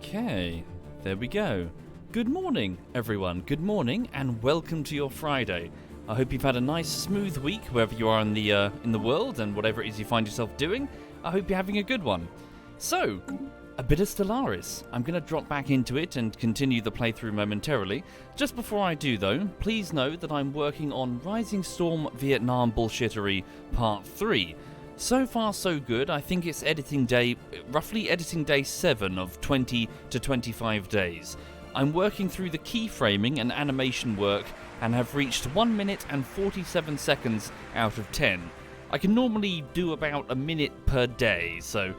Okay, there we go. Good morning, everyone. Good morning, and welcome to your Friday. I hope you've had a nice, smooth week wherever you are in the world, and whatever it is you find yourself doing. I hope you're having a good one. So, a bit of Stellaris. I'm going to drop back into it and continue the playthrough momentarily. Just before I do, though, please know that I'm working on Rising Storm Vietnam Bullshittery Part 3. So far, so good. I think it's roughly editing day 7 of 20 to 25 days. I'm working through the keyframing and animation work and have reached 1 minute and 47 seconds out of 10. I can normally do about a minute per day, so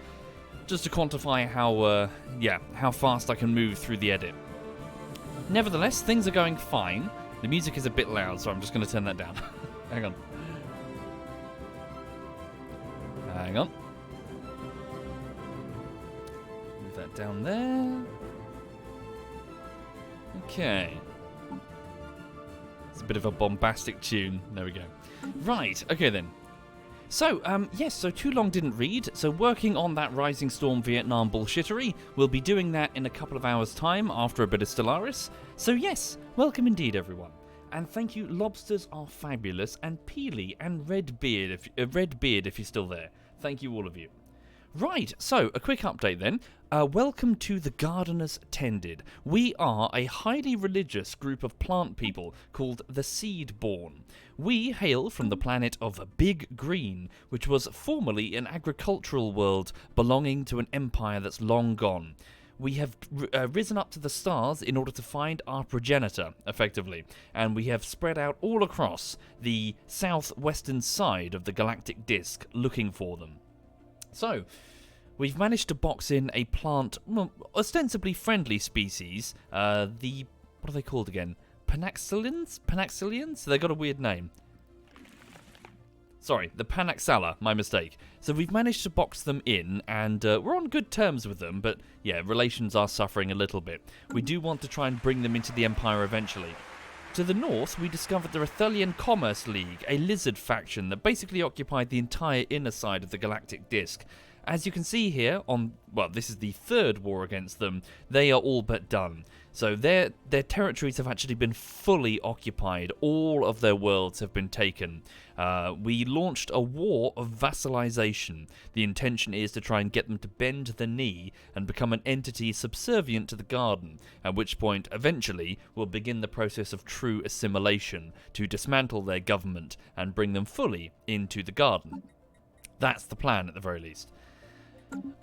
just to quantify how fast I can move through the edit. Nevertheless, things are going fine. The music is a bit loud, so I'm just going to turn that down. Hang on. Hang on. Move that down there. Okay. It's a bit of a bombastic tune. There we go. Right, okay then. So, so Too Long Didn't Read. So working on that Rising Storm Vietnam bullshittery. We'll be doing that in a couple of hours' time after a bit of Stellaris. So yes, welcome indeed, everyone. And thank you, Lobsters Are Fabulous, and Peely, and Redbeard if you're still there. Thank you, all of you. Right, so, a quick update then. Welcome to the Gardeners Tended. We are a highly religious group of plant people called the Seedborn. We hail from the planet of Big Green, which was formerly an agricultural world belonging to an empire that's long gone. We have risen up to the stars in order to find our progenitor, effectively, and we have spread out all across the southwestern side of the galactic disk looking for them. So, we've managed to box in a plant, ostensibly friendly species, what are they called again? Panaxilians? Panaxilians? They got a weird name. Sorry, the Panaxala, my mistake. So we've managed to box them in, and we're on good terms with them, but yeah, relations are suffering a little bit. We do want to try and bring them into the Empire eventually. To the north, we discovered the Rethelian Commerce League, a lizard faction that basically occupied the entire inner side of the galactic disk. As you can see here, this is the third war against them, they are all but done. So their territories have actually been fully occupied. All of their worlds have been taken. We launched a war of vassalization. The intention is to try and get them to bend the knee and become an entity subservient to the Garden, at which point, eventually, we'll begin the process of true assimilation to dismantle their government and bring them fully into the Garden. That's the plan, at the very least.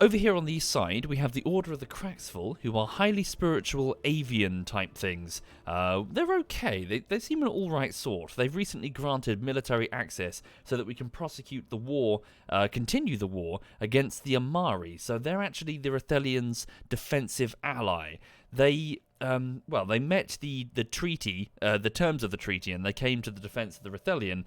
Over here on the east side, we have the Order of the Cracksful, who are highly spiritual avian-type things. They're okay. They seem an all-right sort. They've recently granted military access so that we can prosecute the war, continue the war, against the Amari. So they're actually the Rethelians' defensive ally. They met the treaty, the terms of the treaty, and they came to the defense of the Rethelian.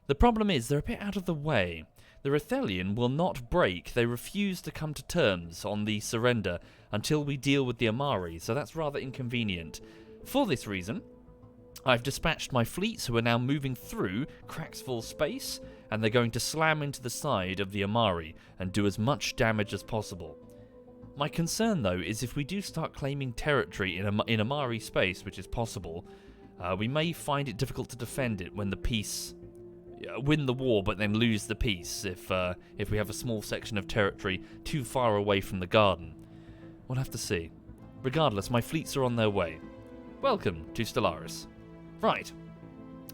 The problem is, they're a bit out of the way. The Rethelian will not break. They refuse to come to terms on the surrender until we deal with the Amari, so that's rather inconvenient. For this reason, I've dispatched my fleets who are now moving through Cracksful space, and they're going to slam into the side of the Amari and do as much damage as possible. My concern, though, is if we do start claiming territory in Amari space, which is possible, we may find it difficult to defend it when the peace... win the war but then lose the peace if we have a small section of territory too far away from the Garden. We'll have to see. Regardless, my fleets are on their way. Welcome to Stellaris. Right.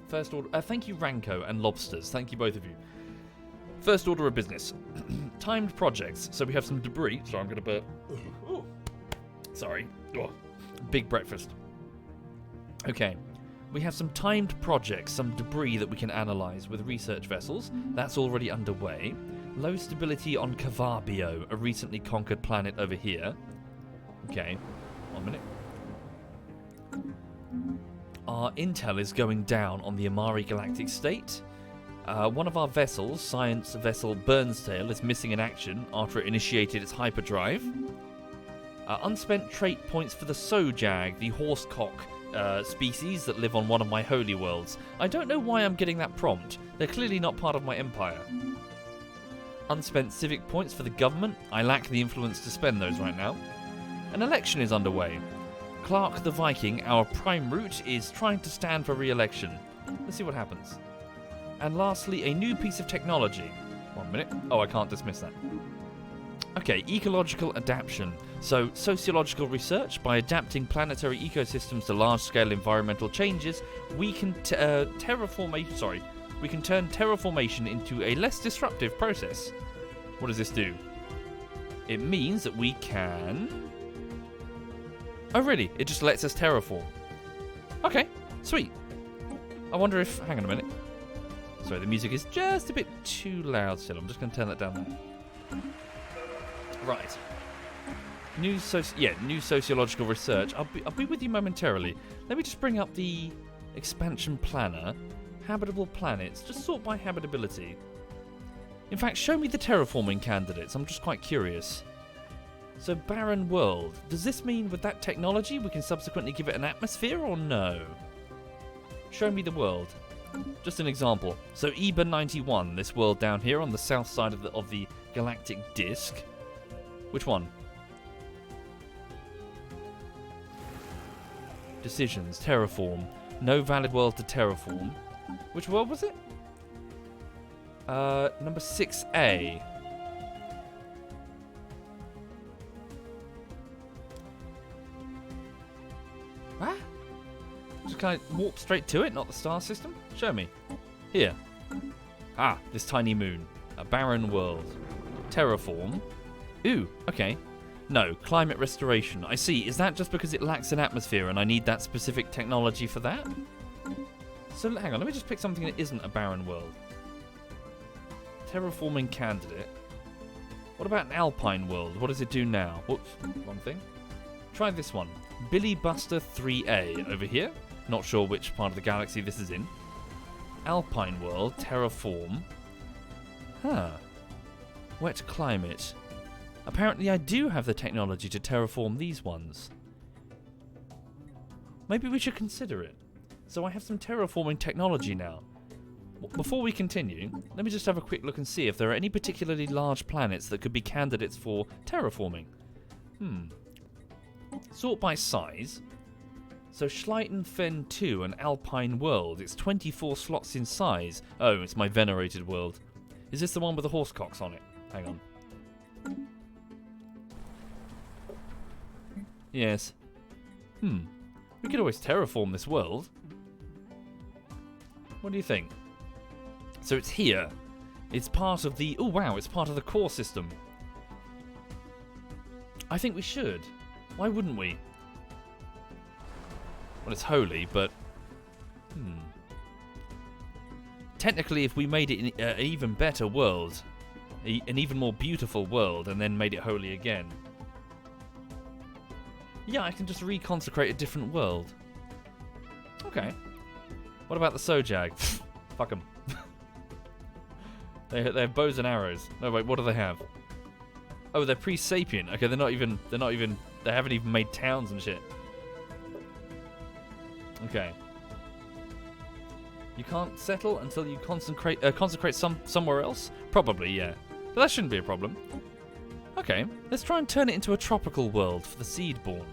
First order... thank you, Ranko and Lobsters. Thank you, both of you. First order of business. Timed projects. So we have some debris. Sorry, I'm going to burp. Ooh. Sorry. Oh. Big breakfast. Okay. We have some timed projects, some debris that we can analyse with research vessels. That's already underway. Low stability on Cavarbio, a recently conquered planet over here. Okay, 1 minute. Our intel is going down on the Amari Galactic State. One of our vessels, science vessel Burnstail, is missing in action after it initiated its hyperdrive. Unspent trait points for the Sojag, the horsecock species that live on one of my holy worlds. I don't know why I'm getting that prompt. They're clearly not part of my empire. Unspent civic points for the government. I lack the influence to spend those right now. An election is underway. Clark the Viking, our prime route, is trying to stand for re-election. Let's see what happens. And lastly, a new piece of technology. 1 minute. Oh, I can't dismiss that. Okay, ecological adaptation. So, sociological research. By adapting planetary ecosystems to large-scale environmental changes, we can turn terraformation into a less disruptive process. What does this do? It means that we can... Oh, really? It just lets us terraform. Okay, sweet. I wonder if... Hang on a minute. Sorry, the music is just a bit too loud still. I'm just going to turn that down there. Right. New sociological research. I'll be with you momentarily. Let me just bring up the expansion planner. Habitable planets. Just sort by habitability. In fact, show me the terraforming candidates. I'm just quite curious. So, barren world. Does this mean with that technology we can subsequently give it an atmosphere or no? Show me the world. Just an example. So, EBA 91, this world down here on the south side of the galactic disk. Which one? Decisions. Terraform. No valid world to terraform. Which world was it? Number 6A. What? Just kind of warp straight to it, not the star system? Show me. Here. Ah, this tiny moon. A barren world. Terraform. Ooh, okay. No, climate restoration. I see. Is that just because it lacks an atmosphere and I need that specific technology for that? So, hang on. Let me just pick something that isn't a barren world. Terraforming candidate. What about an alpine world? What does it do now? Whoops, wrong thing. Try this one. Billy Buster 3A over here. Not sure which part of the galaxy this is in. Alpine world, terraform. Huh. Wet climate. Apparently I do have the technology to terraform these ones. Maybe we should consider it. So I have some terraforming technology now. Before we continue, let me just have a quick look and see if there are any particularly large planets that could be candidates for terraforming. Sort by size. So Schleiten Fen 2, an alpine world. It's 24 slots in size. Oh, it's my venerated world. Is this the one with the horse cocks on it? Hang on. Yes. We could always terraform this world. What do you think? So it's here. It's part of the... Oh, wow, it's part of the core system. I think we should. Why wouldn't we? Well, it's holy, but... Technically, if we made it an even better world, an even more beautiful world, and then made it holy again... Yeah, I can just reconsecrate a different world. Okay. What about the Sojag? Fuck them. They have bows and arrows. No, wait, what do they have? Oh, they're pre-sapient. Okay, they haven't even made towns and shit. Okay. You can't settle until you consecrate somewhere else? Probably, yeah. But that shouldn't be a problem. Okay, let's try and turn it into a tropical world for the Seedborn.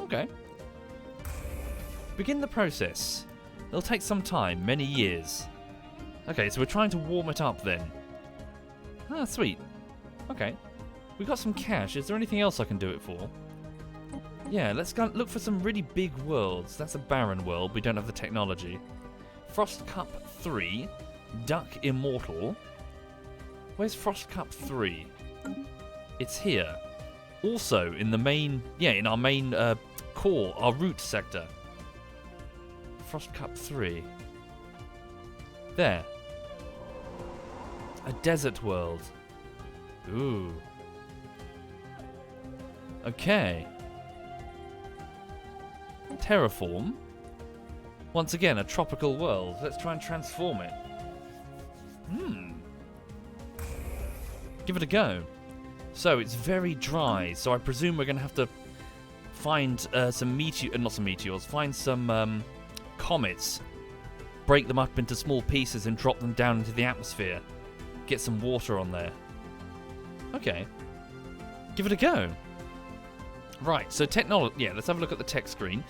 Okay. Begin the process. It'll take some time, many years. Okay, so we're trying to warm it up then. Ah, sweet. Okay. We got some cash. Is there anything else I can do it for? Yeah, let's go look for some really big worlds. That's a barren world. We don't have the technology. Frost Cup 3. Duck Immortal. Where's Frost Cup 3? It's here. Also, in the main... Yeah, in our main core, our root sector. Frost Cup 3. There. A desert world. Ooh. Okay. Terraform. Once again, a tropical world. Let's try and transform it. Give it a go. So, it's very dry, so I presume we're going to have to find some meteors, find some comets, break them up into small pieces and drop them down into the atmosphere. Get some water on there. Okay. Give it a go. Right, so technology. Yeah, let's have a look at the tech screen.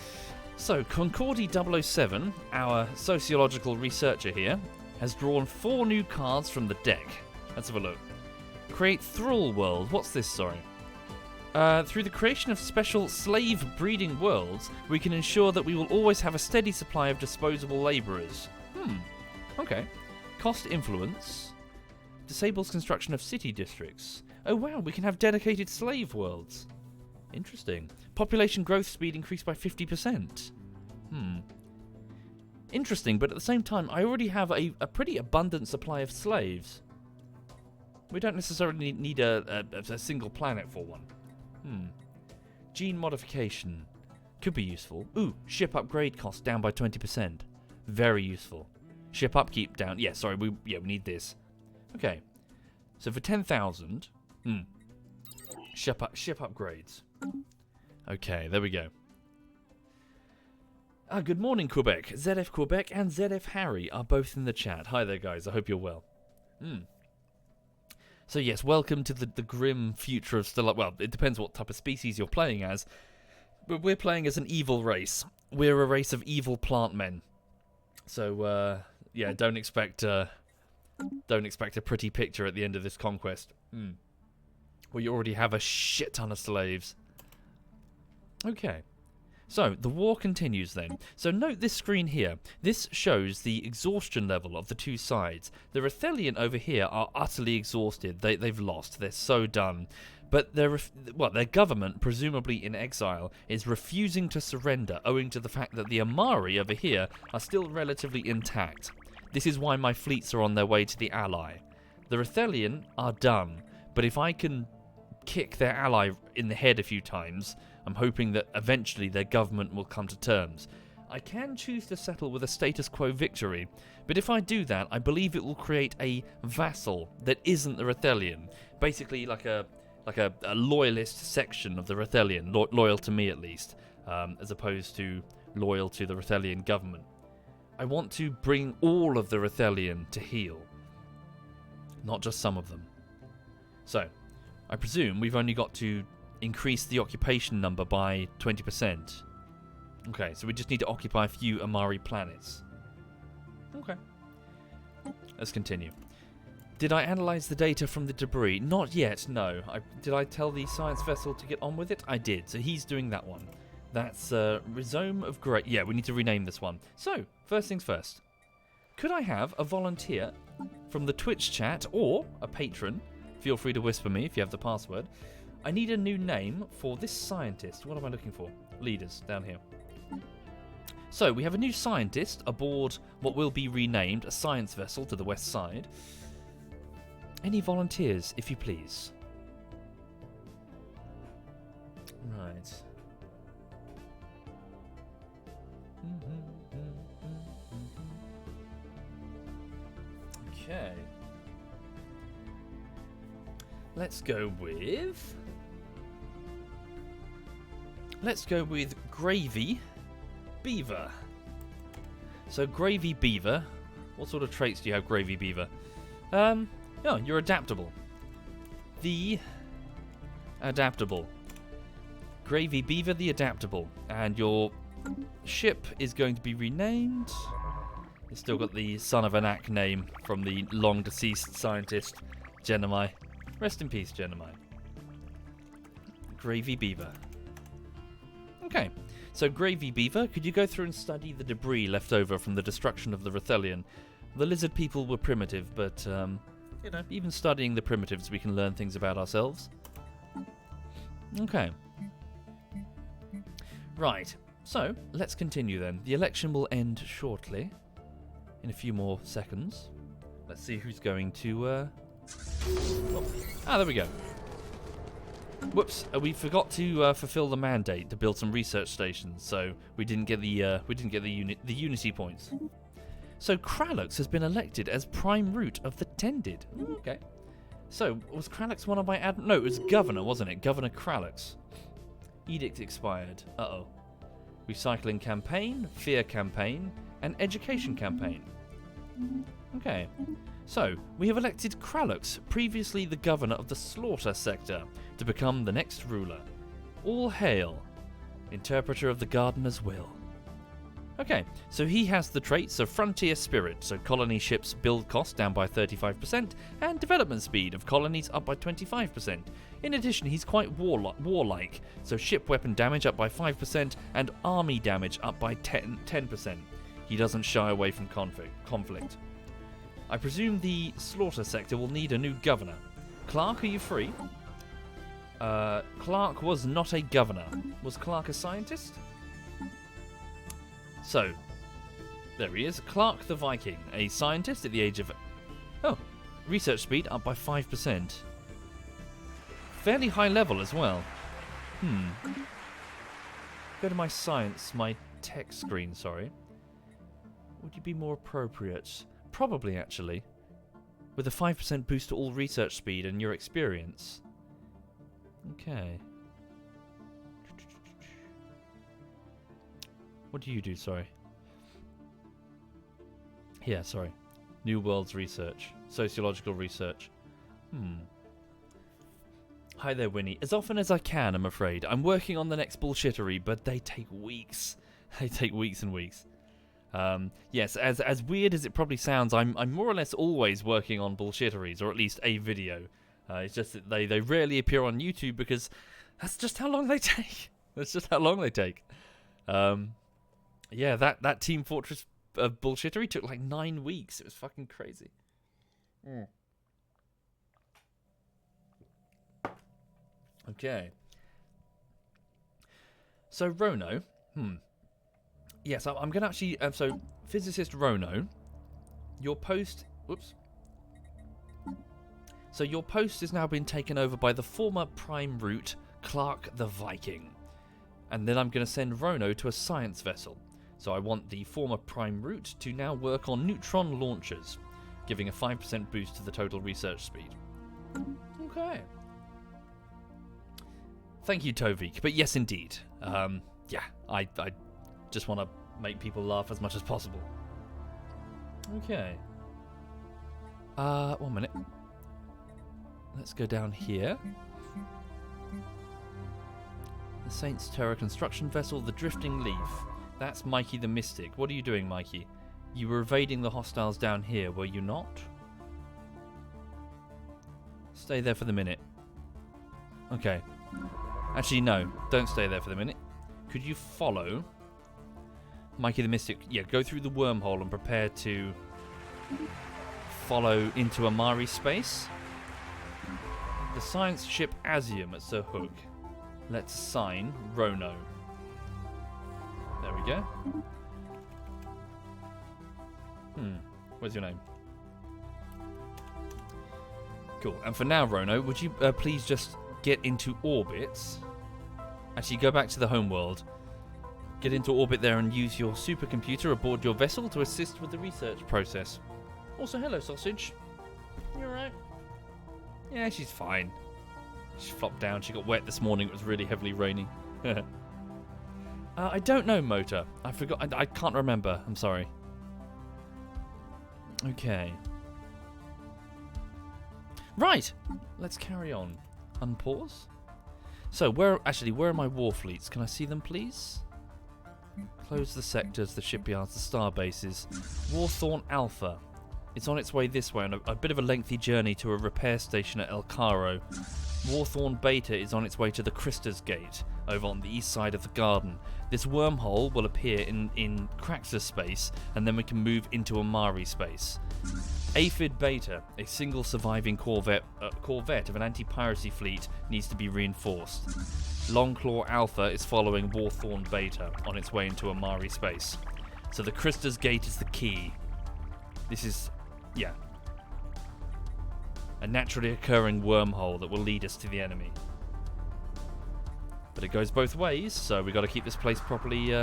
So, Concordi007, our sociological researcher here, has drawn 4 new cards from the deck. Let's have a look. Create Thrall World. What's this, sorry? Through the creation of special slave breeding worlds, we can ensure that we will always have a steady supply of disposable labourers. Okay. Cost influence. Disables construction of city districts. Oh wow, we can have dedicated slave worlds. Interesting. Population growth speed increased by 50%. Interesting, but at the same time, I already have a pretty abundant supply of slaves. We don't necessarily need a single planet for one. Gene modification. Could be useful. Ooh, ship upgrade cost down by 20%. Very useful. Ship upkeep down. Yeah, sorry, we need this. Okay. So for 10,000, ship upgrades. Okay, there we go. Good morning, Quebec. ZF Quebec and ZF Harry are both in the chat. Hi there, guys. I hope you're well. So yes, welcome to the grim future of Stellaris. Well, it depends what type of species you're playing as. But we're playing as an evil race. We're a race of evil plant men. So, yeah, don't expect a pretty picture at the end of this conquest. Well, you already have a shit ton of slaves. Okay. So, the war continues then. So note this screen here. This shows the exhaustion level of the two sides. The Rethelian over here are utterly exhausted. They've lost. They're so done. But their government, presumably in exile, is refusing to surrender owing to the fact that the Amari over here are still relatively intact. This is why my fleets are on their way to the ally. The Rethelian are done, but if I can kick their ally in the head a few times, I'm hoping that eventually their government will come to terms. I can choose to settle with a status quo victory, but if I do that, I believe it will create a vassal that isn't the Rethelian. Basically like a loyalist section of the Rethelian, loyal to me at least, as opposed to loyal to the Rethelian government. I want to bring all of the Rethelian to heel, not just some of them. So, I presume we've only got to increase the occupation number by 20%. Okay, so we just need to occupy a few Amari planets. Okay. Let's continue. Did I analyze the data from the debris? Not yet, no. Did I tell the science vessel to get on with it? I did, so he's doing that one. That's Rhizome of Great. Yeah, we need to rename this one. So, first things first. Could I have a volunteer from the Twitch chat or a patron? Feel free to whisper me if you have the password. I need a new name for this scientist. What am I looking for? Leaders, down here. So, we have a new scientist aboard what will be renamed a science vessel to the west side. Any volunteers, if you please? Right. Okay. Let's go with Gravy Beaver. So Gravy Beaver, what sort of traits do you have, Gravy Beaver? Oh, you're adaptable. The adaptable. Gravy Beaver the adaptable. And your ship is going to be renamed. It's still got the son of an ack name from the long deceased scientist, Genomai. Rest in peace, Genomai. Gravy Beaver. Okay, so Gravy Beaver, could you go through and study the debris left over from the destruction of the Rethelian? The lizard people were primitive, but, you know, even studying the primitives, we can learn things about ourselves. Okay. Right, so, let's continue then. The election will end shortly, in a few more seconds. Let's see who's going to, there we go. Whoops! We forgot to fulfill the mandate to build some research stations, so we didn't get the Unity points. So Kralux has been elected as prime root of the Tended. Okay. So was Kralux one of my No, it was Governor, wasn't it? Governor Kralux. Edict expired. Uh-oh. Recycling campaign, fear campaign, and education campaign. Okay. So, we have elected Kralux, previously the governor of the slaughter sector, to become the next ruler. All hail, interpreter of the gardener's will. Okay, so he has the traits of frontier spirit, so colony ships build cost down by 35%, and development speed of colonies up by 25%. In addition, he's quite warlike, so ship weapon damage up by 5%, and army damage up by 10%. He doesn't shy away from conflict. I presume the slaughter sector will need a new governor. Clark, are you free? Clark was not a governor. Was Clark a scientist? So, there he is, Clark the Viking, a scientist at the age of... Oh, research speed up by 5%. Fairly high level as well. Go to my science, my tech screen, sorry. Would you be more appropriate? Probably, actually. With a 5% boost to all research speed and your experience. Okay. What do you do, sorry? Yeah, sorry. New Worlds Research. Sociological Research. Hi there, Winnie. As often as I can, I'm afraid. I'm working on the next bullshittery, but they take weeks. They take weeks and weeks. Yes, as weird as it probably sounds, I'm more or less always working on bullshitteries, or at least a video. It's just that they rarely appear on YouTube because that's just how long they take. That's just how long they take. Yeah, that Team Fortress bullshittery took like 9 weeks. It was fucking crazy. Okay. So Rono, yes, I'm gonna actually. So physicist Rono, your post. Whoops. So your post has now been taken over by the former Prime Root Clark the Viking, and then I'm gonna send Rono to a science vessel. So I want the former Prime Root to now work on neutron launchers, giving a 5% boost to the total research speed. Okay. Thank you, Tovik. But yes, indeed. Yeah, I just want to make people laugh as much as possible. Okay. 1 minute. Let's go down here. The Saints Terror construction vessel, the Drifting Leaf. That's Mikey the Mystic. What are you doing, Mikey? You were evading the hostiles down here, were you not? Stay there for the minute. Okay. Actually, no. Don't stay there for the minute. Could you follow Mikey the Mystic? Yeah, go through the wormhole and prepare to follow into Amari space. The science ship Asium at Sir Hook. Let's assign Rono. There we go. Where's your name? Cool. And for now, Rono, would you please just get into orbit? Actually, go back to the homeworld. Get into orbit there and use your supercomputer aboard your vessel to assist with the research process. Also, hello, Sausage. You alright? Yeah, she's fine. She flopped down. She got wet this morning. It was really heavily raining. I don't know, Motor. I forgot. I can't remember. I'm sorry. Okay. Right. Let's carry on. Unpause. So, where are my war fleets? Can I see them, please? Close the sectors, the shipyards, the star bases. Warthorn Alpha. It's on its way this way on a bit of a lengthy journey to a repair station at El Cairo. Warthorn Beta is on its way to the Christus Gate, over on the east side of the garden. This wormhole will appear in Craxus space, and then we can move into Amari space. Aphid Beta, a single surviving corvette of an anti-piracy fleet, needs to be reinforced. Longclaw Alpha is following Warthorn Beta on its way into Amari space. So the Christus Gate is the key. This is, yeah, a naturally occurring wormhole that will lead us to the enemy. But it goes both ways, so we've got to keep this place properly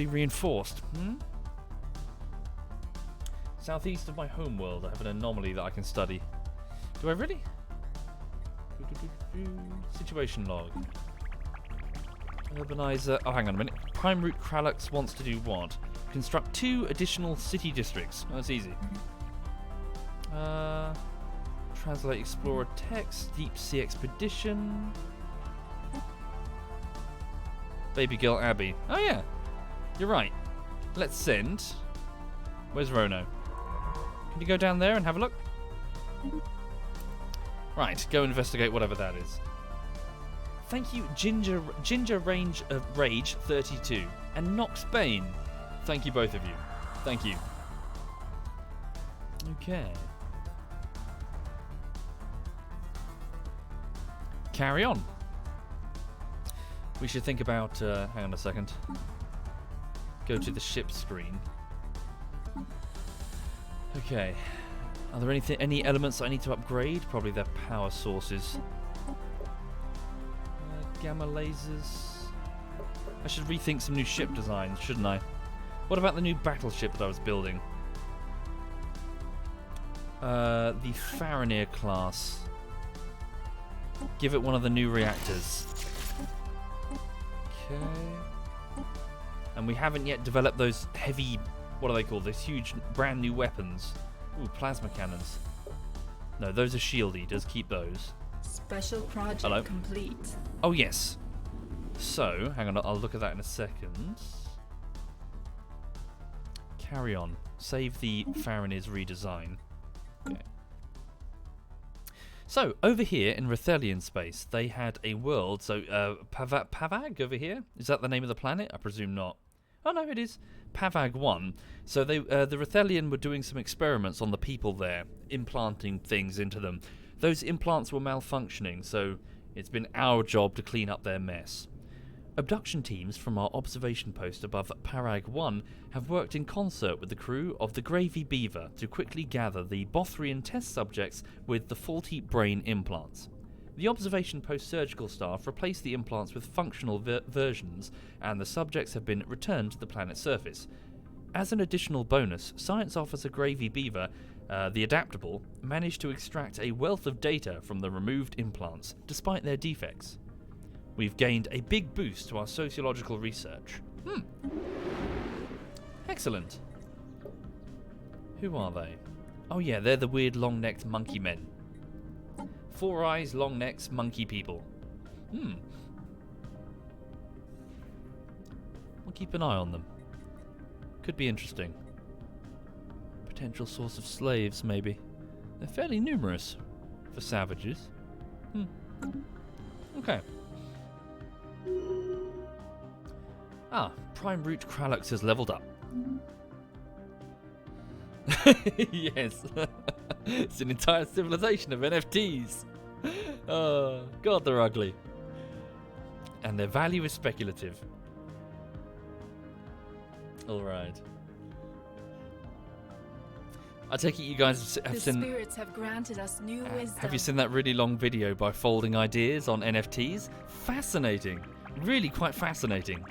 reinforced. Southeast of my homeworld, I have an anomaly that I can study. Do I really? Situation log. Urbanizer. Oh, hang on a minute. Prime Root Kralux wants to do what? Construct 2 additional city districts. Oh, that's easy. Translate Explorer text. Deep Sea Expedition. Baby girl Abby. Oh yeah, you're right. Let's send. Where's Rono? Can you go down there and have a look? Right, go investigate whatever that is. Thank you, Ginger Rage 32 and Nox Bane. Thank you, both of you. Thank you. Okay. Carry on. We should think about. Hang on a second. Go to the ship screen. Okay. Are there any elements I need to upgrade? Probably their power sources. Gamma lasers. I should rethink some new ship designs, shouldn't I? What about the new battleship that I was building? The Farinir class. Give it one of the new reactors. Okay. And we haven't yet developed those heavy, what are they called? Those huge brand new weapons. Ooh, plasma cannons. No, those are shield eaters. Keep those. Special project complete. Oh, yes. So, hang on, I'll look at that in a second. Carry on. Save the Farinir's redesign. Okay. So, over here in Rethelian space, they had a world. So, Pavag over here? Is that the name of the planet? I presume not. Oh, no, it is. Pavag 1. So, the Rethelian were doing some experiments on the people there, implanting things into them. Those implants were malfunctioning, so it's been our job to clean up their mess. Abduction teams from our observation post above Parag 1 have worked in concert with the crew of the Gravy Beaver to quickly gather the Bothrian test subjects with the faulty brain implants. The observation post surgical staff replaced the implants with functional versions, and the subjects have been returned to the planet's surface. As an additional bonus, Science Officer Gravy Beaver, the Adaptable, managed to extract a wealth of data from the removed implants, despite their defects. We've gained a big boost to our sociological research. Excellent. Who are they? Oh yeah, they're the weird long-necked monkey men. 4 eyes, long necks, monkey people. We'll keep an eye on them. Could be interesting. Potential source of slaves, maybe. They're fairly numerous for savages. Okay. Ah, Prime Root Kralux has leveled up. Yes. It's an entire civilization of NFTs. Oh, God, they're ugly. And their value is speculative. Alright. I take it you guys have seen... The spirits have granted us new wisdom. Have you seen that really long video by Folding Ideas on NFTs? Fascinating. Really quite fascinating.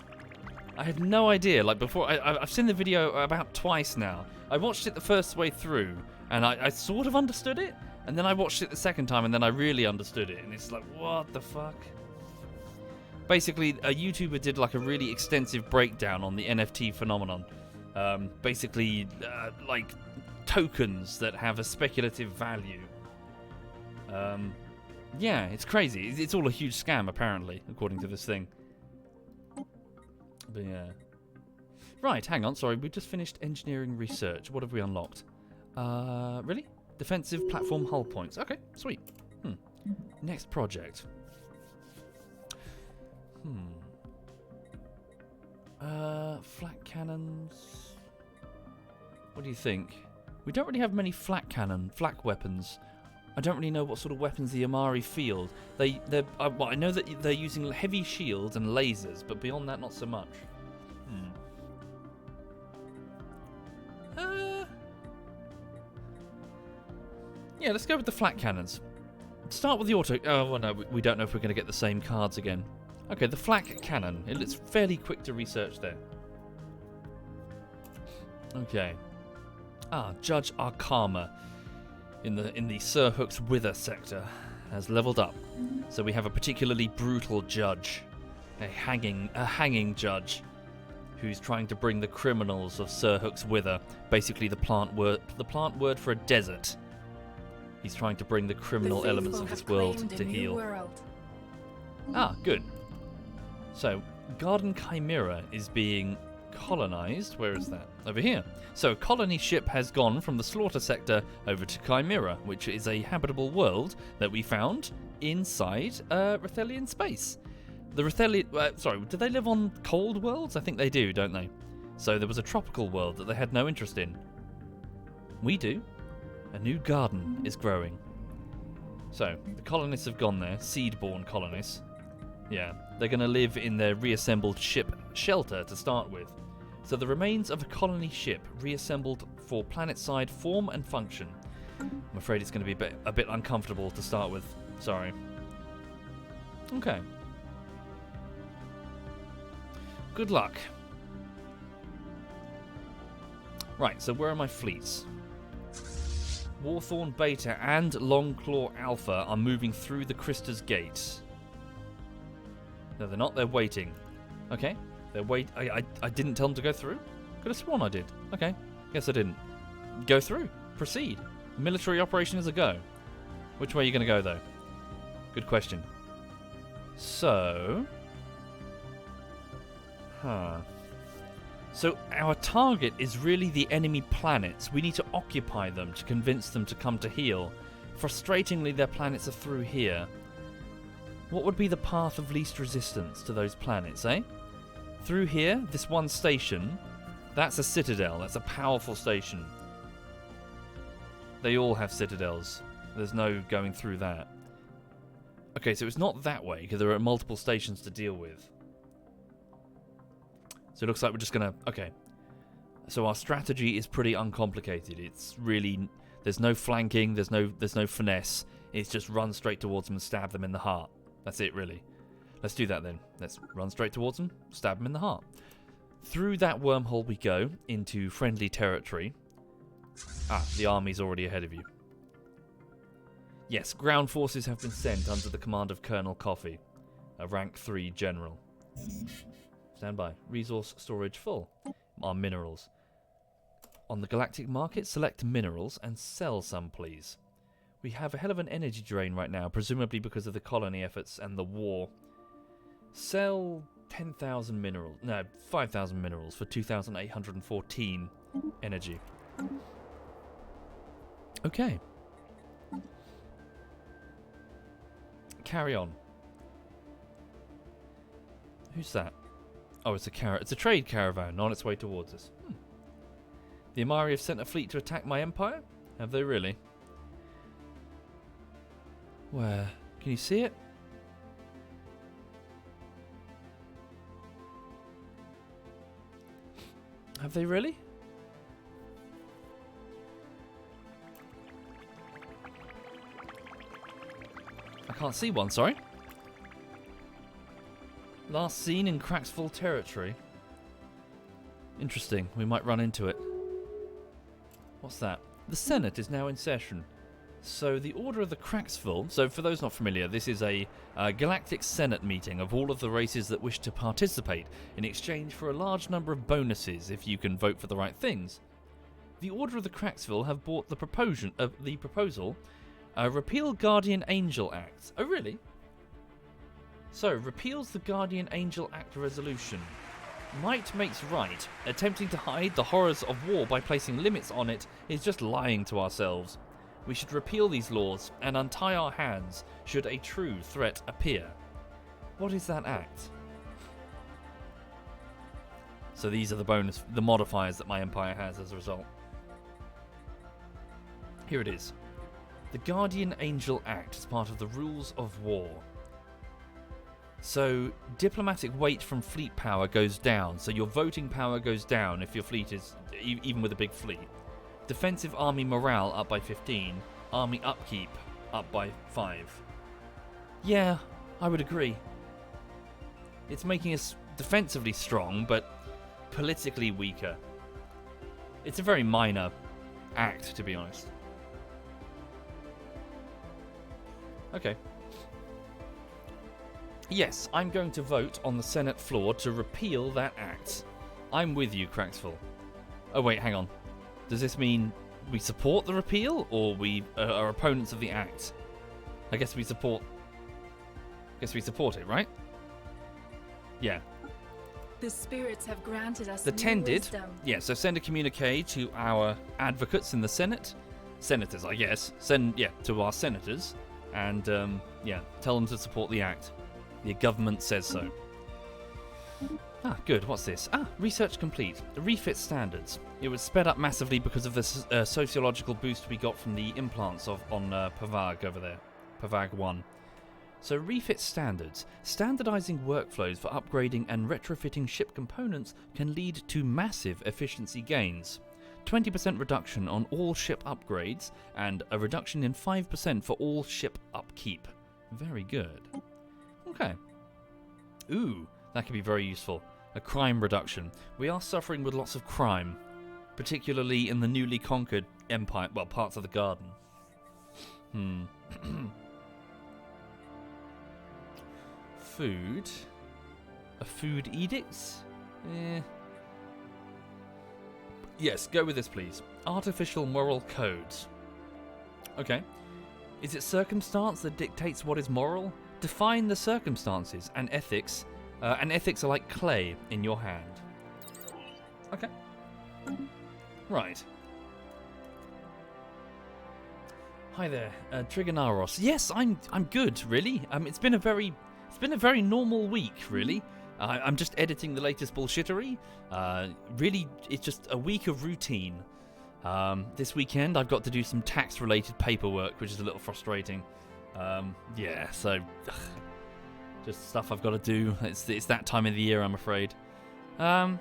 I had no idea. Like before, I've seen the video about twice now. I watched it the first way through, and I sort of understood it. And then I watched it the second time, and then I really understood it. And it's like, what the fuck? Basically, a YouTuber did like a really extensive breakdown on the NFT phenomenon. Basically, like tokens that have a speculative value. Yeah, it's crazy. It's all a huge scam, apparently, according to this thing. But yeah. Right, hang on, sorry, we just finished engineering research. What have we unlocked? Really? Defensive platform hull points. Okay, sweet. Next project. Flak cannons. What do you think? We don't really have many flak weapons. I don't really know what sort of weapons the Amari field. Well, I know that they're using heavy shields and lasers, but beyond that, not so much. Yeah, let's go with the flak cannons. Start with the auto... Oh, well, no, we don't know if we're going to get the same cards again. Okay, the flak cannon. It's fairly quick to research there. Okay. Judge Arkama in the Sir Hook's Wither sector has leveled up. So we have a particularly brutal judge. A hanging judge who's trying to bring the criminals of Sir Hook's Wither, basically the plant word for a desert. He's trying to bring the criminal elements of this world to heal. World. Good. So, Garden Chimera is being colonized. Where is that? Over here. So, a colony ship has gone from the slaughter sector over to Chimera, which is a habitable world that we found inside Rethelian space. The Rethelian... sorry, do they live on cold worlds? I think they do, don't they? So there was a tropical world that they had no interest in. We do. A new garden is growing. So, the colonists have gone there, seed-born colonists. Yeah, they're going to live in their reassembled ship shelter to start with. So the remains of a colony ship reassembled for planet-side form and function. I'm afraid it's going to be a bit uncomfortable to start with. Sorry. Okay. Good luck. Right, so where are my fleets? Warthorn Beta and Longclaw Alpha are moving through the Krista's Gate. No, they're not. They're waiting. Okay. They're wait. I didn't tell them to go through? Could have sworn I did. Okay. Guess I didn't. Go through. Proceed. Military operation is a go. Which way are you going to go, though? Good question. So... So our target is really the enemy planets. We need to occupy them to convince them to come to heal. Frustratingly, their planets are through here. What would be the path of least resistance to those planets, eh? Through here, this one station, that's a citadel. That's a powerful station. They all have citadels. There's no going through that. Okay, so it's not that way, because there are multiple stations to deal with. So it looks like we're just going to... Okay. So our strategy is pretty uncomplicated. It's really... There's no flanking. There's no finesse. It's just run straight towards them and stab them in the heart. That's it, really. Let's do that then. Let's run straight towards them, stab them in the heart. Through that wormhole we go into friendly territory. Ah, the army's already ahead of you. Yes, ground forces have been sent under the command of Colonel Coffee, a rank 3 general. Stand by. Resource storage full. Our minerals. On the galactic market, select minerals and sell some, please. We have a hell of an energy drain right now, presumably because of the colony efforts and the war. Sell 10,000 minerals. No, 5,000 minerals for 2,814 energy. Okay. Carry on. Who's that? Oh, it's a trade caravan on its way towards us. The Amari have sent a fleet to attack my empire? Have they really? Where? Can you see it? Have they really? I can't see one, sorry. Last seen in Cracksville territory. Interesting, we might run into it. What's that? The Senate is now in session. So the Order of the Cracksville, so for those not familiar, this is a galactic Senate meeting of all of the races that wish to participate in exchange for a large number of bonuses if you can vote for the right things. The Order of the Cracksville have brought the proposal, Repeal Guardian Angel Act. Oh really? So, repeals the Guardian Angel Act resolution. Might makes right. Attempting to hide the horrors of war by placing limits on it is just lying to ourselves. We should repeal these laws and untie our hands should a true threat appear. What is that act? So these are the modifiers that my empire has as a result. Here it is. The Guardian Angel Act is part of the rules of war. So, diplomatic weight from fleet power goes down, so your voting power goes down if your fleet is, even with a big fleet. Defensive army morale up by 15, army upkeep up by 5. Yeah, I would agree. It's making us defensively strong, but politically weaker. It's a very minor act, to be honest. Okay. Yes, I'm going to vote on the Senate floor to repeal that act. I'm with you, Cracksville. Oh wait, hang on. Does this mean we support the repeal, or we are opponents of the act? I guess we support it, right? Yeah. The spirits have granted us The new 10 did. wisdom. Yeah, so send a communique to our advocates in the Senate. Senators, I guess. To our senators. And, tell them to support the act. The government says so. Good. What's this? Research complete. Refit standards. It was sped up massively because of the sociological boost we got from the implants on Pavag over there. Pavag 1. So refit standards. Standardizing workflows for upgrading and retrofitting ship components can lead to massive efficiency gains. 20% reduction on all ship upgrades and a reduction in 5% for all ship upkeep. Very good. Okay. Ooh, that could be very useful. A crime reduction. We are suffering with lots of crime, particularly in the newly conquered empire, well, parts of the garden. Food. A food edicts? Yes, go with this, please. Artificial moral codes. Okay. Is it circumstance that dictates what is moral? Define the circumstances and ethics. And ethics are like clay in your hand. Okay. Right. Hi there, Trigonaros. Yes, I'm good, really. It's been a very normal week, really. I'm just editing the latest bullshittery. Really, it's just a week of routine. This weekend, I've got to do some tax-related paperwork, which is a little frustrating. Just stuff I've got to do. It's that time of the year, I'm afraid. But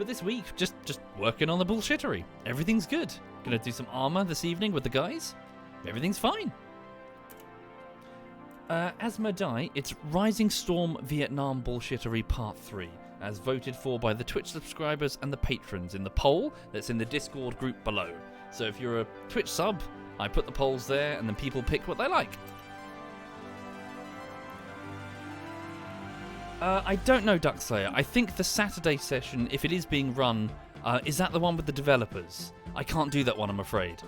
this week, just working on the bullshittery. Everything's good. Gonna do some armor this evening with the guys. Everything's fine. Asmodai, it's Rising Storm Vietnam Bullshittery Part 3, as voted for by the Twitch subscribers and the patrons in the poll that's in the Discord group below. So if you're a Twitch sub, I put the polls there and then people pick what they like. I don't know, Duckslayer. I think the Saturday session, if it is being run, is that the one with the developers? I can't do that one, I'm afraid.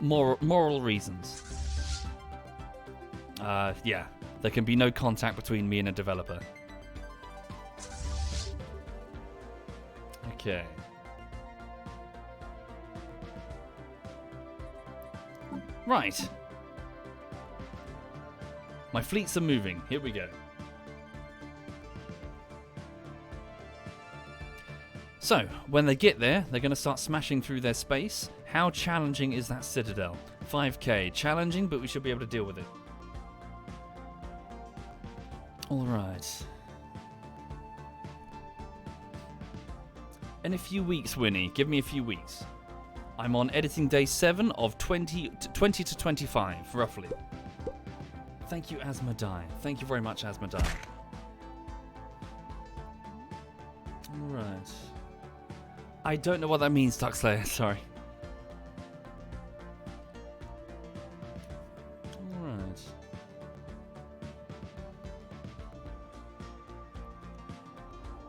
Moral reasons. There can be no contact between me and a developer. Okay. Right. My fleets are moving. Here we go. So, when they get there, they're going to start smashing through their space. How challenging is that citadel? 5k. Challenging, but we should be able to deal with it. Alright. In a few weeks, Winnie. Give me a few weeks. I'm on editing day 7 of 20 to 25, roughly. Thank you, Asmodai. Thank you very much, Asmodai. Alright. I don't know what that means, Duckslayer. Sorry.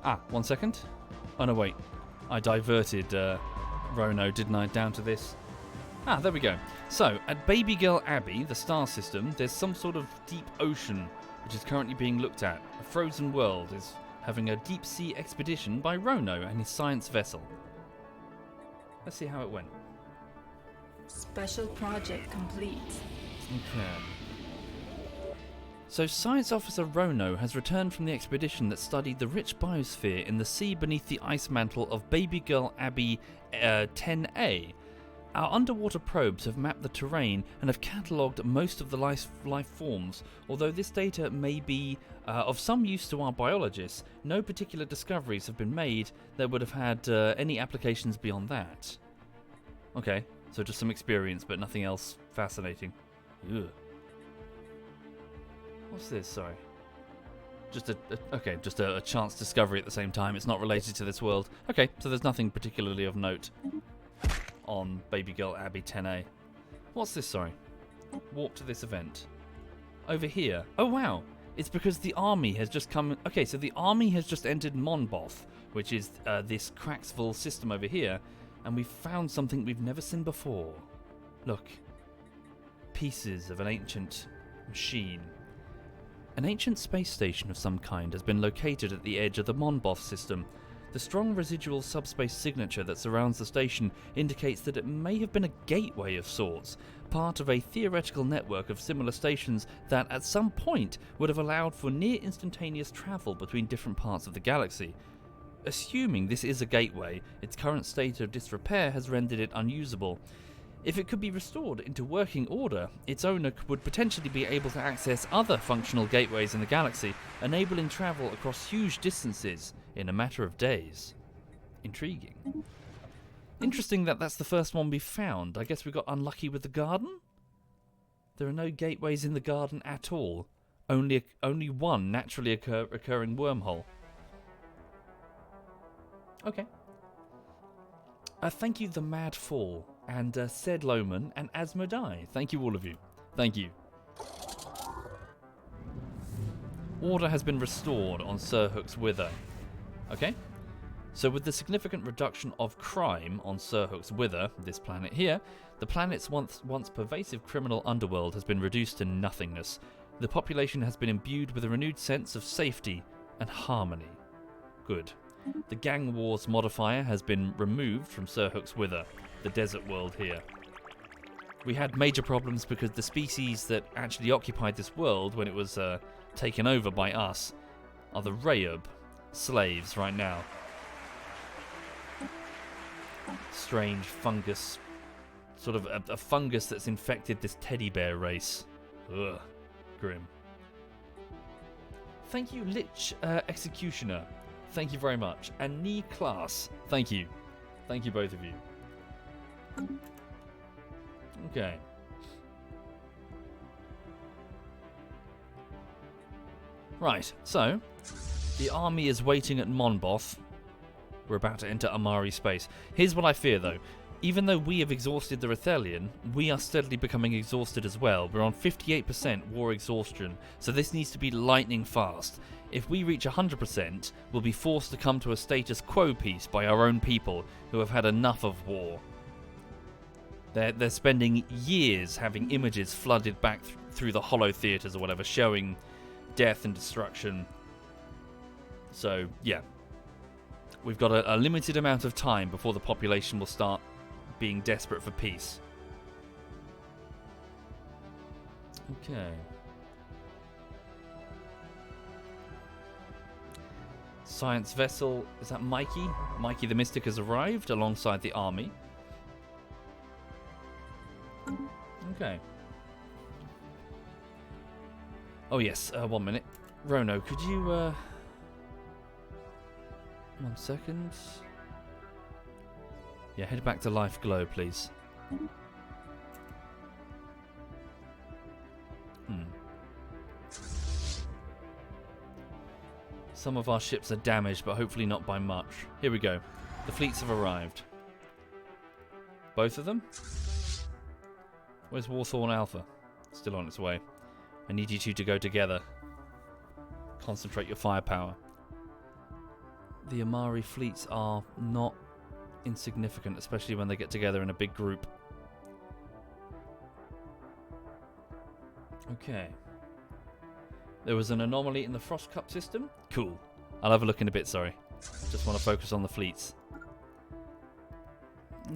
Alright. One second. Oh, no, wait. I diverted Rono, didn't I, down to this? There we go. So, at Baby Girl Abbey, the star system, there's some sort of deep ocean which is currently being looked at. A frozen world is having a deep sea expedition by Rono and his science vessel. Let's see how it went. Special project complete. Okay. So, Science Officer Rono has returned from the expedition that studied the rich biosphere in the sea beneath the ice mantle of Baby Girl Abbey 10A. Our underwater probes have mapped the terrain and have catalogued most of the life forms. Although this data may be of some use to our biologists, no particular discoveries have been made that would have had any applications beyond that. Okay, so just some experience, but nothing else fascinating. Ugh. What's this? Sorry. Just a chance discovery at the same time. It's not related to this world. Okay, so there's nothing particularly of note on Baby Girl Abbey 10A. What's this? Sorry. Walk to this event. Over here. Oh, wow. It's because the army has just come... Okay, so the army has just entered Monboth, which is this Cracksville system over here, and we've found something we've never seen before. Look. Pieces of an ancient machine. An ancient space station of some kind has been located at the edge of the Monboth system. The strong residual subspace signature that surrounds the station indicates that it may have been a gateway of sorts, part of a theoretical network of similar stations that at some point would have allowed for near instantaneous travel between different parts of the galaxy. Assuming this is a gateway, its current state of disrepair has rendered it unusable. If it could be restored into working order, its owner would potentially be able to access other functional gateways in the galaxy, enabling travel across huge distances in a matter of days. Intriguing. Interesting that that's the first one we found. I guess we got unlucky with the garden? There are no gateways in the garden at all. Only one naturally occurring wormhole. Okay. Thank you, The Mad Fall, and Said Loman, and Asmodai. Thank you, all of you. Thank you. Order has been restored on Sir Hook's Wither. Okay. So with the significant reduction of crime on Sir Hook's Wither, this planet here, the planet's once pervasive criminal underworld has been reduced to nothingness. The population has been imbued with a renewed sense of safety and harmony. Good. The Gang Wars modifier has been removed from Sir Hook's Wither, the desert world here. We had major problems because the species that actually occupied this world when it was taken over by us are the Rayub slaves right now. Strange fungus. Sort of a fungus that's infected this teddy bear race. Ugh. Grim. Thank you, Lich Executioner. Thank you very much. And Knee Class. Thank you. Thank you, both of you. Okay. Right, so the army is waiting at Monboth. We're about to enter Amari space. Here's what I fear, though. Even though we have exhausted the Rethelian, we are steadily becoming exhausted as well. We're on 58% war exhaustion, so this needs to be lightning fast. If we reach 100%, we'll be forced to come to a status quo peace by our own people who have had enough of war. They're spending years having images flooded back through the hollow theatres or whatever, showing death and destruction. So, yeah. We've got a limited amount of time before the population will start being desperate for peace. Okay. Science vessel, is that Mikey? Mikey the Mystic has arrived alongside the army. Okay. Oh yes, 1 minute. Rono, could you, 1 second. Yeah, head back to Life Glow, please. Some of our ships are damaged, but hopefully not by much. Here we go. The fleets have arrived. Both of them? Where's Warthorn Alpha? Still on its way. I need you two to go together. Concentrate your firepower. The Amari fleets are not insignificant, especially when they get together in a big group. Okay. There was an anomaly in the Frost Cup system? Cool. I'll have a look in a bit, sorry. Just want to focus on the fleets.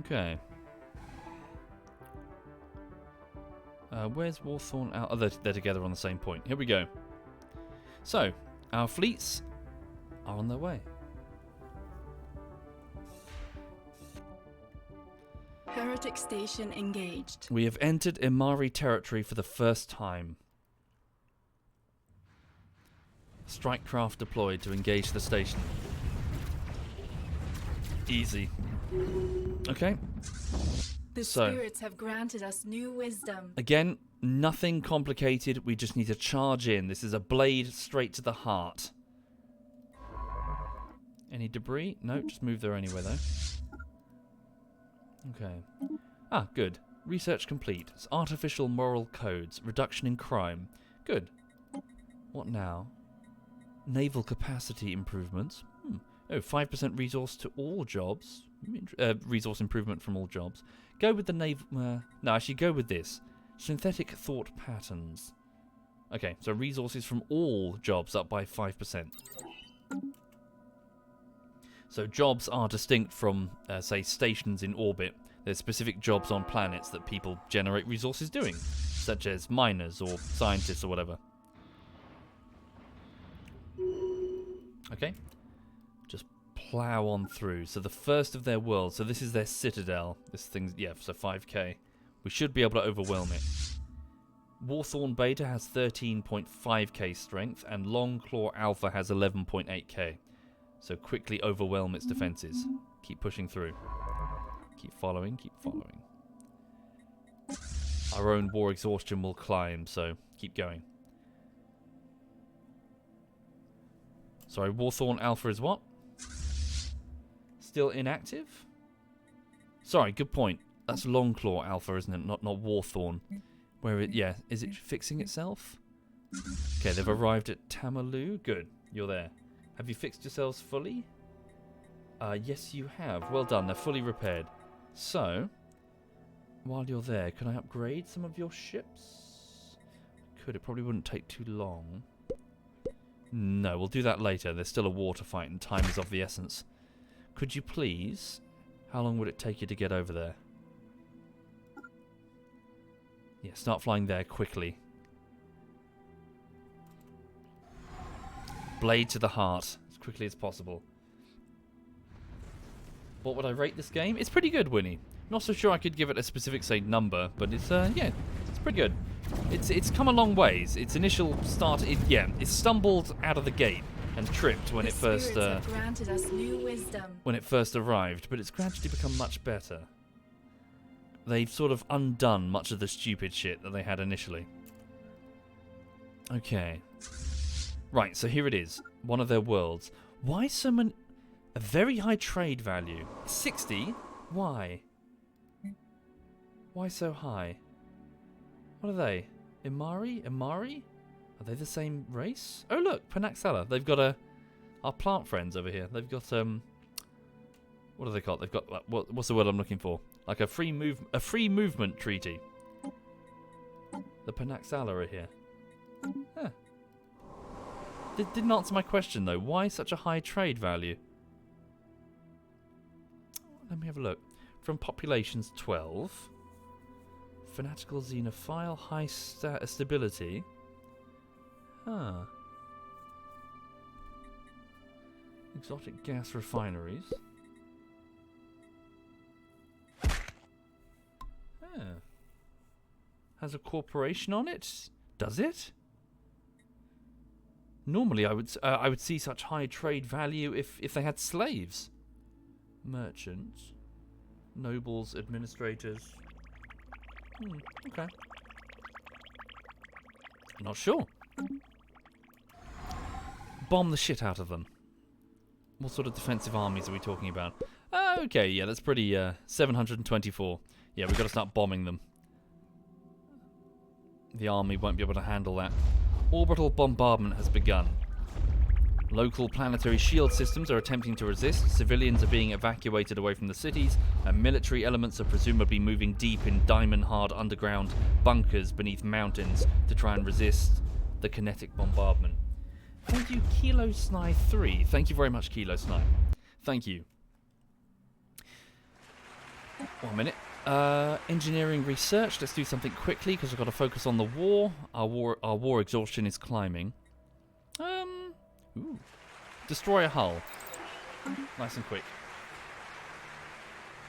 Okay. Where's Warthorn out? Oh, they're together on the same point. Here we go. So, our fleets are on their way. Heretic station engaged. We have entered Imari territory for the first time. Strike craft deployed to engage the station. Easy. Okay. The spirits have granted us new wisdom. Again, nothing complicated. We just need to charge in. This is a blade straight to the heart. Any debris? No, just move there anyway, though. Okay. Ah, good. Research complete. It's artificial moral codes. Reduction in crime. Good. What now? Naval capacity improvements. Oh, 5% resource to all jobs. Resource improvement from all jobs. Go with the naval... no, actually go with this. Synthetic thought patterns. Okay, so resources from all jobs up by 5%. So jobs are distinct from, say, stations in orbit. There's specific jobs on planets that people generate resources doing, such as miners or scientists or whatever. Okay, just plow on through. So the first of their worlds, so this is their citadel. This thing's, yeah, so 5k. We should be able to overwhelm it. Warthorn Beta has 13.5k strength, and Longclaw Alpha has 11.8k. So quickly overwhelm its defenses. Keep pushing through. Keep following, keep following. Our own war exhaustion will climb, so keep going. Sorry, Warthorn Alpha is what? Still inactive? Sorry, good point. That's Longclaw Alpha, isn't it? Not Warthorn. Where it, yeah, is it fixing itself? Okay, they've arrived at Tamalu. Good, you're there. Have you fixed yourselves fully? Yes, you have. Well done, they're fully repaired. So, while you're there, can I upgrade some of your ships? Could, it probably wouldn't take too long. No, we'll do that later. There's still a war to fight and time is of the essence. Could you please? How long would it take you to get over there? Yeah, start flying there quickly. Blade to the heart, as quickly as possible. What would I rate this game? It's pretty good, Winnie. Not so sure I could give it a specific, say, number, but it's, yeah, it's pretty good. It's come a long ways. Its initial start, it stumbled out of the gate and tripped when it first granted us new wisdom. When it first arrived, but it's gradually become much better. They've sort of undone much of the stupid shit that they had initially. Okay. Right, so here it is. One of their worlds. Why so many... A very high trade value. 60? Why? Why so high? What are they? Imari? Imari? Are they the same race? Oh look, Panaxala. They've got our plant friends over here. They've got what are they called? They've got what's the word I'm looking for? Like a free movement treaty. The Panaxala are here. Huh. Didn't answer my question though. Why such a high trade value? Let me have a look. From populations 12. Fanatical xenophile, high stability. Huh. Exotic gas refineries. Huh. Has a corporation on it? Does it? Normally I would see such high trade value if they had slaves. Merchants. Nobles, administrators. Okay. Not sure. Bomb the shit out of them. What sort of defensive armies are we talking about? Okay, yeah, that's pretty, 724. Yeah, we've got to start bombing them. The army won't be able to handle that. Orbital bombardment has begun. Local planetary shield systems are attempting to resist, civilians are being evacuated away from the cities, and military elements are presumably moving deep in diamond-hard underground bunkers beneath mountains to try and resist the kinetic bombardment. Thank you, Kilo Sni 3. Thank you very much, Kilo Sni. Thank you. 1 minute. Engineering research. Let's do something quickly because we've got to focus on the war. Our war exhaustion is climbing. Ooh. Destroy a hull. Nice and quick.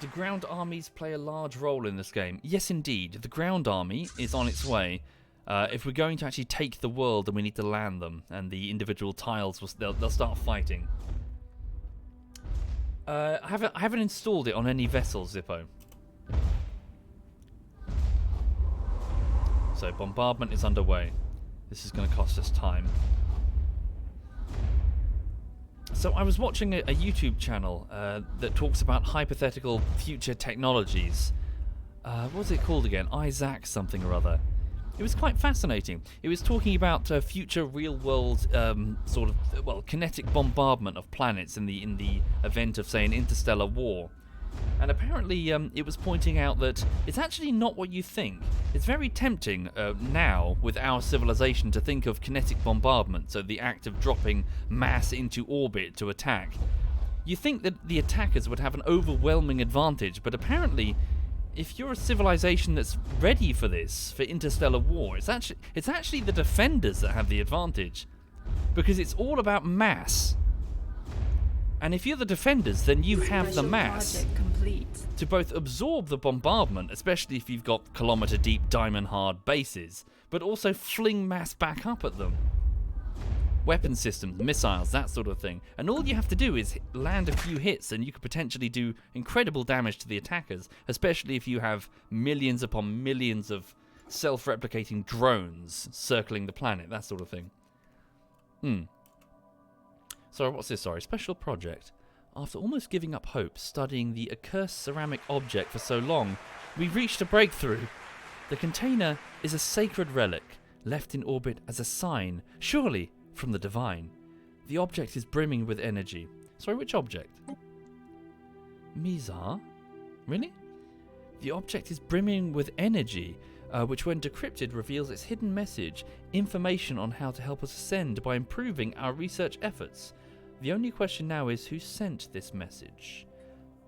Do ground armies play a large role in this game? Yes, indeed. The ground army is on its way. If we're going to actually take the world, then we need to land them, and the individual tiles they'll start fighting. I haven't installed it on any vessels, Zippo. So bombardment is underway. This is going to cost us time. So I was watching a YouTube channel that talks about hypothetical future technologies. What was it called again? Isaac something or other. It was quite fascinating. It was talking about future real-world sort of kinetic bombardment of planets in the event of, say, an interstellar war. And apparently it was pointing out that it's actually not what you think. It's very tempting now with our civilization to think of kinetic bombardment, so the act of dropping mass into orbit to attack. You think that the attackers would have an overwhelming advantage, but apparently if you're a civilization that's ready for this, for interstellar war, it's actually the defenders that have the advantage. Because it's all about mass. And if you're the defenders, then you have the mass to both absorb the bombardment, especially if you've got kilometre-deep diamond-hard bases, but also fling mass back up at them. Weapon systems, missiles, that sort of thing. And all you have to do is land a few hits and you could potentially do incredible damage to the attackers, especially if you have millions upon millions of self-replicating drones circling the planet, that sort of thing. Sorry, what's this? Sorry, special project. After almost giving up hope, studying the accursed ceramic object for so long, we reached a breakthrough. The container is a sacred relic, left in orbit as a sign, surely from the divine. The object is brimming with energy. Sorry, which object? Mizar? Really? The object is brimming with energy, which when decrypted reveals its hidden message, information on how to help us ascend by improving our research efforts. The only question now is who sent this message?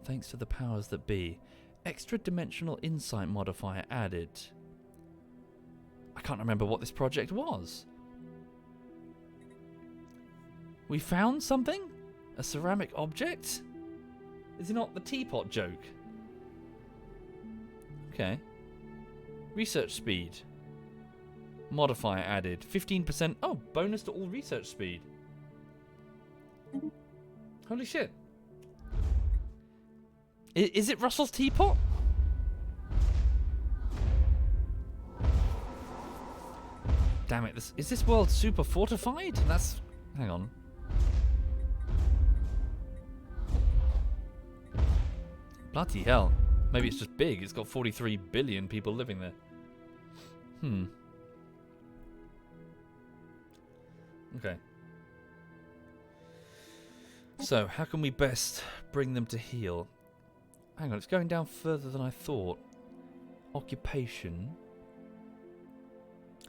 Thanks to the powers that be. Extra dimensional insight modifier added. I can't remember what this project was. We found something? A ceramic object? Is it not the teapot joke? Okay. Research speed. Modifier added. 15%. Oh, bonus to all research speed. Holy shit. Is it Russell's teapot? Damn it. Is this world super fortified? That's... Hang on. Bloody hell. Maybe it's just big. It's got 43 billion people living there. Okay. So, how can we best bring them to heal? Hang on, it's going down further than I thought. Occupation.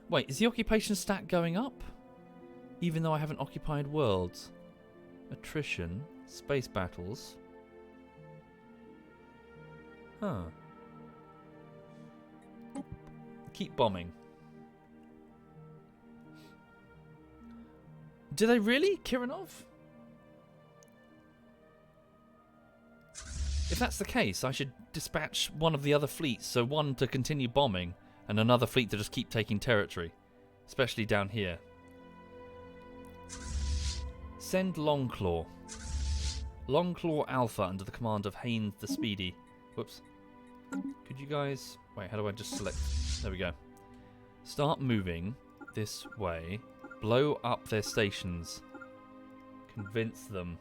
Wait, is the occupation stat going up? Even though I haven't occupied worlds. Attrition. Space battles. Huh. Keep bombing. Do they really? Kirinov? If that's the case, I should dispatch one of the other fleets, so one to continue bombing, and another fleet to just keep taking territory. Especially down here. Send Longclaw. Longclaw Alpha under the command of Haynes the Speedy. Whoops. Could you guys... Wait, how do I just select... There we go. Start moving this way. Blow up their stations. Convince them.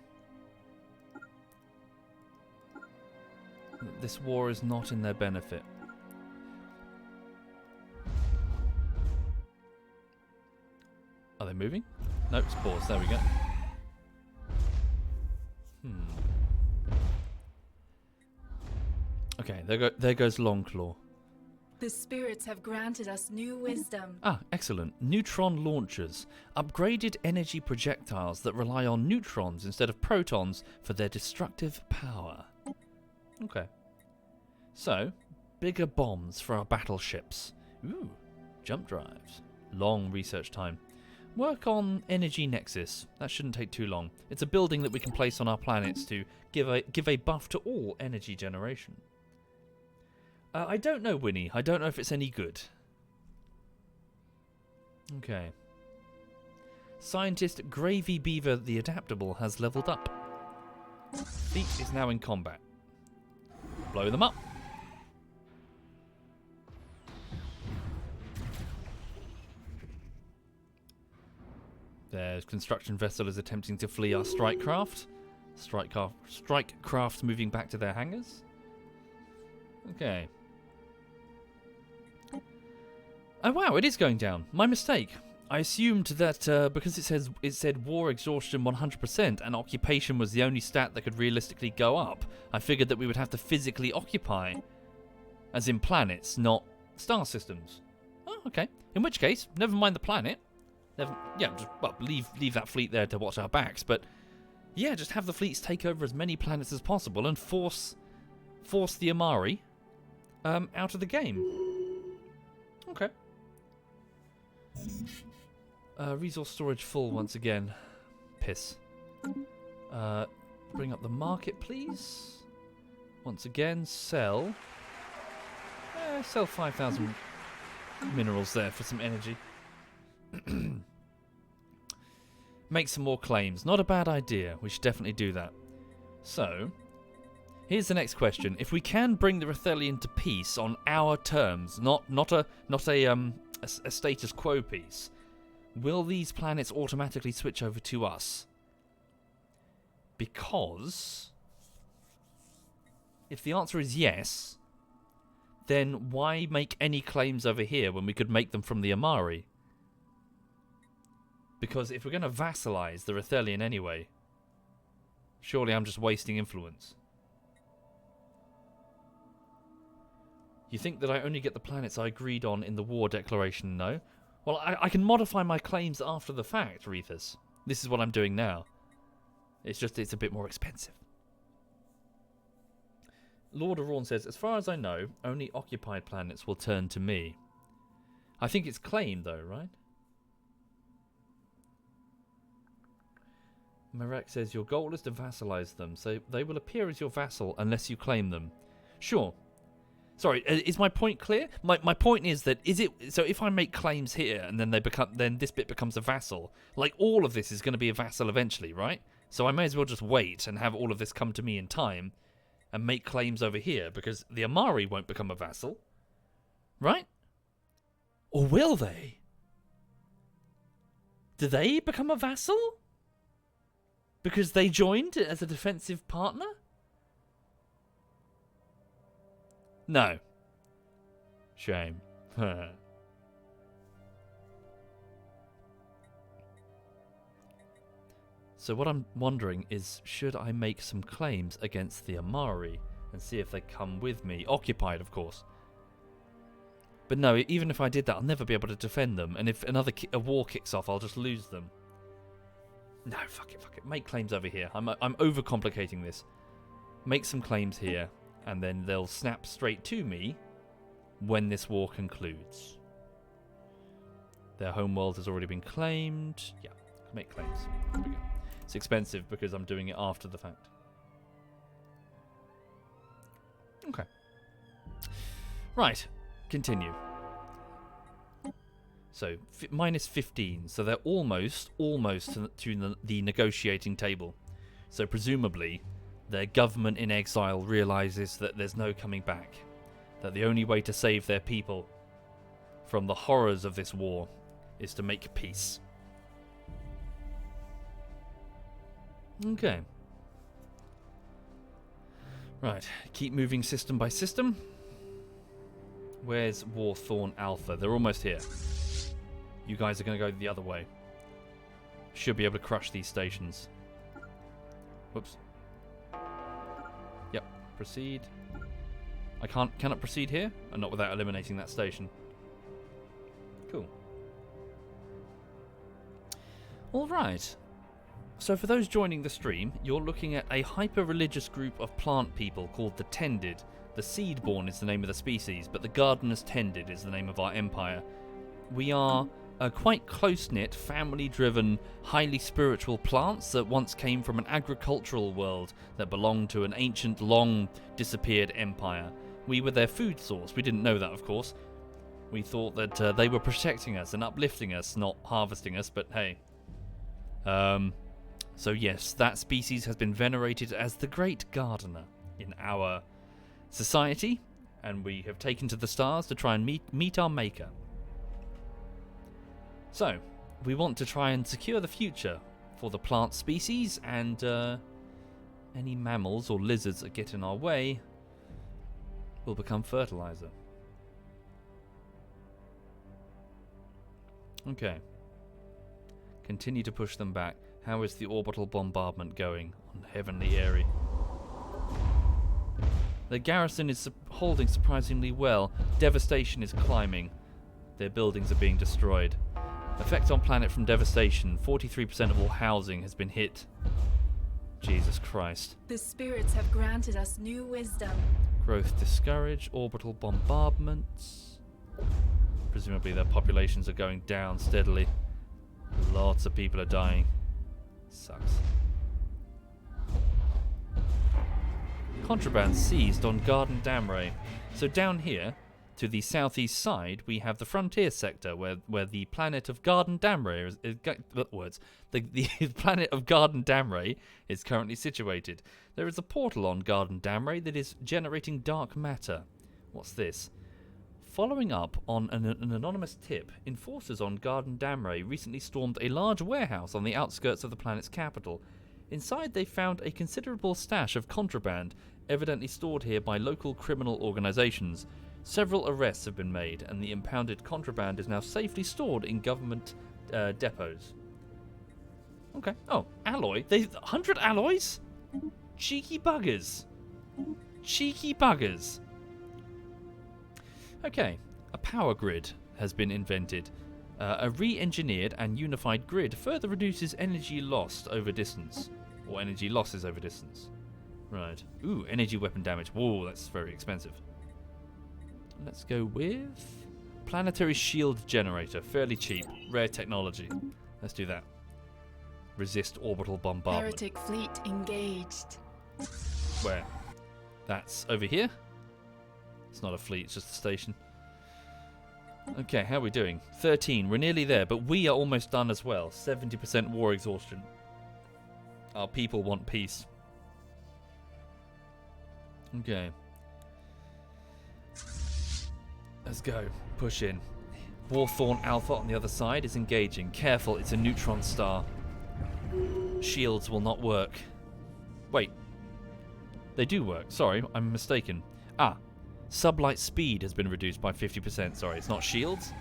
This war is not in their benefit. Are they moving? Nope, it's paused. There we go. Okay, there goes Longclaw. The spirits have granted us new wisdom. Ah, excellent. Neutron launchers. Upgraded energy projectiles that rely on neutrons instead of protons for their destructive power. Okay. So, bigger bombs for our battleships. Ooh, jump drives. Long research time. Work on Energy Nexus. That shouldn't take too long. It's a building that we can place on our planets to give a buff to all energy generation. I don't know, Winnie. I don't know if it's any good. Okay. Scientist Gravy Beaver the Adaptable has leveled up. Fleet is now in combat. Blow them up. There's construction vessel is attempting to flee our strike craft. Strike craft moving back to their hangars. Okay. Oh wow, it is going down. My mistake. I assumed that because it said war exhaustion 100% and occupation was the only stat that could realistically go up, I figured that we would have to physically occupy, as in planets, not star systems. Oh, okay. In which case, never mind the planet. Leave that fleet there to watch our backs. But yeah, just have the fleets take over as many planets as possible and force the Amari out of the game. Okay. Resource storage full once again. Piss. Bring up the market, please. Once again, sell. Sell 5,000 minerals there for some energy. Make some more claims. Not a bad idea. We should definitely do that. So, here's the next question. If we can bring the Rethelian to peace on our terms, not a status quo peace, will these planets automatically switch over to us? Because if the answer is yes, then why make any claims over here when we could make them from the Amari? Because if we're going to vassalize the Rethelian anyway, surely I'm just wasting influence. You think that I only get the planets I agreed on in the war declaration? No. Well, I can modify my claims after the fact, Rethus. This is what I'm doing now. It's a bit more expensive. Lord of Rawn says, as far as I know, only occupied planets will turn to me. I think it's claimed though, right? Marek says, your goal is to vassalize them, so they will appear as your vassal unless you claim them. Sure. Sorry, is my point clear? My point is that so if I make claims here and then this bit becomes a vassal, like all of this is going to be a vassal eventually, right? So I may as well just wait and have all of this come to me in time and make claims over here because the Amari won't become a vassal, right? Or will they? Do they become a vassal? Because they joined as a defensive partner? No. Shame. So what I'm wondering is, should I make some claims against the Amari and see if they come with me? Occupied, of course. But no, even if I did that, I'll never be able to defend them. And if a war kicks off, I'll just lose them. No, fuck it. Make claims over here. I'm overcomplicating this. Make some claims here, and then they'll snap straight to me when this war concludes. Their homeworld has already been claimed. Yeah, make claims. There we go. It's expensive because I'm doing it after the fact. Okay. Right, continue. So, minus 15. So they're almost to the negotiating table. So presumably, their government in exile realizes that there's no coming back. That the only way to save their people from the horrors of this war is to make peace. Okay. Right, keep moving system by system. Where's Warthorn Alpha? They're almost here. You guys are going to go the other way. Should be able to crush these stations. Whoops. Yep, proceed. I cannot proceed here, and not without eliminating that station. Cool. Alright. So for those joining the stream, you're looking at a hyper-religious group of plant people called the Tended. The Seedborn is the name of the species, but the Gardeners Tended is the name of our empire. We are quite close-knit, family-driven, highly spiritual plants that once came from an agricultural world that belonged to an ancient, long-disappeared empire. We were their food source. We didn't know that, of course. We thought that they were protecting us and uplifting us, not harvesting us, but hey. So yes, that species has been venerated as the Great Gardener in our society, and we have taken to the stars to try and meet our maker. So, we want to try and secure the future for the plant species, and any mammals or lizards that get in our way will become fertilizer. Okay. Continue to push them back. How is the orbital bombardment going on Heavenly Eyrie? The garrison is holding surprisingly well. Devastation is climbing. Their buildings are being destroyed. Effect on planet from devastation. 43% of all housing has been hit. Jesus Christ. The spirits have granted us new wisdom. Growth discouraged. Orbital bombardments. Presumably their populations are going down steadily. Lots of people are dying. Sucks. Contraband seized on Garden Damray. So down here, to the southeast side, we have the frontier sector where the planet of Garden Damray the planet of Garden Damray is currently situated. There is a portal on Garden Damray that is generating dark matter. What's this? Following up on an anonymous tip, enforcers on Garden Damray recently stormed a large warehouse on the outskirts of the planet's capital. Inside they found a considerable stash of contraband, evidently stored here by local criminal organizations. Several arrests have been made, and the impounded contraband is now safely stored in government depots. Okay. Oh, alloy. 100 alloys? Cheeky buggers. Cheeky buggers. Okay. A power grid has been invented. A re-engineered and unified grid further reduces energy lost over distance. Or energy losses over distance. Right. Ooh, energy weapon damage. Whoa, that's very expensive. Let's go with planetary shield generator. Fairly cheap. Rare technology. Let's do that. Resist orbital bombardment. Heretic fleet engaged. Where? That's over here? It's not a fleet, it's just a station. Okay, how are we doing? 13. We're nearly there, but we are almost done as well. 70% war exhaustion. Our people want peace. Okay. Let's go. Push in. Warthorn Alpha on the other side is engaging. Careful, it's a neutron star. Shields will not work. Wait. They do work. Sorry, I'm mistaken. Ah. Sublight speed has been reduced by 50%. Sorry, it's not shields.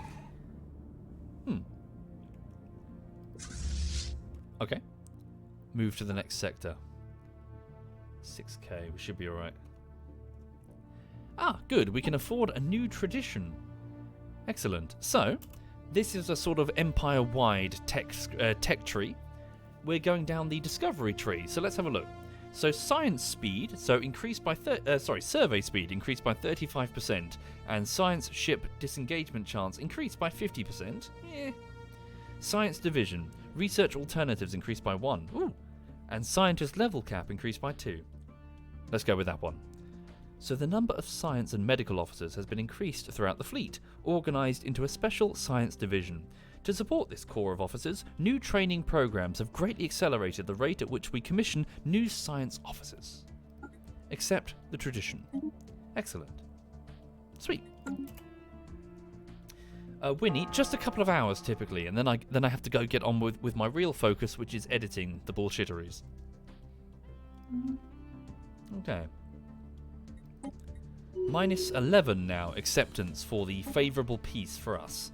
Okay. Move to the next sector. 6k. We should be alright. Ah, good. We can afford a new tradition. Excellent. So, this is a sort of empire-wide tech tree. We're going down the discovery tree. So let's have a look. So science speed, increased by survey speed increased by 35%, and science ship disengagement chance increased by 50%. Yeah. Science division, research alternatives increased by 1. Ooh. And scientist level cap increased by 2. Let's go with that one. So the number of science and medical officers has been increased throughout the fleet, organised into a special science division. To support this corps of officers, new training programs have greatly accelerated the rate at which we commission new science officers. Accept the tradition. Excellent. Sweet. Winnie, just a couple of hours typically, and then I have to go get on with my real focus, which is editing the bullshitteries. Okay. -11 now, acceptance for the favourable peace for us.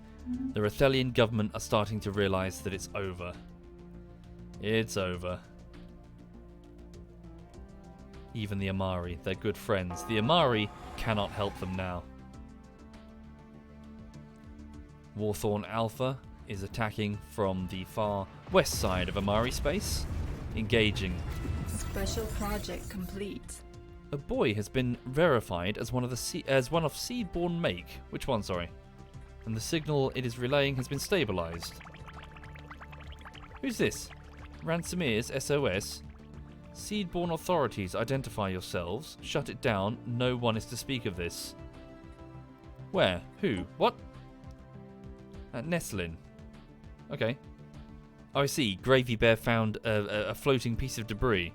The Rathelian government are starting to realise that it's over. It's over. Even the Amari, they're good friends. The Amari cannot help them now. Warthorn Alpha is attacking from the far west side of Amari space. Engaging. Special project complete. A boy has been verified as one of seedborn make. Which one, sorry? And the signal it is relaying has been stabilized. Who's this? Ransomers SOS. Seedborn authorities, identify yourselves. Shut it down. No one is to speak of this. Where? Who? What? At Nestlin. Okay. Oh, I see. Gravy Bear found a floating piece of debris.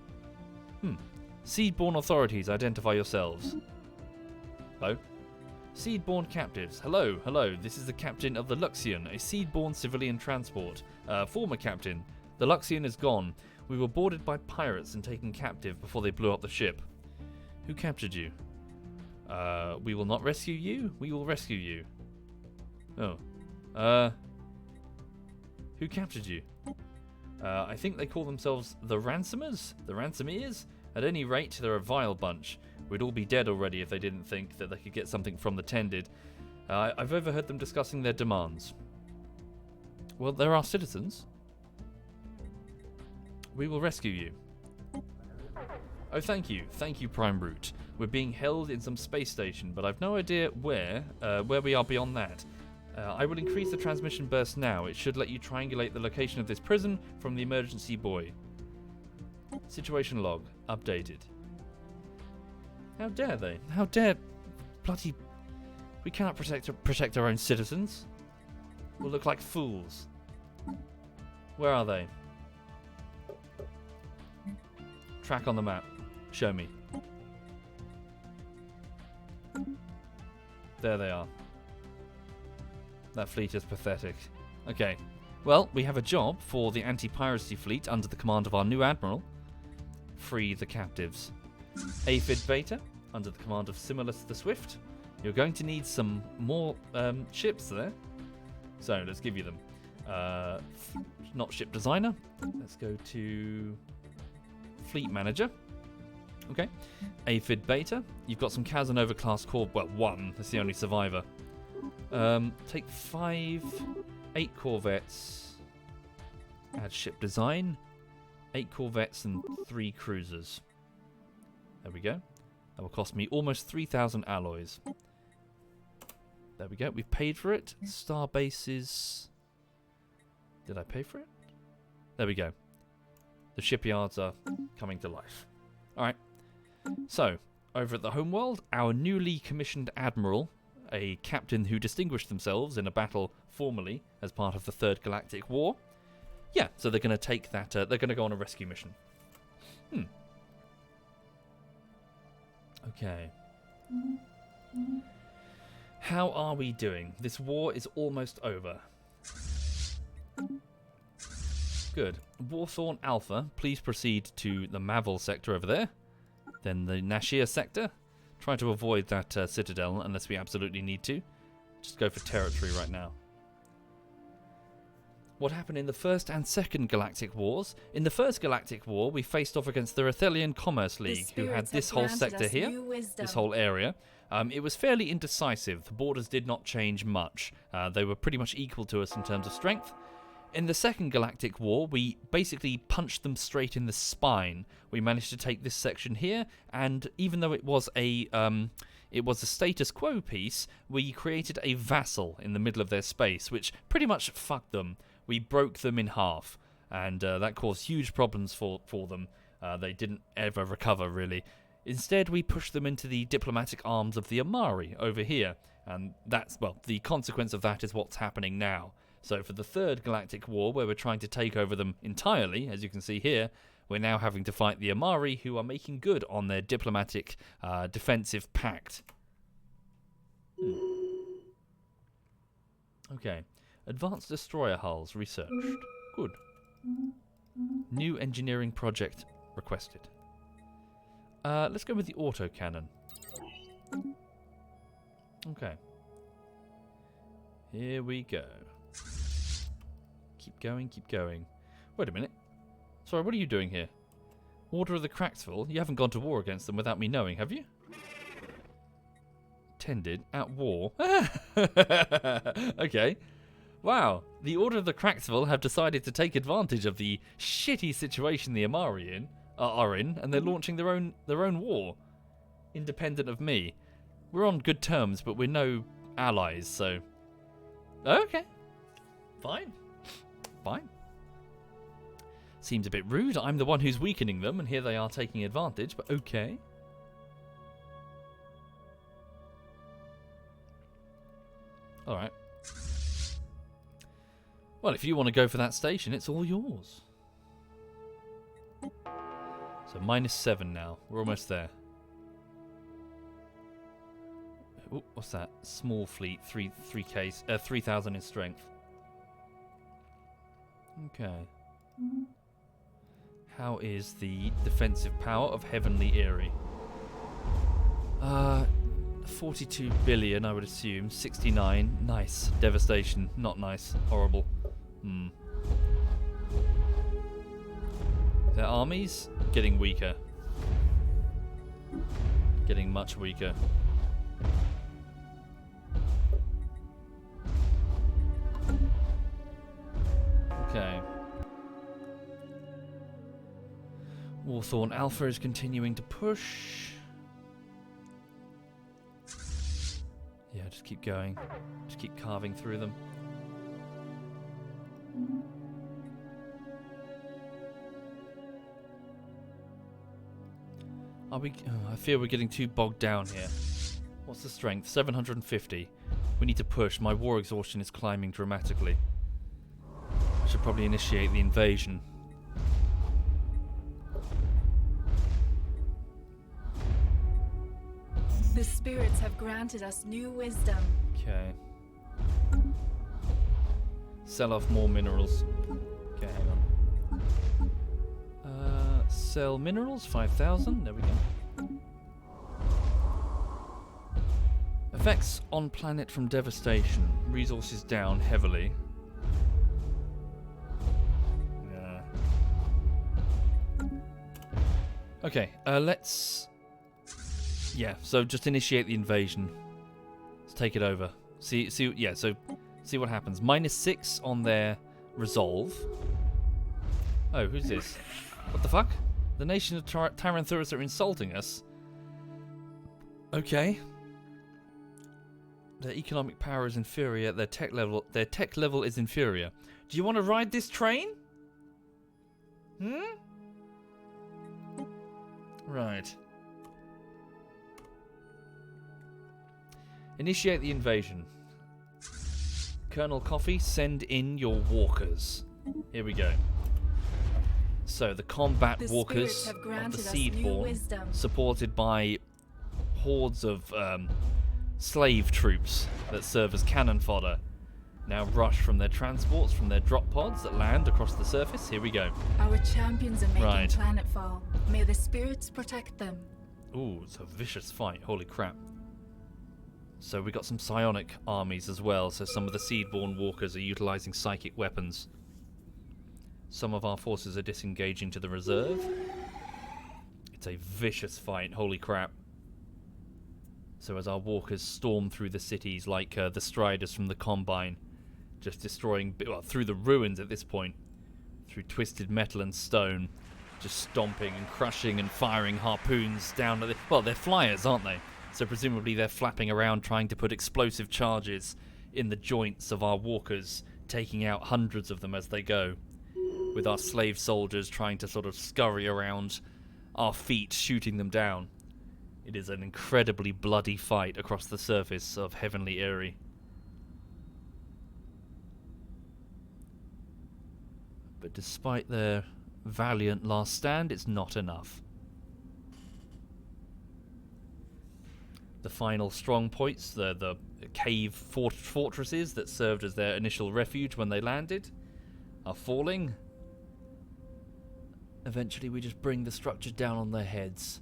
Seedborn authorities, identify yourselves. Hello? Seedborn captives. Hello, hello. This is the captain of the Luxion, a seedborn civilian transport. Former captain. The Luxion is gone. We were boarded by pirates and taken captive before they blew up the ship. Who captured you? We will not rescue you. We will rescue you. Oh. Who captured you? I think they call themselves the Ransomers? The Ransomeers? At any rate, they're a vile bunch. We'd all be dead already if they didn't think that they could get something from the Tended. I've overheard them discussing their demands. Well, they're our citizens. We will rescue you. Oh, thank you. Thank you, Prime Root. We're being held in some space station, but I've no idea where we are beyond that. I will increase the transmission burst now. It should let you triangulate the location of this prison from the emergency buoy. Situation log. Updated. How dare they? How dare... Bloody... We cannot protect our own citizens. We'll look like fools. Where are they? Track on the map. Show me. There they are. That fleet is pathetic. Okay. Well, we have a job for the anti-piracy fleet under the command of our new admiral. Free the captives. Aphid Beta, under the command of Simulus the Swift. You're going to need some more ships there. So, let's give you them. Not ship designer. Let's go to fleet manager. Okay. Aphid Beta. You've got some Casanova class core. Well, one. That's the only survivor. Take 8 corvettes. Add ship design. 8 corvettes and 3 cruisers. There we go. That will cost me almost 3,000 alloys. There we go. We've paid for it. Star bases. Did I pay for it? There we go. The shipyards are coming to life. Alright. So, over at the homeworld, our newly commissioned admiral, a captain who distinguished themselves in a battle formerly as part of the Third Galactic War. Yeah, so they're going to take that, they're going to go on a rescue mission. Okay. How are we doing? This war is almost over. Good. Warthorn Alpha, please proceed to the Mavel sector over there. Then the Nashir sector. Try to avoid that citadel unless we absolutely need to. Just go for territory right now. What happened in the First and Second Galactic Wars? In the First Galactic War, we faced off against the Rathelian Commerce League, who had this whole sector here, this whole area. It was fairly indecisive. The borders did not change much. They were pretty much equal to us in terms of strength. In the Second Galactic War, we basically punched them straight in the spine. We managed to take this section here, and even though it was a status quo piece, we created a vassal in the middle of their space, which pretty much fucked them. We broke them in half, and that caused huge problems for them. They didn't ever recover, really. Instead, we pushed them into the diplomatic arms of the Amari over here, and that's, well, the consequence of that is what's happening now. So for the Third Galactic War, where we're trying to take over them entirely, as you can see here, we're now having to fight the Amari, who are making good on their diplomatic defensive pact. Okay. Advanced destroyer hulls researched. Good. New engineering project requested. Let's go with the autocannon. Okay. Here we go. Keep going, keep going. Wait a minute. Sorry, what are you doing here? Order of the Cracksville? You haven't gone to war against them without me knowing, have you? Tended at war. Okay. Wow, the Order of the Cracksville have decided to take advantage of the shitty situation the Amari are in, and they're launching their own war, independent of me. We're on good terms, but we're no allies, so... Okay. Fine. Fine. Seems a bit rude. I'm the one who's weakening them, and here they are taking advantage, but okay. Alright. Well, if you want to go for that station, it's all yours. So -7 now. We're almost there. Ooh, what's that? Small fleet, 3,000 in strength. Okay. How is the defensive power of Heavenly Eyrie? 42 billion, I would assume. 69. Nice. Devastation. Not nice. Horrible. Their armies getting weaker. Getting much weaker. Okay. Warthorn Alpha is continuing to push. Yeah, just keep going. Just keep carving through them. Are we... Oh, I fear we're getting too bogged down here. What's the strength? 750. We need to push. My war exhaustion is climbing dramatically. I should probably initiate the invasion. The spirits have granted us new wisdom. Okay. Sell off more minerals. Okay, hang on. Sell minerals, 5,000. There we go. Effects on planet from devastation. Resources down heavily. Yeah. Okay, let's... Yeah, so just initiate the invasion. Let's take it over. See what happens. -6 on their resolve. Oh, who's this? What the fuck? The nation of Tyranthurus are insulting us. Okay. Their economic power is inferior. Their tech level is inferior. Do you want to ride this train? Right. Initiate the invasion. Colonel Coffee, send in your walkers. Here we go. So, the combat walkers of the Seedborn, supported by hordes of slave troops that serve as cannon fodder, now rush from their transports, from their drop pods that land across the surface. Here we go. Our champions are making planetfall. May the spirits protect them. Ooh, it's a vicious fight. Holy crap. So we got some psionic armies as well, so some of the Seedborn walkers are utilizing psychic weapons. Some of our forces are disengaging to the reserve. It's a vicious fight, holy crap. So as our walkers storm through the cities like the Striders from the Combine, just destroying, well, through the ruins at this point, through twisted metal and stone, just stomping and crushing and firing harpoons down at the... Well, they're flyers, aren't they? So presumably they're flapping around trying to put explosive charges in the joints of our walkers, taking out hundreds of them as they go, with our slave soldiers trying to sort of scurry around our feet, shooting them down. It is an incredibly bloody fight across the surface of Heavenly Eyrie. But despite their valiant last stand, it's not enough. The final strong points, the cave fortresses that served as their initial refuge when they landed, are falling. Eventually we just bring the structure down on their heads,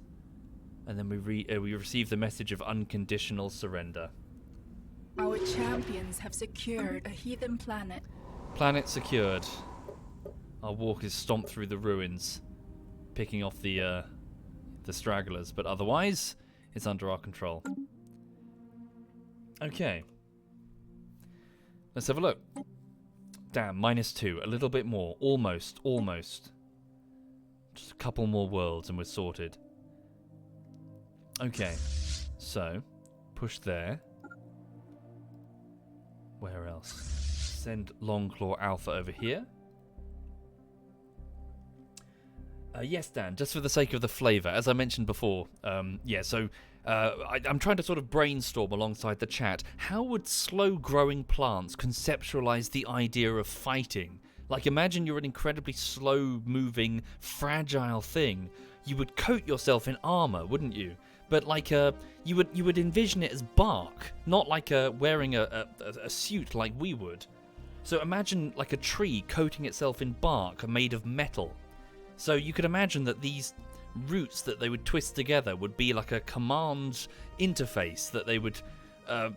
and then we receive the message of unconditional surrender. Our champions have secured a heathen planet. Planet secured. Our walkers stomp through the ruins, picking off the stragglers, but otherwise it's under our control. Okay. Let's have a look. Damn, -2. A little bit more. Almost. Just a couple more worlds and we're sorted. Okay. So, push there. Where else? Send Longclaw Alpha over here. Yes, Dan, just for the sake of the flavour, as I mentioned before, I'm trying to sort of brainstorm alongside the chat. How would slow-growing plants conceptualise the idea of fighting? Like, imagine you're an incredibly slow-moving, fragile thing. You would coat yourself in armour, wouldn't you? But like, you would envision it as bark, not like wearing a suit like we would. So imagine like a tree coating itself in bark made of metal. So you could imagine that these roots that they would twist together would be like a command interface that they would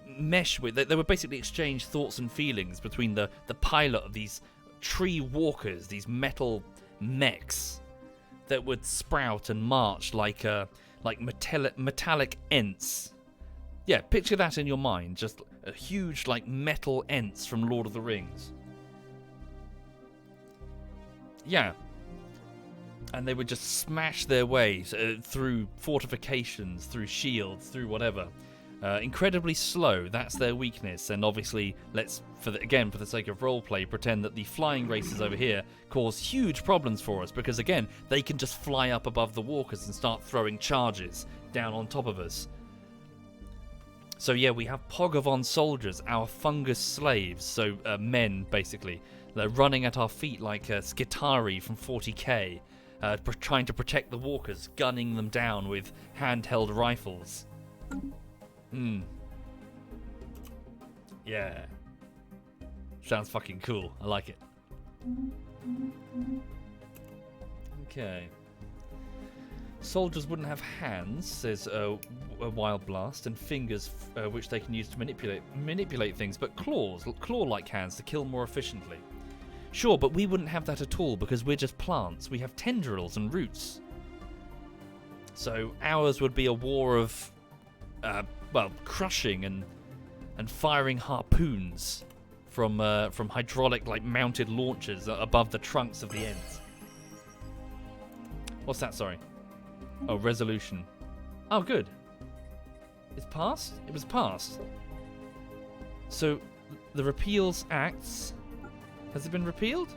mesh with. They would basically exchange thoughts and feelings between the pilot of these tree walkers, these metal mechs. that would sprout and march like metallic ents. Yeah, picture that in your mind. Just a huge, like, metal ents from Lord of the Rings. Yeah. And they would just smash their way through fortifications, through shields, through whatever. Incredibly slow, that's their weakness. And obviously, let's, for the sake of roleplay, pretend that the flying races over here cause huge problems for us. Because again, they can just fly up above the walkers and start throwing charges down on top of us. So yeah, we have Pogavon soldiers, our fungus slaves, so men, basically. They're running at our feet like Skitari from 40k, trying to protect the walkers, gunning them down with handheld rifles. Yeah. Sounds fucking cool. I like it. Okay. Soldiers wouldn't have hands, says a Wild Blast, and fingers which they can use to manipulate things, but claw-like hands to kill more efficiently. Sure, but we wouldn't have that at all because we're just plants. We have tendrils and roots. So ours would be a war of, crushing and firing harpoons from hydraulic, like, mounted launchers above the trunks of the ends. What's that? Sorry. Oh, resolution. Oh, good. It's passed? It was passed. So, the repeals acts... Has it been repealed?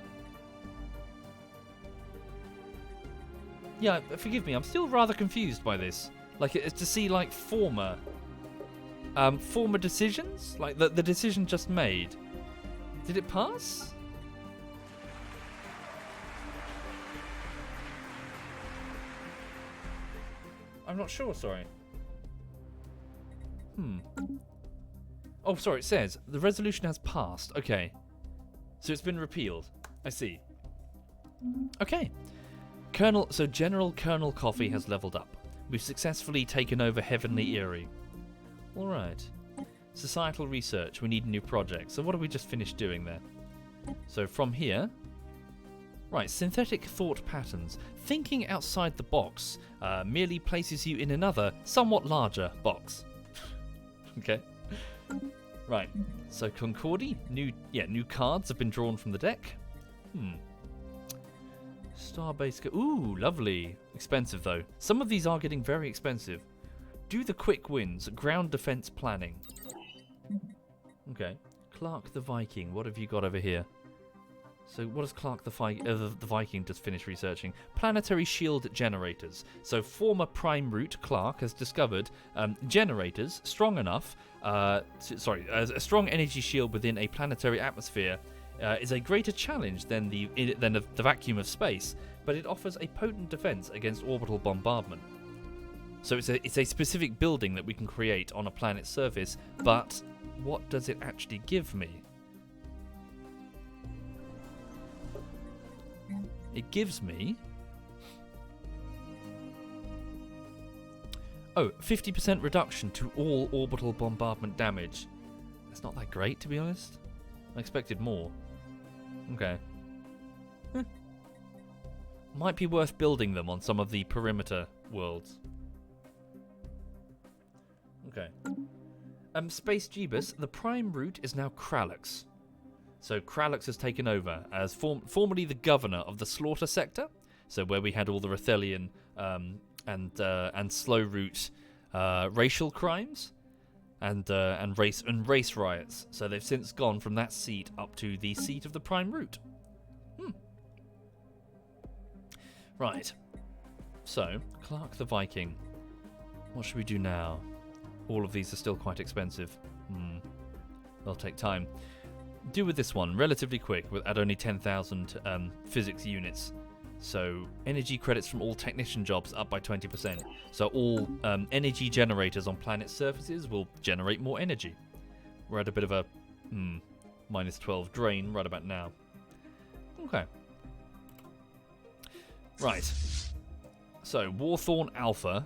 Yeah, forgive me, I'm still rather confused by this. Like, it's to see, like, former decisions? Like, the decision just made. Did it pass? I'm not sure, sorry. Oh, sorry, it says, the resolution has passed. Okay. So it's been repealed. I see. Okay. General Colonel Coffee has leveled up. We've successfully taken over Heavenly Eyrie. Alright. Societal research. We need a new project. So what have we just finished doing there? So from here... Right, synthetic thought patterns. Thinking outside the box merely places you in another, somewhat larger box. Okay. Right, so Concordi, new cards have been drawn from the deck. Starbase, ooh, lovely. Expensive though. Some of these are getting very expensive. Do the quick wins, ground defense planning. Okay, Clark the Viking, what have you got over here? So what does Clark the Viking just finish researching? Planetary shield generators. So former Prime Root Clark has discovered generators strong enough. A strong energy shield within a planetary atmosphere is a greater challenge than the vacuum of space, but it offers a potent defense against orbital bombardment. So it's a specific building that we can create on a planet's surface, but what does it actually give me? It gives me... 50% reduction to all orbital bombardment damage. That's not that great, to be honest. I expected more. Okay. Might be worth building them on some of the perimeter worlds. Okay. Space Jeebus, the prime route is now Kralix. So Kralix has taken over as formerly the governor of the Slaughter Sector, so where we had all the Rethelian and slow route racial crimes and race riots. So they've since gone from that seat up to the seat of the prime route. Right. So Clark the Viking. What should we do now? All of these are still quite expensive. They'll take time. Do with this one, relatively quick, at only 10,000 physics units. So energy credits from all technician jobs up by 20%. So all energy generators on planet surfaces will generate more energy. We're at a bit of a minus 12 drain right about now. Okay. Right. So Warthorn Alpha.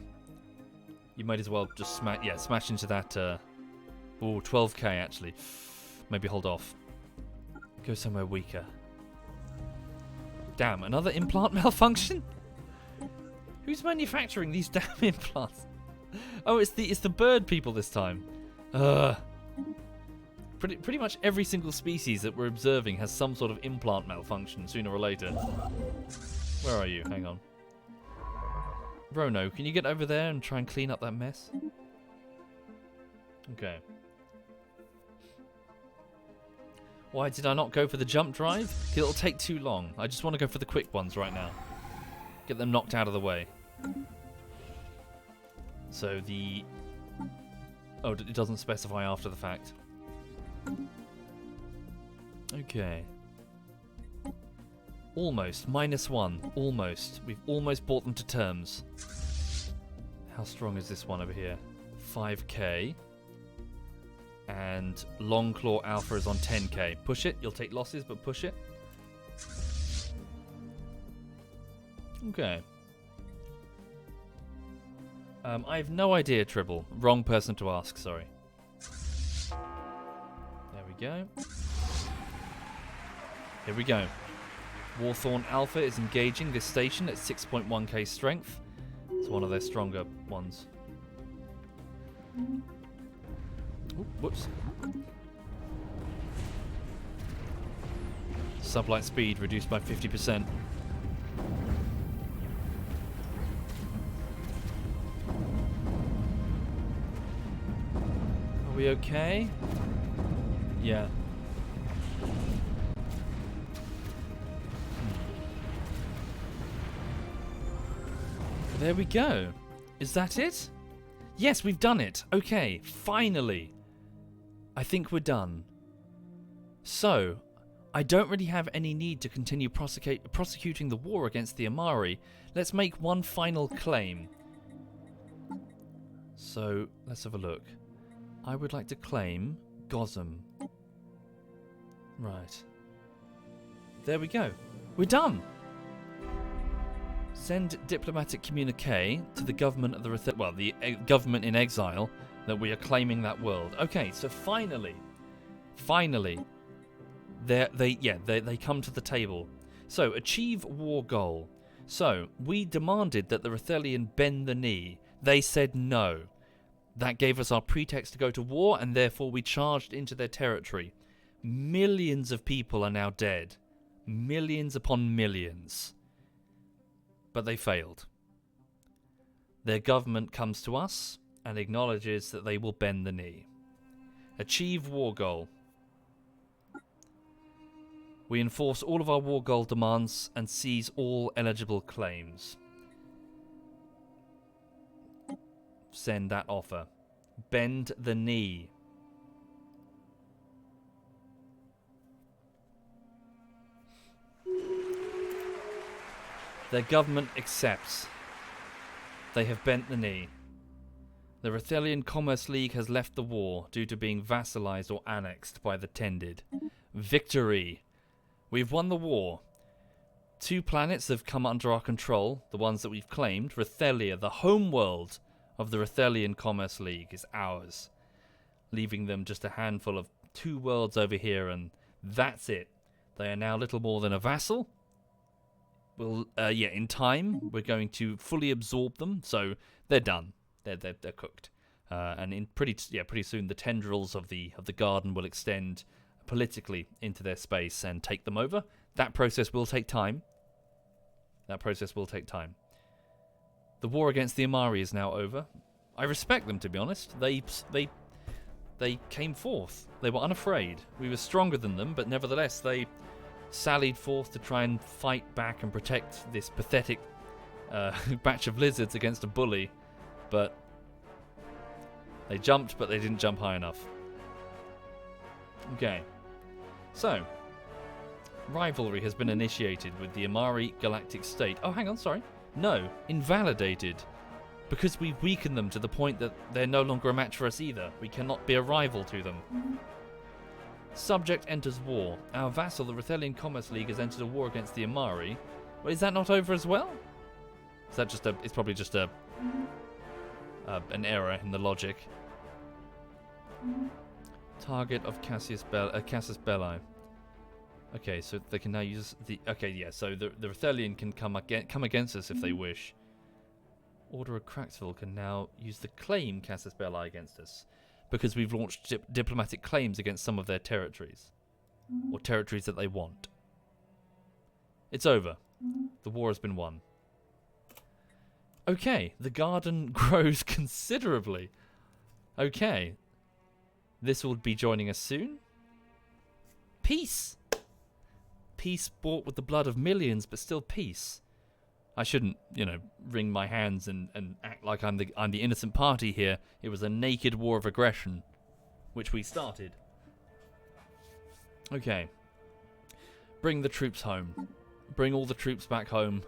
You might as well just smash into that. 12k actually. Maybe hold off. Go somewhere weaker. Damn, another implant malfunction? Who's manufacturing these damn implants? Oh, it's the bird people this time. Pretty much every single species that we're observing has some sort of implant malfunction sooner or later. Where are you? Hang on. Rono, can you get over there and try and clean up that mess? Okay. Why did I not go for the jump drive? It'll take too long. I just want to go for the quick ones right now. Get them knocked out of the way. So the... Oh, it doesn't specify after the fact. Okay. Almost. -1. Almost. We've almost brought them to terms. How strong is this one over here? 5k. And Longclaw Alpha is on 10k. Push it. You'll take losses, but push it. Okay. I have no idea, Tribble. Wrong person to ask, sorry. There we go. Here we go. Warthorn Alpha is engaging this station at 6.1k strength. It's one of their stronger ones. Ooh, whoops. Sublight speed reduced by 50%. Are we okay? Yeah. There we go. Is that it? Yes, we've done it. Okay, finally. I think we're done. So, I don't really have any need to continue prosecuting the war against the Amari. Let's make one final claim. So, let's have a look. I would like to claim Gosm. Right. There we go. We're done. Send diplomatic communique to the government of the government in exile that we are claiming that world. Okay, so finally, they come to the table. So achieve war goal. So we demanded that the Rethelian bend the knee. They said no. That gave us our pretext to go to war, and therefore we charged into their territory. Millions of people are now dead. Millions upon millions. But they failed. Their government comes to us and acknowledges that they will bend the knee. Achieve war goal. We enforce all of our war goal demands and seize all eligible claims. Send that offer. Bend the knee. Their government accepts. They have bent the knee. The Rethelian Commerce League has left the war due to being vassalized or annexed by the Tended. Victory! We've won the war. 2 planets have come under our control, the ones that we've claimed. Rethelia, the homeworld of the Rethelian Commerce League, is ours. Leaving them just a handful of 2 worlds over here, and that's it. They are now little more than a vassal. In time, we're going to fully absorb them, so they're done. They're cooked. And in pretty soon, the tendrils of the garden will extend politically into their space and take them over. That process will take time. The war against the Amari is now over. I respect them, to be honest. They came forth. They were unafraid. We were stronger than them, but nevertheless, they sallied forth to try and fight back and protect this pathetic batch of lizards against a bully. But they jumped, but they didn't jump high enough. Okay. So, rivalry has been initiated with the Amari Galactic State. Oh, hang on, sorry. No, invalidated. Because we've weakened them to the point that they're no longer a match for us either. We cannot be a rival to them. Subject enters war. Our vassal, the Rethelian Commerce League, has entered a war against the Amari. Well, is that not over as well? Is that just it's probably just an error in the logic. Target of Casus Belli. Okay, so they can now use the... Okay, yeah, so the Rethelian can come against us if they wish. Order of Cracksville can now use the claim Casus Belli against us, because we've launched diplomatic claims against some of their territories, or territories that they want. It's over. The war has been won. Okay, the garden grows considerably. Okay. This will be joining us soon. Peace! Peace bought with the blood of millions, but still peace. I shouldn't, wring my hands and act like I'm the innocent party here. It was a naked war of aggression, which we started. Okay. Bring the troops home. Bring all the troops back home.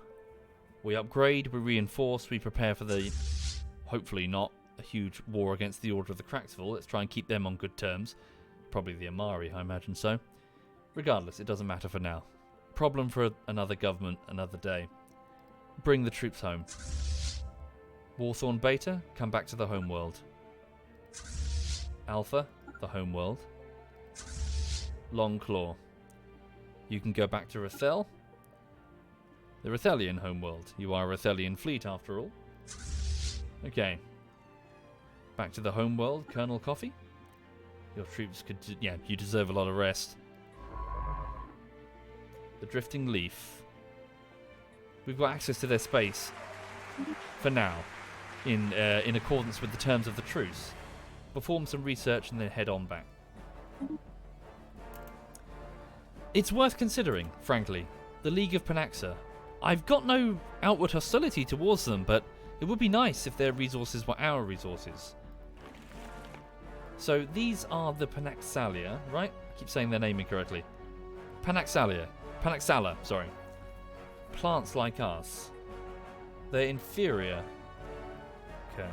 We upgrade, we reinforce, we prepare for the, hopefully not, a huge war against the Order of the Cracksville. Let's try and keep them on good terms. Probably the Amari, I imagine so. Regardless, it doesn't matter for now. Problem for another government, another day. Bring the troops home. Warthorn Beta, come back to the homeworld. Alpha, the homeworld. Longclaw, you can go back to Rathel. The Rathelian homeworld. You are a Rathelian fleet after all. Okay. Back to the homeworld, Colonel Coffee. Your troops could... you deserve a lot of rest. The Drifting Leaf. We've got access to their space. For now. In accordance with the terms of the truce. Perform some research and then head on back. It's worth considering, frankly. The League of Panaxa. I've got no outward hostility towards them, but it would be nice if their resources were our resources. So these are the Panaxalia, right? I keep saying their name incorrectly. Panaxalia, sorry. Plants like us. They're inferior. Okay.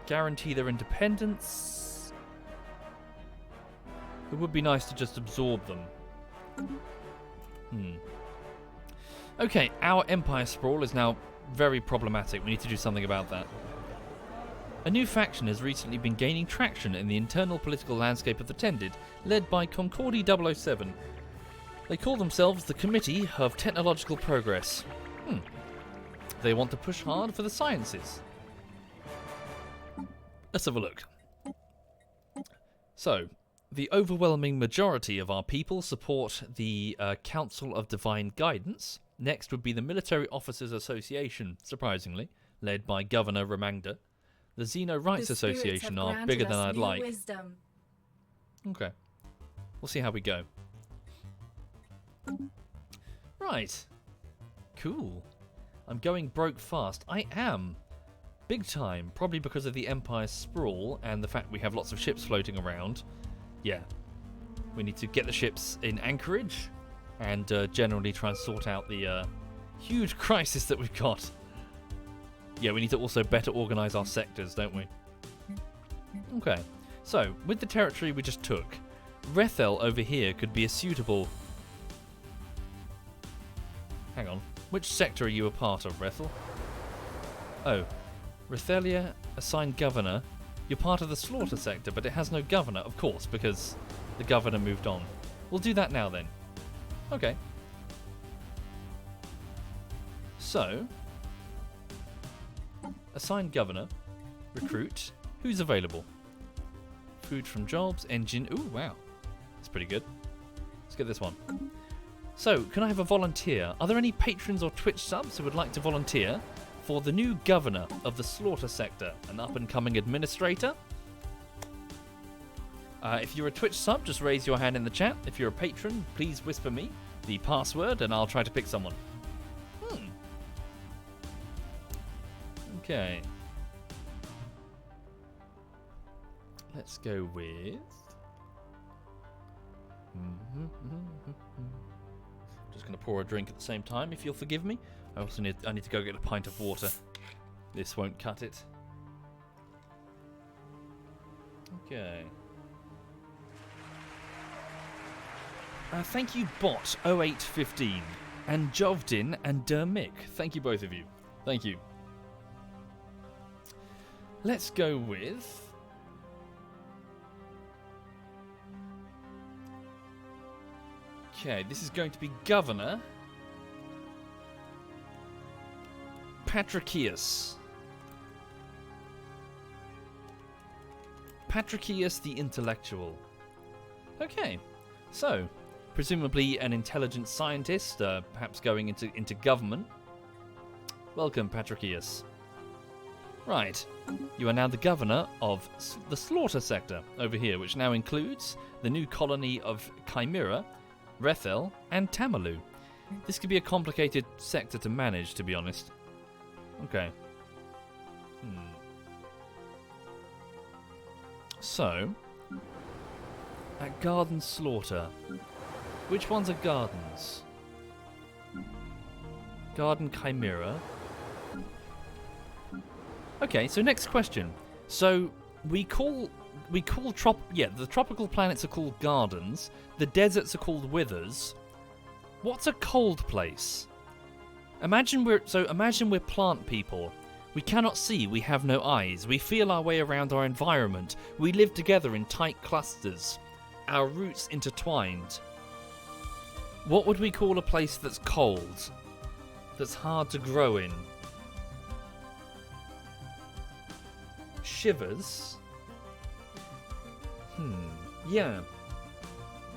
Guarantee their independence. It would be nice to just absorb them. Okay, our empire sprawl is now very problematic. We need to do something about that. A new faction has recently been gaining traction in the internal political landscape of the Tended, led by Concordi 007. They call themselves the Committee of Technological Progress. They want to push hard for the sciences. Let's have a look. So, the overwhelming majority of our people support the Council of Divine Guidance. Next would be the Military Officers Association, surprisingly, led by Governor Ramangda. The Xeno Rights Association are bigger than I'd like. Wisdom. Okay. We'll see how we go. Right. Cool. I'm going broke fast. I am. Big time. Probably because of the Empire sprawl and the fact we have lots of ships floating around. Yeah. We need to get the ships in anchorage and generally try and sort out the huge crisis that we've got. Yeah, we need to also better organise our sectors, don't we? Okay. So, with the territory we just took, Rethel over here could be a suitable... Hang on. Which sector are you a part of, Rethel? Oh. Rethelia, assigned governor. You're part of the slaughter sector, but it has no governor, of course, because the governor moved on. We'll do that now, then. Okay. So, assigned governor, recruit. Who's available? Food from jobs, engine. Ooh, wow. That's pretty good. Let's get this one. So, can I have a volunteer? Are there any patrons or Twitch subs who would like to volunteer for the new governor of the slaughter sector, an up-and-coming administrator? If you're a Twitch sub, just raise your hand in the chat. If you're a patron, please whisper me the password and I'll try to pick someone. Okay. Let's go with... Just going to pour a drink at the same time, if you'll forgive me. I need to go get a pint of water. This won't cut it. Okay. Thank you, Bot 0815 and Jovdin and Dermick. Thank you, both of you. Thank you. Let's go with... Okay, this is going to be governor. Patricius. Patricius the Intellectual. Okay, so presumably an intelligent scientist, perhaps going into government. Welcome, Patricius. Right, you are now the governor of the Slaughter Sector over here, which now includes the new colony of Chimera, Rethel, and Tamalu. This could be a complicated sector to manage, to be honest. Okay. So, at Garden Slaughter, which ones are gardens? Garden Chimera. Okay, so next question. So we call the tropical planets are called gardens. The deserts are called withers. What's a cold place? Imagine we're plant people. We cannot see, we have no eyes. We feel our way around our environment. We live together in tight clusters. Our roots intertwined. What would we call a place that's cold? That's hard to grow in? Shivers. Yeah.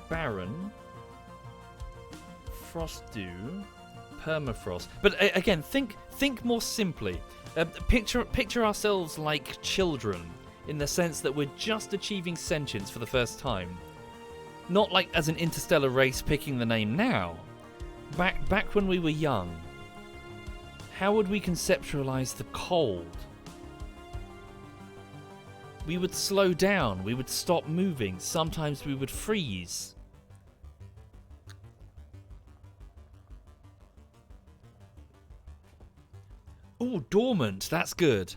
Barren. Frost dew. Permafrost. But again, think more simply. Picture ourselves like children, in the sense that we're just achieving sentience for the first time. Not like as an interstellar race picking the name now. Back when we were young. How would we conceptualize the cold? We would slow down, we would stop moving, sometimes we would freeze. Oh, dormant, that's good.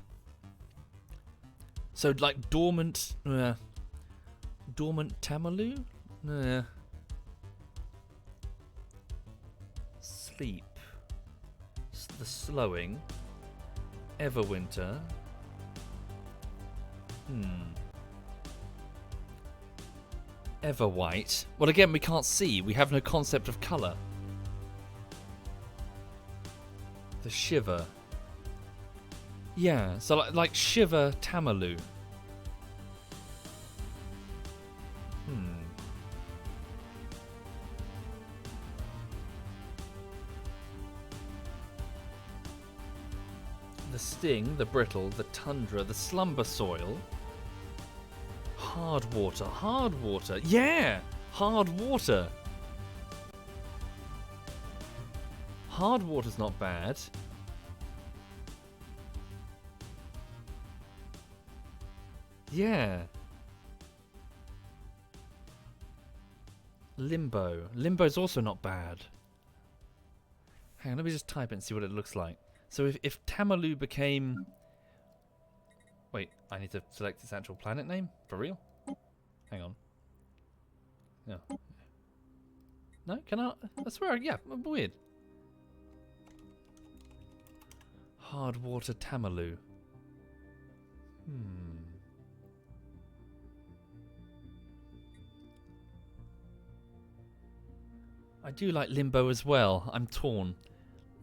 So like dormant Tamalu? Sleep. The slowing. Everwinter. Everwhite. Well, again, we can't see. We have no concept of colour. The shiver. Yeah, so like shiver Tamalu. The sting, the brittle, the tundra, the slumber soil. Hard water, hard water. Yeah! Hard water. Hard water's not bad. Yeah. Limbo. Limbo's also not bad. Hang on, let me just type it and see what it looks like. So if Tamalu became... Wait, I need to select its actual planet name? For real? Hang on. No. No, can I? I swear, yeah, weird. Hard water Tamalu. I do like Limbo as well. I'm torn.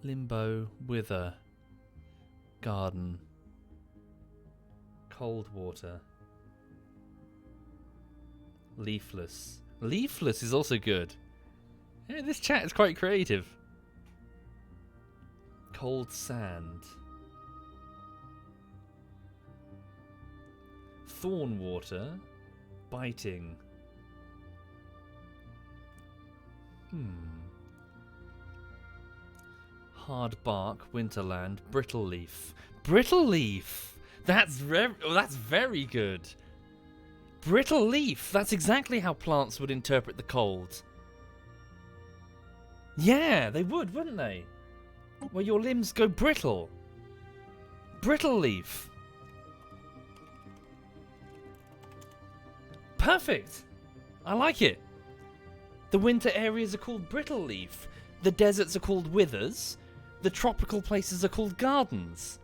Limbo, wither, garden, cold water, leafless. Leafless is also good. Yeah, this chat is quite creative. Cold sand. Thorn water, biting. Hard bark, winterland, brittle leaf. Brittle leaf! That's very good. Brittle leaf! That's exactly how plants would interpret the cold. Yeah, they would, wouldn't they? Well, your limbs go brittle. Brittle leaf. Perfect! I like it. The winter areas are called brittle leaf. The deserts are called withers. The tropical places are called gardens.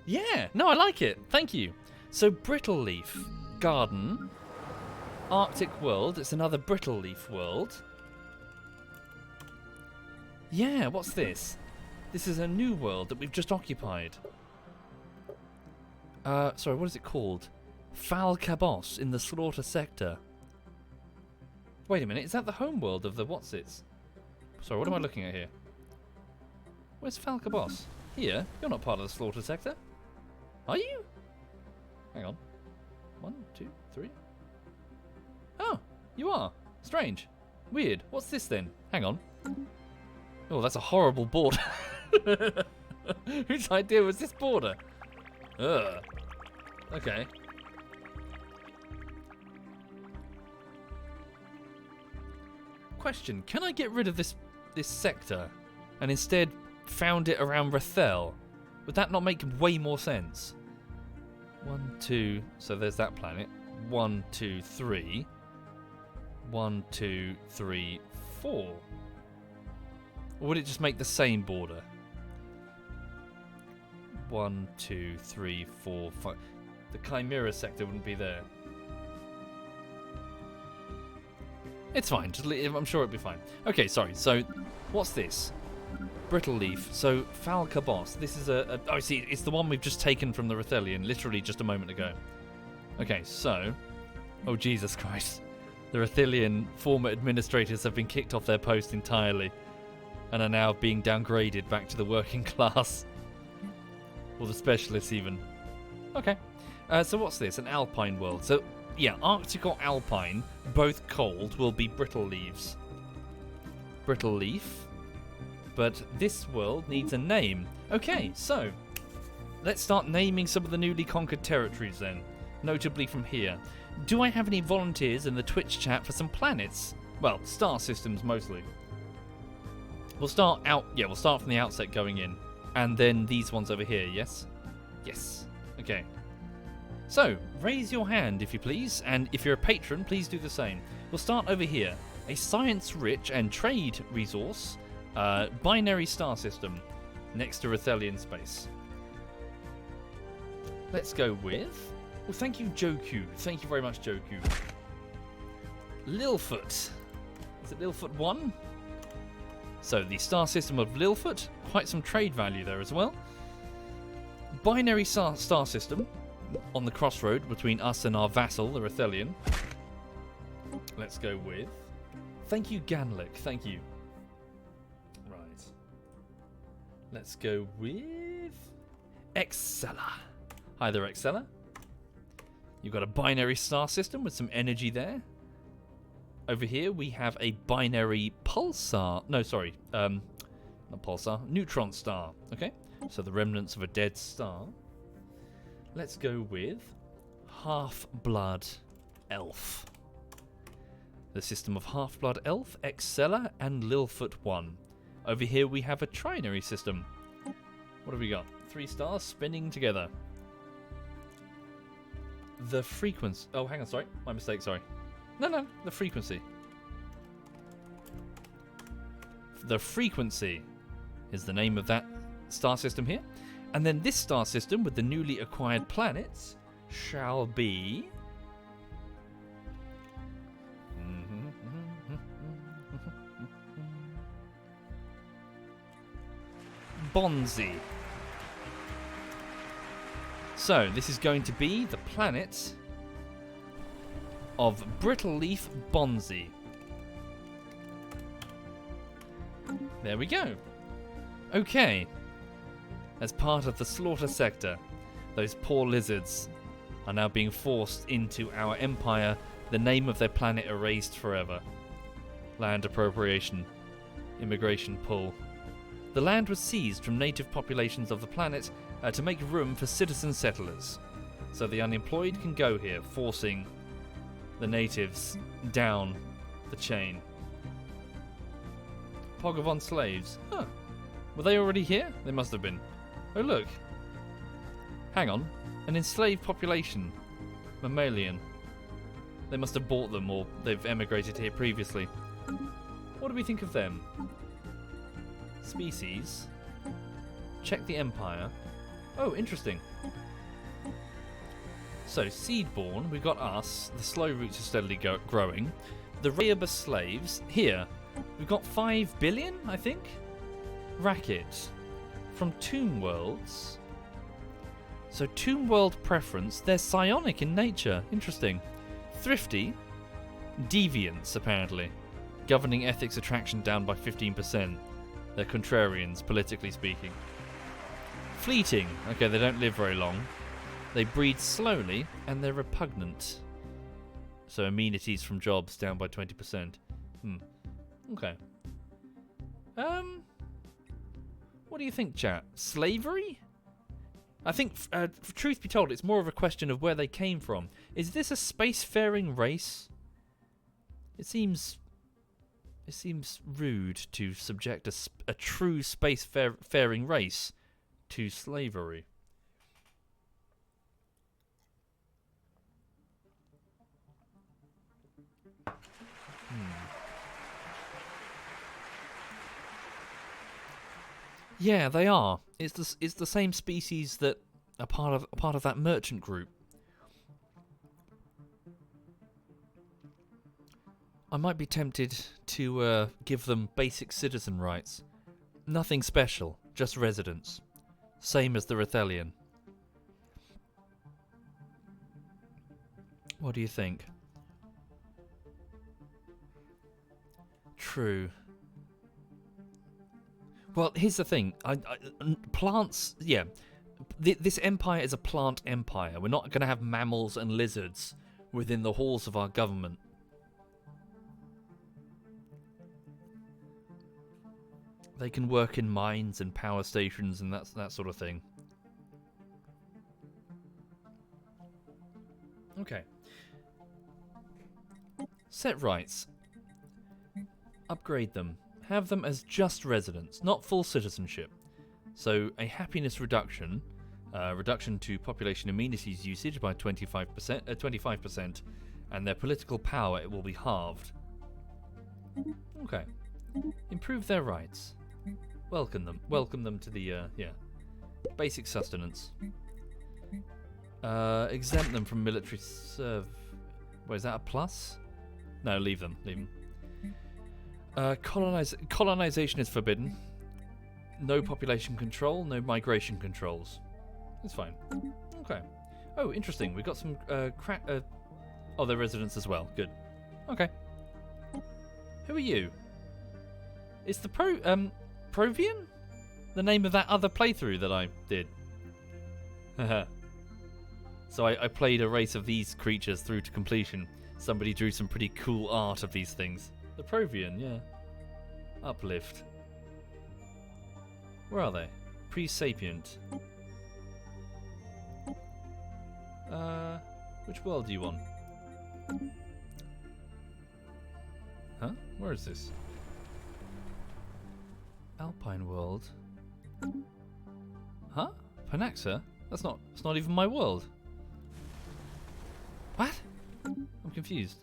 Yeah, no, I like it. Thank you. So brittle leaf, garden, Arctic world. It's another brittle leaf world. Yeah, what's this? This is a new world that we've just occupied. Sorry, what is it called? Fal Cabos in the Slaughter Sector. Wait a minute, is that the home world of the what's-its? Sorry, what am I looking at here? Where's Fal Cabos? Here? You're not part of the Slaughter Sector. Are you? Hang on. 1, 2, 3. Oh, you are. Strange. Weird. What's this then? Hang on. Oh, that's a horrible border. Whose idea was this border? Ugh. Okay. Question, can I get rid of this sector and instead found it around Rathel? Would that not make way more sense? 1, 2, so there's that planet. 1, 2, 3. 1, 2, 3, 4. Or would it just make the same border? 1, 2, 3, 4, 5. The Chimera sector wouldn't be there. It's fine. I'm sure it'll be fine. Okay, sorry. So, what's this? Brittle leaf. So, Fal Cabos. This is oh, see, it's the one we've just taken from the Rathelian, literally just a moment ago. Okay, so... Oh, Jesus Christ. The Rathelian former administrators have been kicked off their post entirely and are now being downgraded back to the working class. Or the specialists, even. Okay. So what's this? An alpine world. So, yeah, Arctic or alpine, both cold, will be brittle leaves. Brittle leaf. But this world needs a name. Okay, so let's start naming some of the newly conquered territories then. Notably from here. Do I have any volunteers in the Twitch chat for some planets? Well, star systems mostly. We'll start from the outset going in. And then these ones over here, yes? Yes. Okay. So, raise your hand if you please, and if you're a patron, please do the same. We'll start over here. A science-rich and trade resource, binary star system, next to Rathelian space. Let's go with... Well, thank you, Joku. Thank you very much, Joku. Lilfoot. Is it Lilfoot 1? So, the star system of Lilfoot. Quite some trade value there as well. Binary star system on the crossroad between us and our vassal, the Rathelian. Let's go with... Thank you, Ganlick. Thank you. Right. Let's go with... Excella. Hi there, Excella. You've got a binary star system with some energy there. Over here we have a binary pulsar. No, sorry. Not pulsar. Neutron star. Okay. So the remnants of a dead star. Let's go with Half-Blood Elf. The system of Half-Blood Elf, Excella, and Lilfoot 1. Over here we have a trinary system. What have we got? 3 stars spinning together. The frequency... Oh, hang on, sorry. My mistake, sorry. No, the frequency. The frequency is the name of that star system here. And then this star system with the newly acquired planets shall be... Bonzi. So, this is going to be the planet of Brittle Leaf Bonzi. There we go. Okay. As part of the slaughter sector, those poor lizards are now being forced into our empire, the name of their planet erased forever. Land appropriation. Immigration pull. The land was seized from native populations of the planet to make room for citizen settlers. So the unemployed can go here, forcing the natives down the chain. Pogavon slaves. Huh. Were they already here? They must have been. Oh, look. Hang on. An enslaved population. Mammalian. They must have bought them, or they've emigrated here previously. What do we think of them? Species. Check the empire. Oh, interesting. So, seedborn, we've got us. The slow roots are steadily growing. The Rayabus slaves. Here, we've got 5 billion, I think. Racket. from Tomb Worlds. So Tomb World preference, they're psionic in nature. Interesting. Thrifty. Deviants, apparently. Governing ethics attraction down by 15%. They're contrarians, politically speaking. Fleeting. Okay, they don't live very long. They breed slowly, and they're repugnant. So amenities from jobs down by 20%. Okay. What do you think, chat? Slavery? I think, truth be told, it's more of a question of where they came from. Is this a spacefaring race? It seems rude to subject a true spacefaring race to slavery. Yeah, they are. It's the same species that are part of that merchant group. I might be tempted to give them basic citizen rights. Nothing special, just residence. Same as the Rethelian. What do you think? True. Well, here's the thing. Plants, yeah. This empire is a plant empire. We're not going to have mammals and lizards within the halls of our government. They can work in mines and power stations and that sort of thing. Okay. Set rights. Upgrade them. Have them as just residents, not full citizenship. So a happiness reduction, reduction to population amenities usage by 25%, and their political power, it will be halved. Okay. Improve their rights. Welcome them to the basic sustenance. Exempt them from military serve. Wait, is that a plus? No, leave them. Colonization is forbidden. No population control, no migration controls. It's fine. Okay. Oh, interesting. We've got some oh, they're residents as well. Good. Okay. Who are you? It's the Provian? The name of that other playthrough that I did. So I played a race of these creatures through to completion. Somebody drew some pretty cool art of these things. The Provian, yeah. Uplift. Where are they? Pre-sapient. Which world do you want? Huh? Where is this? Alpine world. Huh? Panaxa? It's not even my world. What? I'm confused.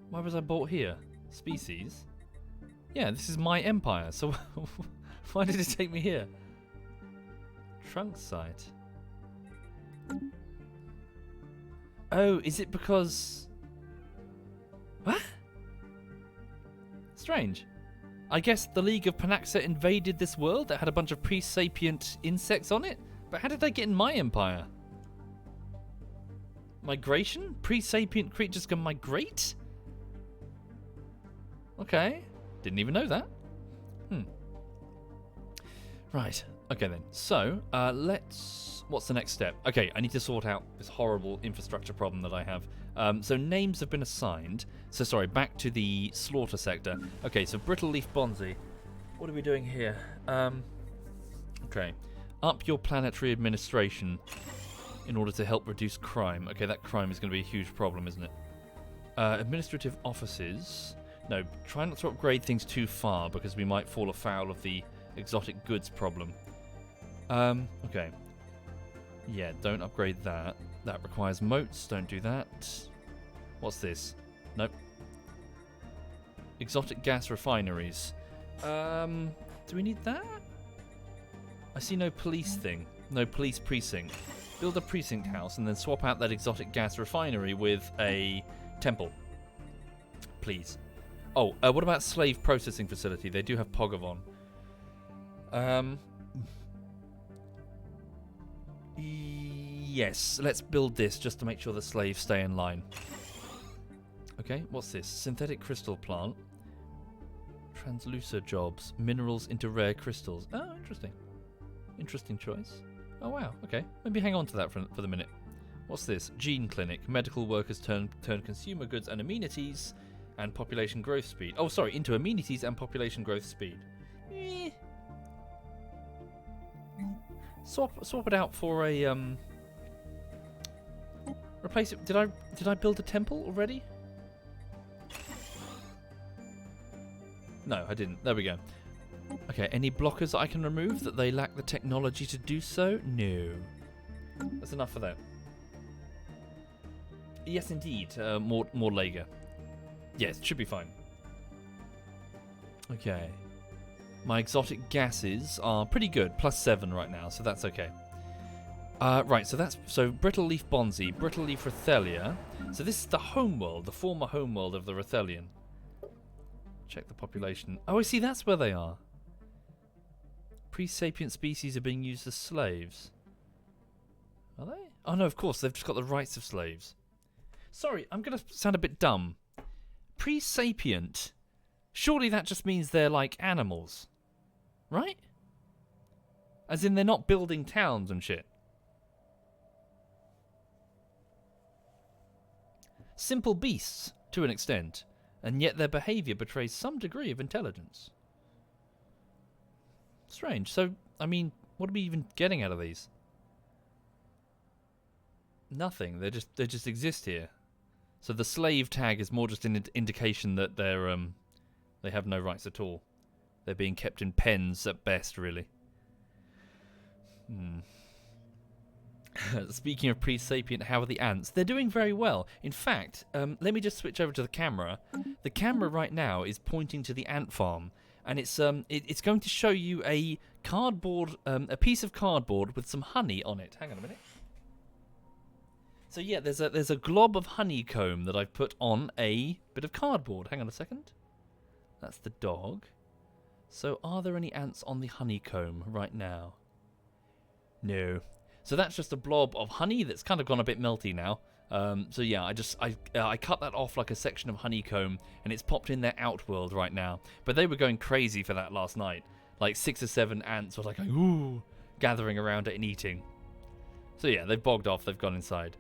Why was I bought here? Species? Yeah, this is my empire, so why did it take me here? Trunk site. Oh, is it because... What? Strange. I guess the League of Panaxa invaded this world that had a bunch of pre-sapient insects on it? But how did they get in my empire? Migration? Pre-sapient creatures can migrate? Okay. Didn't even know that. Right. Okay then. So, what's the next step? Okay, I need to sort out this horrible infrastructure problem that I have. So names have been assigned. So sorry, back to the slaughter sector. Okay, so Brittle Leaf Bonzi. What are we doing here? Okay. Up your planetary administration in order to help reduce crime. Okay, that crime is going to be a huge problem, isn't it? Administrative offices. No, try not to upgrade things too far because we might fall afoul of the exotic goods problem. Okay. Yeah, don't upgrade that. That requires moats. Don't do that. What's this? Nope. Exotic gas refineries. Do we need that? I see no police thing. No police precinct. Build a precinct house and then swap out that exotic gas refinery with a temple. Please. Oh, what about slave processing facility? They do have Pogavon. Yes, let's build this just to make sure the slaves stay in line. Okay, what's this? Synthetic crystal plant. Translucer jobs. Minerals into rare crystals. Oh, interesting. Interesting choice. Oh, wow. Okay, maybe hang on to that for the minute. What's this? Gene clinic. Medical workers turn consumer goods and amenities and population growth speed. Oh, sorry, into amenities and population growth speed. Swap it out for a replace it. Did I build a temple already? No, I didn't. There we go. Okay, any blockers that I can remove that they lack the technology to do so? No. That's enough for that. Yes, indeed. More Lega. Yes, should be fine. Okay. My exotic gases are pretty good. +7 right now, so that's okay. Right, so brittle leaf Bonzi, brittle leaf Rothelia. So this is the homeworld, the former homeworld of the Rothelian. Check the population. Oh, I see, that's where they are. Pre-sapient species are being used as slaves. Are they? Oh no, of course, they've just got the rights of slaves. Sorry, I'm going to sound a bit dumb. Pre-sapient. Surely that just means they're like animals. Right? As in they're not building towns and shit. Simple beasts, to an extent. And yet their behaviour betrays some degree of intelligence. Strange. So, I mean, what are we even getting out of these? Nothing. They just exist here. So the slave tag is more just an indication that they have no rights at all. They're being kept in pens at best, really. Speaking of pre-sapient, how are the ants? They're doing very well. In fact, let me just switch over to the camera. The camera right now is pointing to the ant farm, and it's going to show you a cardboard, a piece of cardboard with some honey on it. Hang on a minute. So yeah, there's a glob of honeycomb that I've put on a bit of cardboard. Hang on a second. That's the dog. So are there any ants on the honeycomb right now? No. So that's just a blob of honey that's kind of gone a bit melty now. So yeah, I cut that off like a section of honeycomb, and it's popped in their outworld right now. But they were going crazy for that last night. Like 6 or 7 ants were like, ooh, gathering around it and eating. So yeah, they've bogged off. They've gone inside.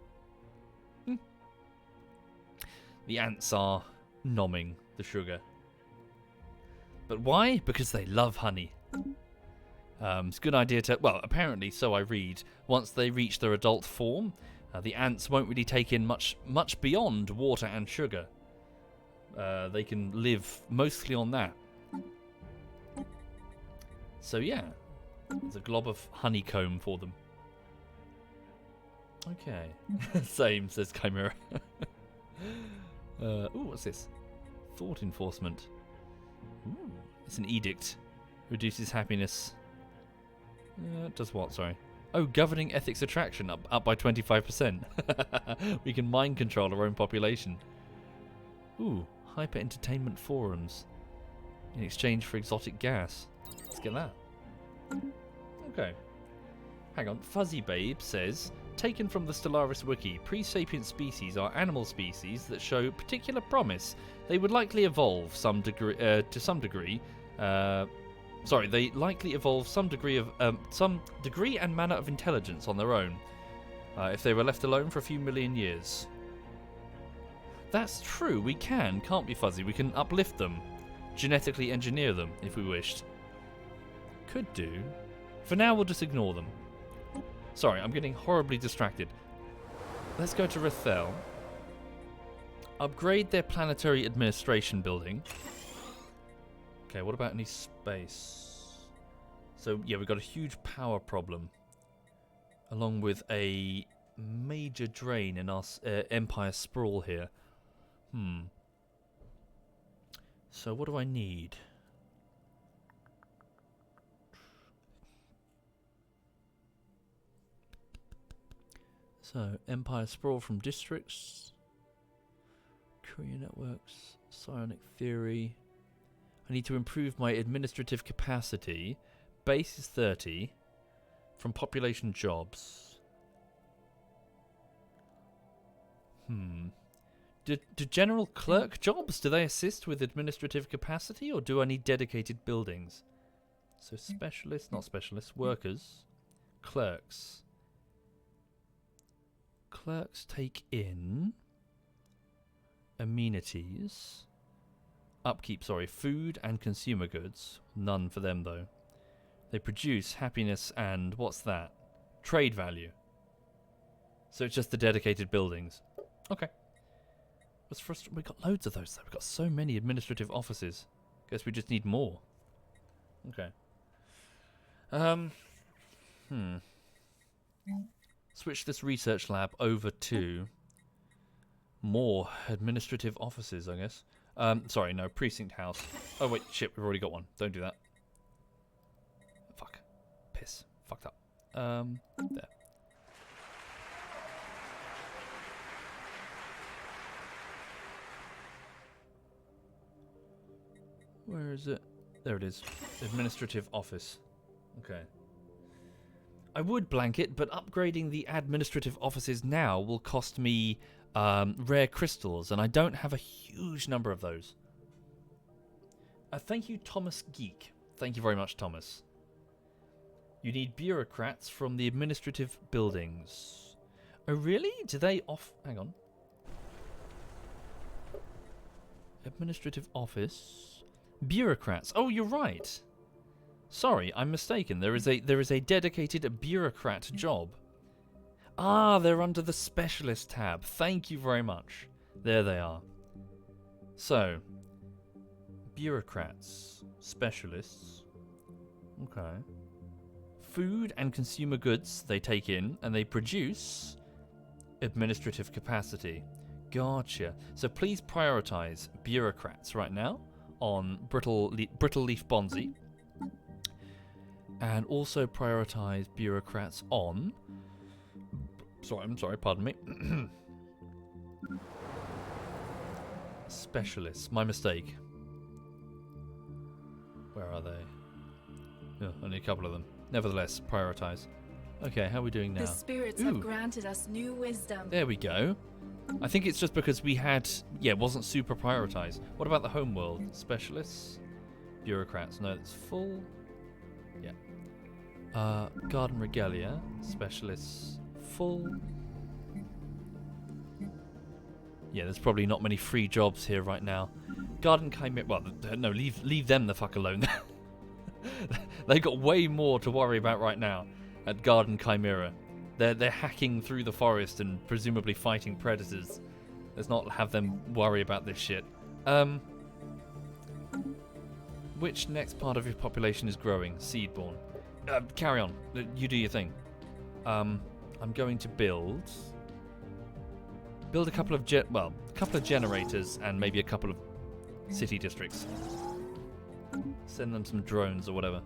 The ants are nomming the sugar. But why? Because they love honey. It's a good idea to... Well, apparently, so I read, once they reach their adult form, the ants won't really take in much beyond water and sugar. They can live mostly on that. So yeah, there's a glob of honeycomb for them. Okay. Same, says Chimera. Ooh, what's this? Thought enforcement. Ooh, it's an edict. Reduces happiness. Does what, sorry? Oh, governing ethics attraction up by 25%. We can mind control our own population. Ooh, hyper entertainment forums. In exchange for exotic gas. Let's get that. Okay. Hang on. Fuzzy Babe says, taken from the Stellaris wiki, pre-sapient species are animal species that show particular promise. They would likely evolve to some degree. They likely evolve some degree and manner of intelligence on their own, if they were left alone for a few million years. That's true. We can't we, Fuzzy? We can uplift them, genetically engineer them if we wished. Could do. For now, we'll just ignore them. Sorry, I'm getting horribly distracted. Let's go to Rethel. Upgrade their planetary administration building. Okay, what about any space? So, yeah, we've got a huge power problem. Along with a major drain in our Empire sprawl here. So, what do I need? So, Empire sprawl from districts. Courier networks. Psionic theory. I need to improve my administrative capacity. Base is 30. From population jobs. Do general clerk jobs, do they assist with administrative capacity, or do I need dedicated buildings? So specialists, not specialists, workers, clerks. Clerks take in amenities, upkeep, sorry, food and consumer goods. None for them though. They produce happiness and, what's that? Trade value. So it's just the dedicated buildings. Okay. What's frustrating? We've got loads of those though. We've got so many administrative offices. Guess we just need more. Okay. Switch this research lab over to more administrative offices, I guess. Sorry, no, precinct house. Oh wait, shit, we've already got one. Don't do that. Fuck. Piss. Fucked up. There. Where is it? There it is. Administrative office. Okay. I would blanket, but upgrading the administrative offices now will cost me rare crystals, and I don't have a huge number of those. Thank you, Thomas Geek. Thank you very much, Thomas. You need bureaucrats from the administrative buildings. Oh, really? Do they hang on. Administrative office. Bureaucrats. Oh, you're right. Sorry, I'm mistaken. There is a dedicated bureaucrat job. Ah, they're under the specialist tab. Thank you very much. There they are. So, bureaucrats, specialists. Okay. Food and consumer goods they take in and they produce administrative capacity. Gotcha. So please prioritize bureaucrats right now on Brittle Leaf Bonzi. And also prioritize bureaucrats on... Sorry, pardon me. Specialists. My mistake. Where are they? Yeah, only a couple of them. Nevertheless, prioritize. Okay, how are we doing now? The spirits have granted us new wisdom. There we go. I think it's just because we had... Yeah, it wasn't super prioritized. What about the homeworld? Specialists? Bureaucrats. No, it's full. Yeah. Garden Regalia. Specialists. Full. Yeah, there's probably not many free jobs here right now. Garden Chimera... Well, no, leave them the fuck alone. They've got way more to worry about right now at Garden Chimera. They're hacking through the forest and presumably fighting predators. Let's not have them worry about this shit. Which next part of your population is growing? Seedborn. Carry on. You do your thing. I'm going to build a couple of generators and maybe a couple of city districts. Send them some drones or whatever.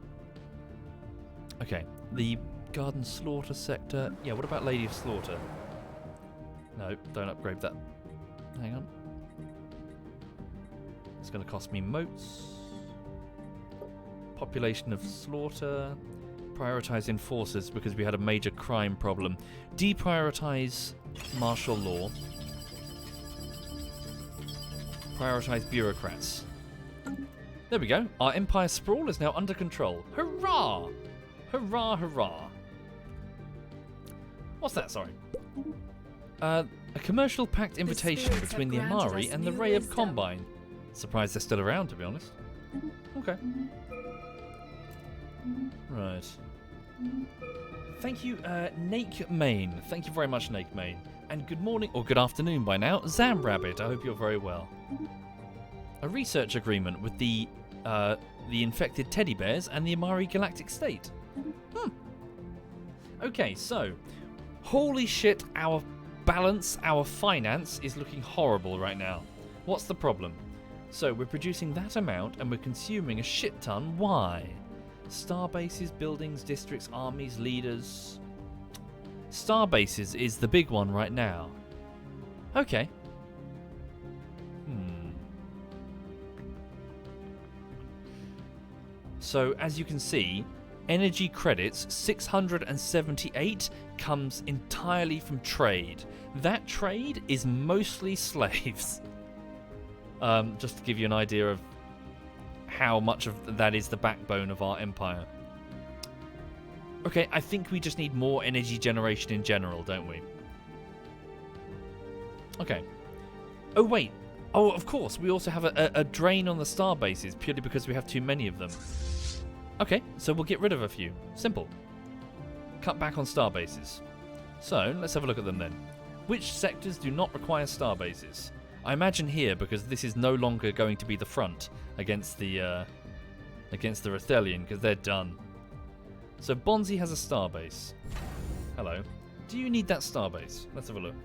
Okay, the garden slaughter sector. Yeah, what about Lady of Slaughter? No, don't upgrade that. Hang on. It's going to cost me motes. Population of slaughter. Prioritize enforcers because we had a major crime problem. Deprioritize martial law. Prioritize bureaucrats. There we go. Our empire sprawl is now under control. Hurrah! Hurrah, hurrah. What's that, sorry? A commercial pact invitation between the Amari and the Rayab Combine. Surprised they're still around, to be honest. Okay. Right. Thank you, Nake Main. Thank you very much, Nake Main. And good morning, or good afternoon by now, Zam Rabbit. I hope you're very well. A research agreement with the infected teddy bears and the Amari Galactic State. Okay, so, holy shit, our balance, our finance is looking horrible right now. What's the problem? So, we're producing that amount and we're consuming a shit ton. Why? Star bases, buildings, districts, armies, leaders. Star bases is the big one right now. Okay. So, as you can see, Energy credits, 678, comes entirely from trade. That trade is mostly slaves. Just to give you an idea of how much of that is the backbone of our empire. Okay, I think we just need more energy generation in general, don't we? Okay. Oh, wait. Oh, of course, we also have a drain on the star bases, purely because we have too many of them. Okay, so we'll get rid of a few. Simple. Cut back on star bases. So, let's have a look at them then. Which sectors do not require star bases? I imagine here, because this is no longer going to be the front against the Rathelian, because they're done. So Bonzi has a starbase. Hello. Do you need that starbase? Let's have a look.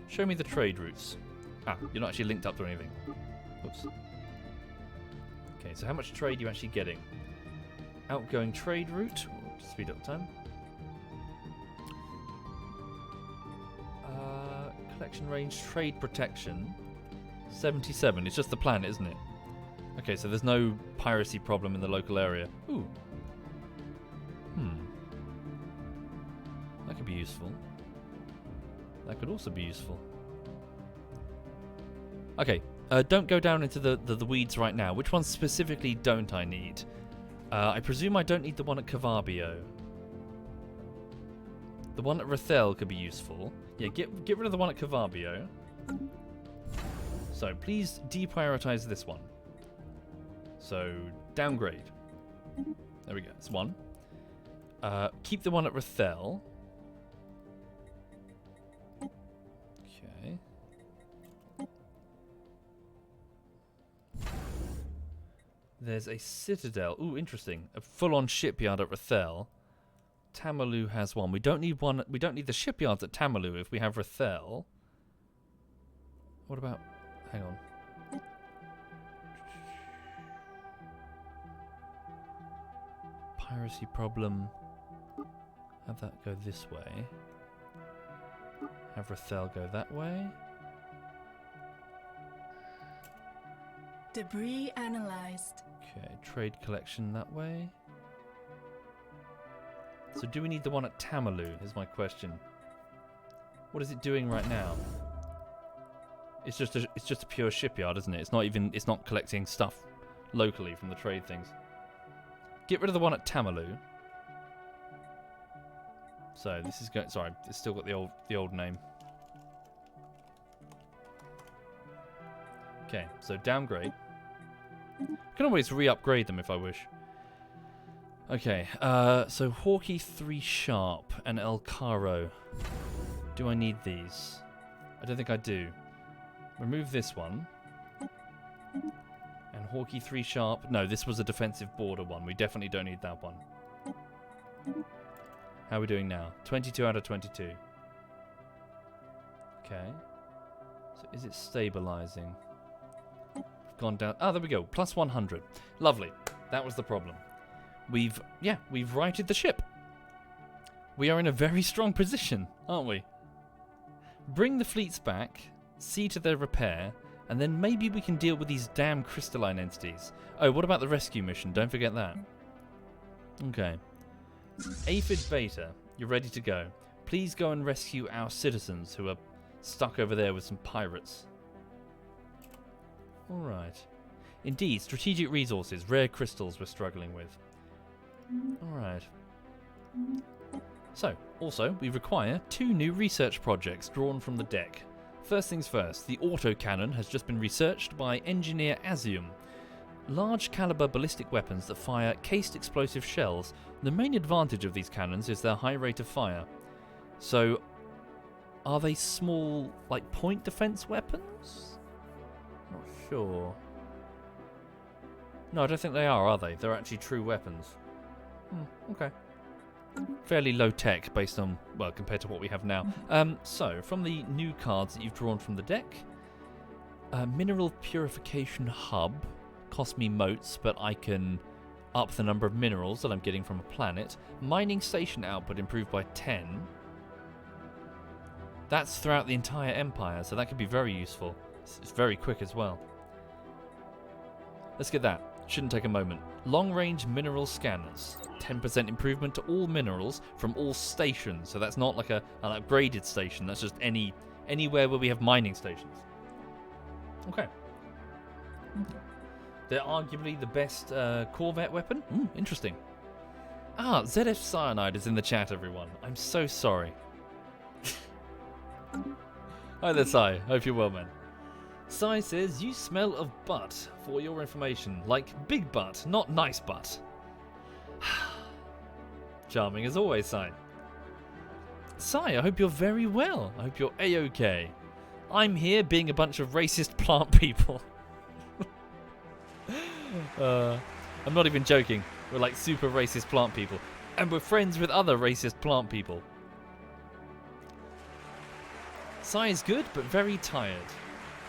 Show me the trade routes. Ah, you're not actually linked up to anything. Oops. Okay, so how much trade are you actually getting? Outgoing trade route. Oh, speed up time. Collection range, trade protection. 77. It's just the planet, isn't it? Okay, so there's no piracy problem in the local area. Ooh. That could be useful. That could also be useful. Okay, don't go down into the weeds right now. Which ones specifically don't I need? I presume I don't need the one at Cavarbio. The one at Rathel could be useful. Yeah, get rid of the one at Cavarbio. So please deprioritize this one. So downgrade. There we go. It's one. Keep the one at Rathel. Okay. There's a citadel. Ooh, interesting. A full-on shipyard at Rathel. Tamalu has one. We don't need one. We don't need the shipyards at Tamalu if we have Rathel. What about? Hang on. Piracy problem. Have that go this way. Have Rathel go that way. Debris analyzed. Okay, trade collection that way. So do we need the one at Tamalu, is my question. What is it doing right now? It's just a pure shipyard, isn't it? It's not collecting stuff locally from the trade things. Get rid of the one at Tamalu. So this is going. Sorry, it's still got the old name. Okay, so downgrade. I can always re-upgrade them if I wish. Okay, so Hawkeye 3 Sharp and El Caro. Do I need these? I don't think I do. Remove this one. And Hawkeye 3 Sharp. No, this was a defensive border one. We definitely don't need that one. How are we doing now? 22 out of 22. Okay. So is it stabilizing? We've gone down. Ah, there we go. Plus 100. Lovely. That was the problem. We've righted the ship. We are in a very strong position, aren't we? Bring the fleets back, see to their repair, and then maybe we can deal with these damn crystalline entities. Oh, what about the rescue mission? Don't forget that. Okay. Aphid Beta, you're ready to go. Please go and rescue our citizens who are stuck over there with some pirates. Alright. Indeed, strategic resources, rare crystals we're struggling with. Alright. So, also, we require 2 new research projects drawn from the deck. First things first, the autocannon has just been researched by engineer Azium. Large caliber ballistic weapons that fire cased explosive shells. The main advantage of these cannons is their high rate of fire. So, are they small, like, point defense weapons? Not sure. No, I don't think they are they? They're actually true weapons. Okay. Fairly low tech based on, well, compared to what we have now. So, from the new cards that you've drawn from the deck, Mineral Purification Hub cost me motes, but I can up the number of minerals that I'm getting from a planet. Mining Station output improved by 10. That's throughout the entire empire, so that could be very useful. It's very quick as well. Let's get that. Shouldn't take a moment. Long-range mineral scanners. 10% improvement to all minerals from all stations. So that's not like an upgraded station. That's just anywhere where we have mining stations. Okay. They're arguably the best Corvette weapon. Interesting. ZF Cyanide is in the chat, everyone. I'm so sorry. Hi there, Sai. Hope you're well, man. Sai says, you smell of butt, for your information. Like big butt, not nice butt. Charming as always, Sai. Sai, I hope you're very well. I hope you're A-OK. I'm here being a bunch of racist plant people. I'm not even joking. We're like super racist plant people. And we're friends with other racist plant people. Sai is good, but very tired.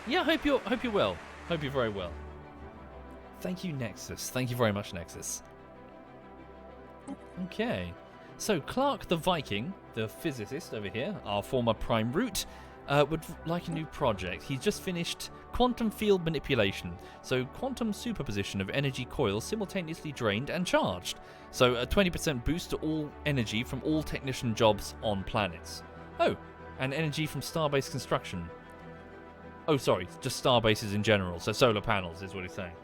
Yeah, hope you're well. Hope you're very well. Thank you, Nexus. Thank you very much, Nexus. Okay. So Clark the Viking, the physicist over here, our former prime root, would like a new project. He's just finished quantum field manipulation. So quantum superposition of energy coils simultaneously drained and charged. So a 20% boost to all energy from all technician jobs on planets. Oh, and energy from starbase construction. Oh, sorry, just starbases in general. So solar panels is what he's saying.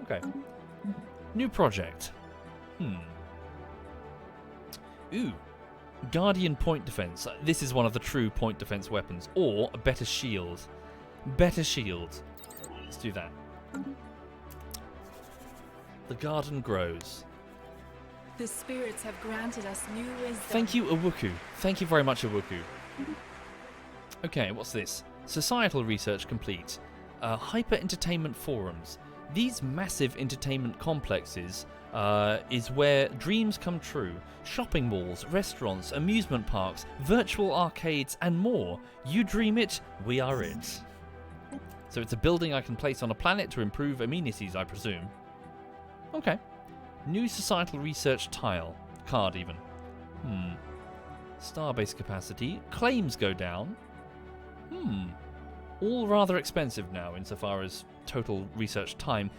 Okay. New project. Ooh. Guardian point defense. This is one of the true point defense weapons. Or a better shield. Better shield. Let's do that. The garden grows. The spirits have granted us new wisdom. Thank you, Awuku. Thank you very much, Awuku. Okay, what's this? Societal research complete. Hyper-entertainment forums. These massive entertainment complexes is where dreams come true. Shopping malls, restaurants, amusement parks, virtual arcades, and more. You dream it, we are it. So it's a building I can place on a planet to improve amenities, I presume. Okay. New societal research tile. Card, even. Starbase capacity. Claims go down. All rather expensive now insofar as total research time.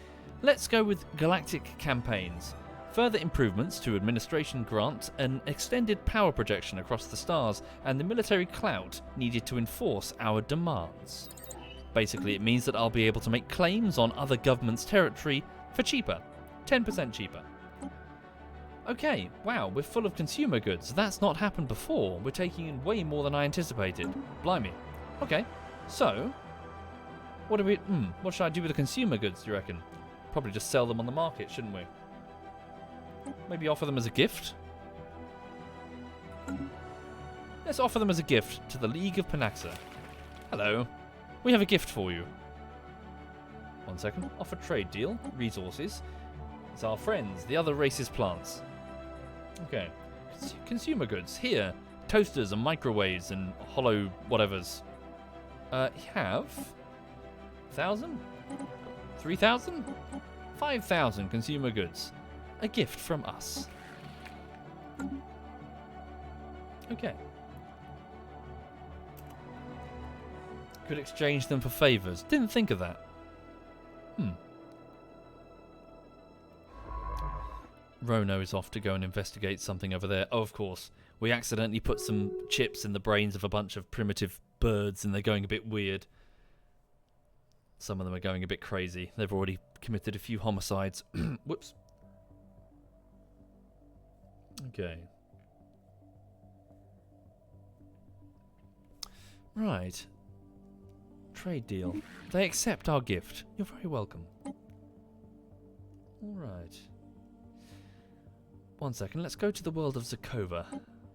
Let's go with galactic campaigns. Further improvements to administration grant an extended power projection across the stars and the military clout needed to enforce our demands. Basically, it means that I'll be able to make claims on other governments' territory for cheaper. 10% cheaper. Okay, wow, we're full of consumer goods. That's not happened before. We're taking in way more than I anticipated. Blimey. Okay, so what should I do with the consumer goods, do you reckon? Probably just sell them on the market, shouldn't we? Maybe offer them as a gift? Let's offer them as a gift to the League of Panaxa. Hello. We have a gift for you. 1 second. Offer trade deal. Resources. It's our friends, the other racist plants. Okay. Consumer goods. Here. Toasters and microwaves and hollow whatevers. Have 1,000? 3,000? 5,000 consumer goods. A gift from us. Okay. Could exchange them for favours. Didn't think of that. Rono is off to go and investigate something over there. Oh, of course. We accidentally put some chips in the brains of a bunch of primitive birds and they're going a bit weird. Some of them are going a bit crazy. They've already committed a few homicides. Whoops. Okay. Right. Trade deal. They accept our gift. You're very welcome. Alright. 1 second. Let's go to the world of Zakova.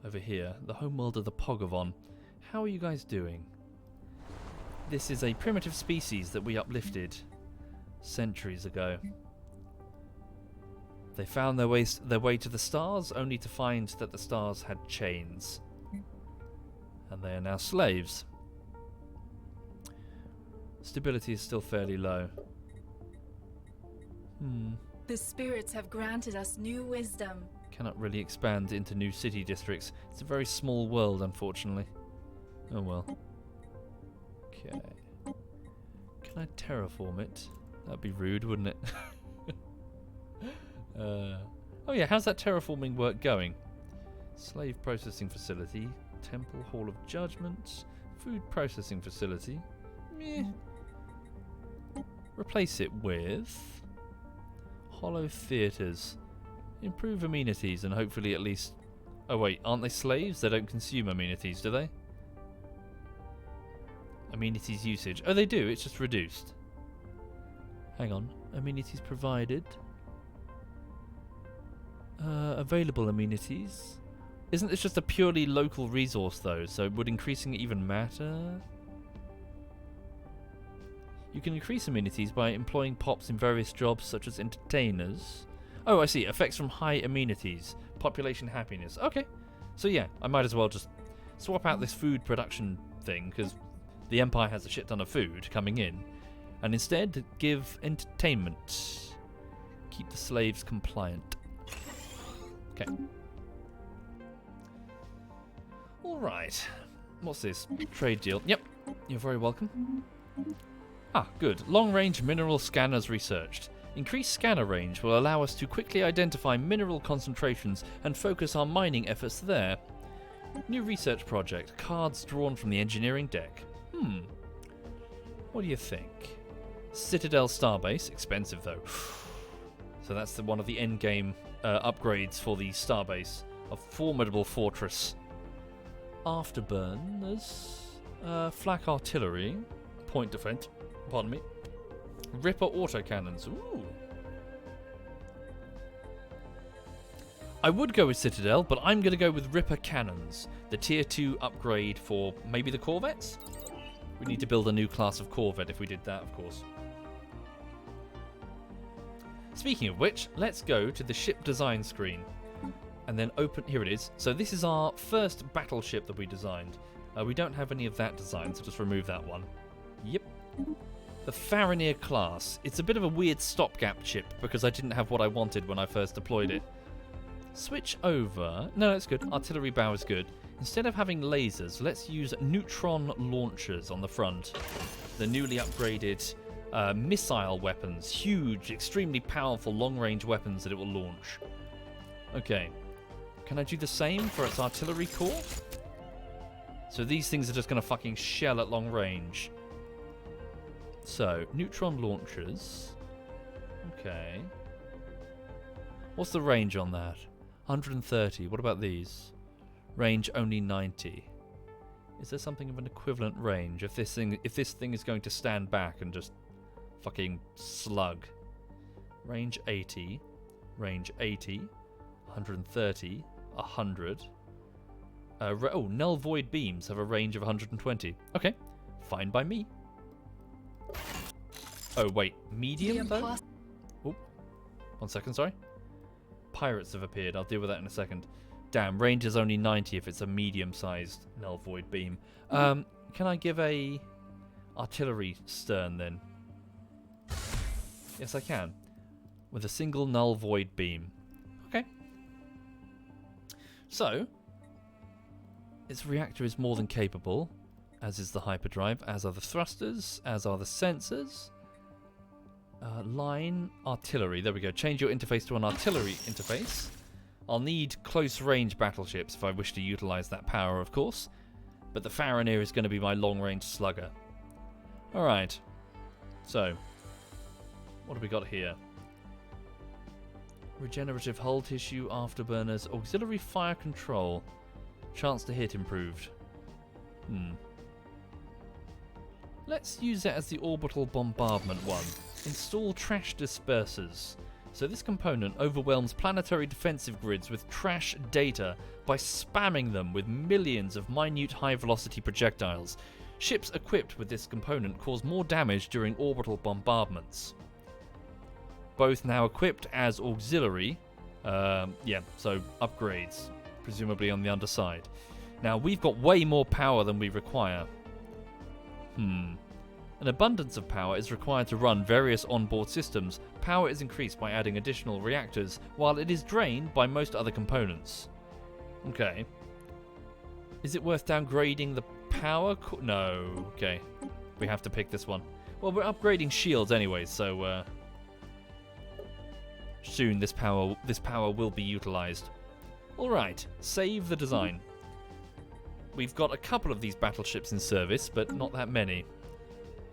Over here. The homeworld of the Pogovon. How are you guys doing? This is a primitive species that we uplifted centuries ago. They found their way to the stars, only to find that the stars had chains. And they are now slaves. Stability is still fairly low. The spirits have granted us new wisdom. Cannot really expand into new city districts. It's a very small world, unfortunately. Oh well. Okay. Can I terraform it? That'd be rude, wouldn't it? Oh yeah, how's that terraforming work going? Slave processing facility, temple hall of judgment, food processing facility. Meh. Replace it with hollow theatres. Improve amenities and hopefully at least... Oh wait, aren't they slaves? They don't consume amenities, do they? Amenities usage. Oh, they do. It's just reduced. Hang on. Amenities provided. Available amenities. Isn't this just a purely local resource though? So would increasing it even matter? You can increase amenities by employing pops in various jobs such as entertainers. Oh, I see. Effects from high amenities. Population happiness. Okay. So yeah, I might as well just swap out this food production thing because the Empire has a shit ton of food coming in. And instead, give entertainment. Keep the slaves compliant. Okay. Alright. What's this? Trade deal. Yep. You're very welcome. Ah, good. Long-range mineral scanners researched. Increased scanner range will allow us to quickly identify mineral concentrations and focus our mining efforts there. New research project. Cards drawn from the engineering deck. What do you think? Citadel Starbase. Expensive though. So that's one of the endgame upgrades for the Starbase. A formidable fortress. Afterburners. Flak artillery. Point defense. Pardon me. Ripper autocannons. Ooh. I would go with Citadel, but I'm going to go with Ripper cannons. The tier 2 upgrade for maybe the Corvettes? We need to build a new class of Corvette if we did that, of course. Speaking of which, let's go to the ship design screen. And then open... Here it is. So this is our first battleship that we designed. We don't have any of that design, so just remove that one. Yep. The Farinir class. It's a bit of a weird stopgap ship because I didn't have what I wanted when I first deployed it. Switch over. No, that's good. Artillery bow is good. Instead of having lasers, let's use neutron launchers on the front. The newly upgraded missile weapons. Huge, extremely powerful long-range weapons that it will launch. Okay. Can I do the same for its artillery core? So these things are just going to fucking shell at long range. So, neutron launchers. Okay. What's the range on that? 130. What about these? Range only 90. Is there something of an equivalent range if this thing is going to stand back and just fucking slug? Range 80. Range 80. 130. 100. Oh, null void beams have a range of 120. Okay. Fine by me. Oh, wait. Medium, though? Oh. 1 second, sorry. Pirates have appeared. I'll deal with that in a second. Damn, range is only 90 if it's a medium-sized null void beam. Can I give a artillery stern, then? Yes, I can. With a single null void beam. Okay. So, its reactor is more than capable, as is the hyperdrive, as are the thrusters, as are the sensors. Line artillery. There we go. Change your interface to an artillery interface. I'll need close-range battleships if I wish to utilize that power, of course. But the Farinir is going to be my long-range slugger. Alright. So, what have we got here? Regenerative hull tissue, afterburners, auxiliary fire control. Chance to hit improved. Let's use it as the orbital bombardment one. Install trash dispersers. So this component overwhelms planetary defensive grids with trash data by spamming them with millions of minute high-velocity projectiles. Ships equipped with this component cause more damage during orbital bombardments. Both now equipped as auxiliary. Yeah, so upgrades, presumably on the underside. Now, we've got way more power than we require. An abundance of power is required to run various onboard systems. Power is increased by adding additional reactors, while it is drained by most other components. Okay. Is it worth downgrading the power? No. Okay. We have to pick this one. Well, we're upgrading shields anyway, so... soon this power will be utilized. Alright, save the design. We've got a couple of these battleships in service, but not that many.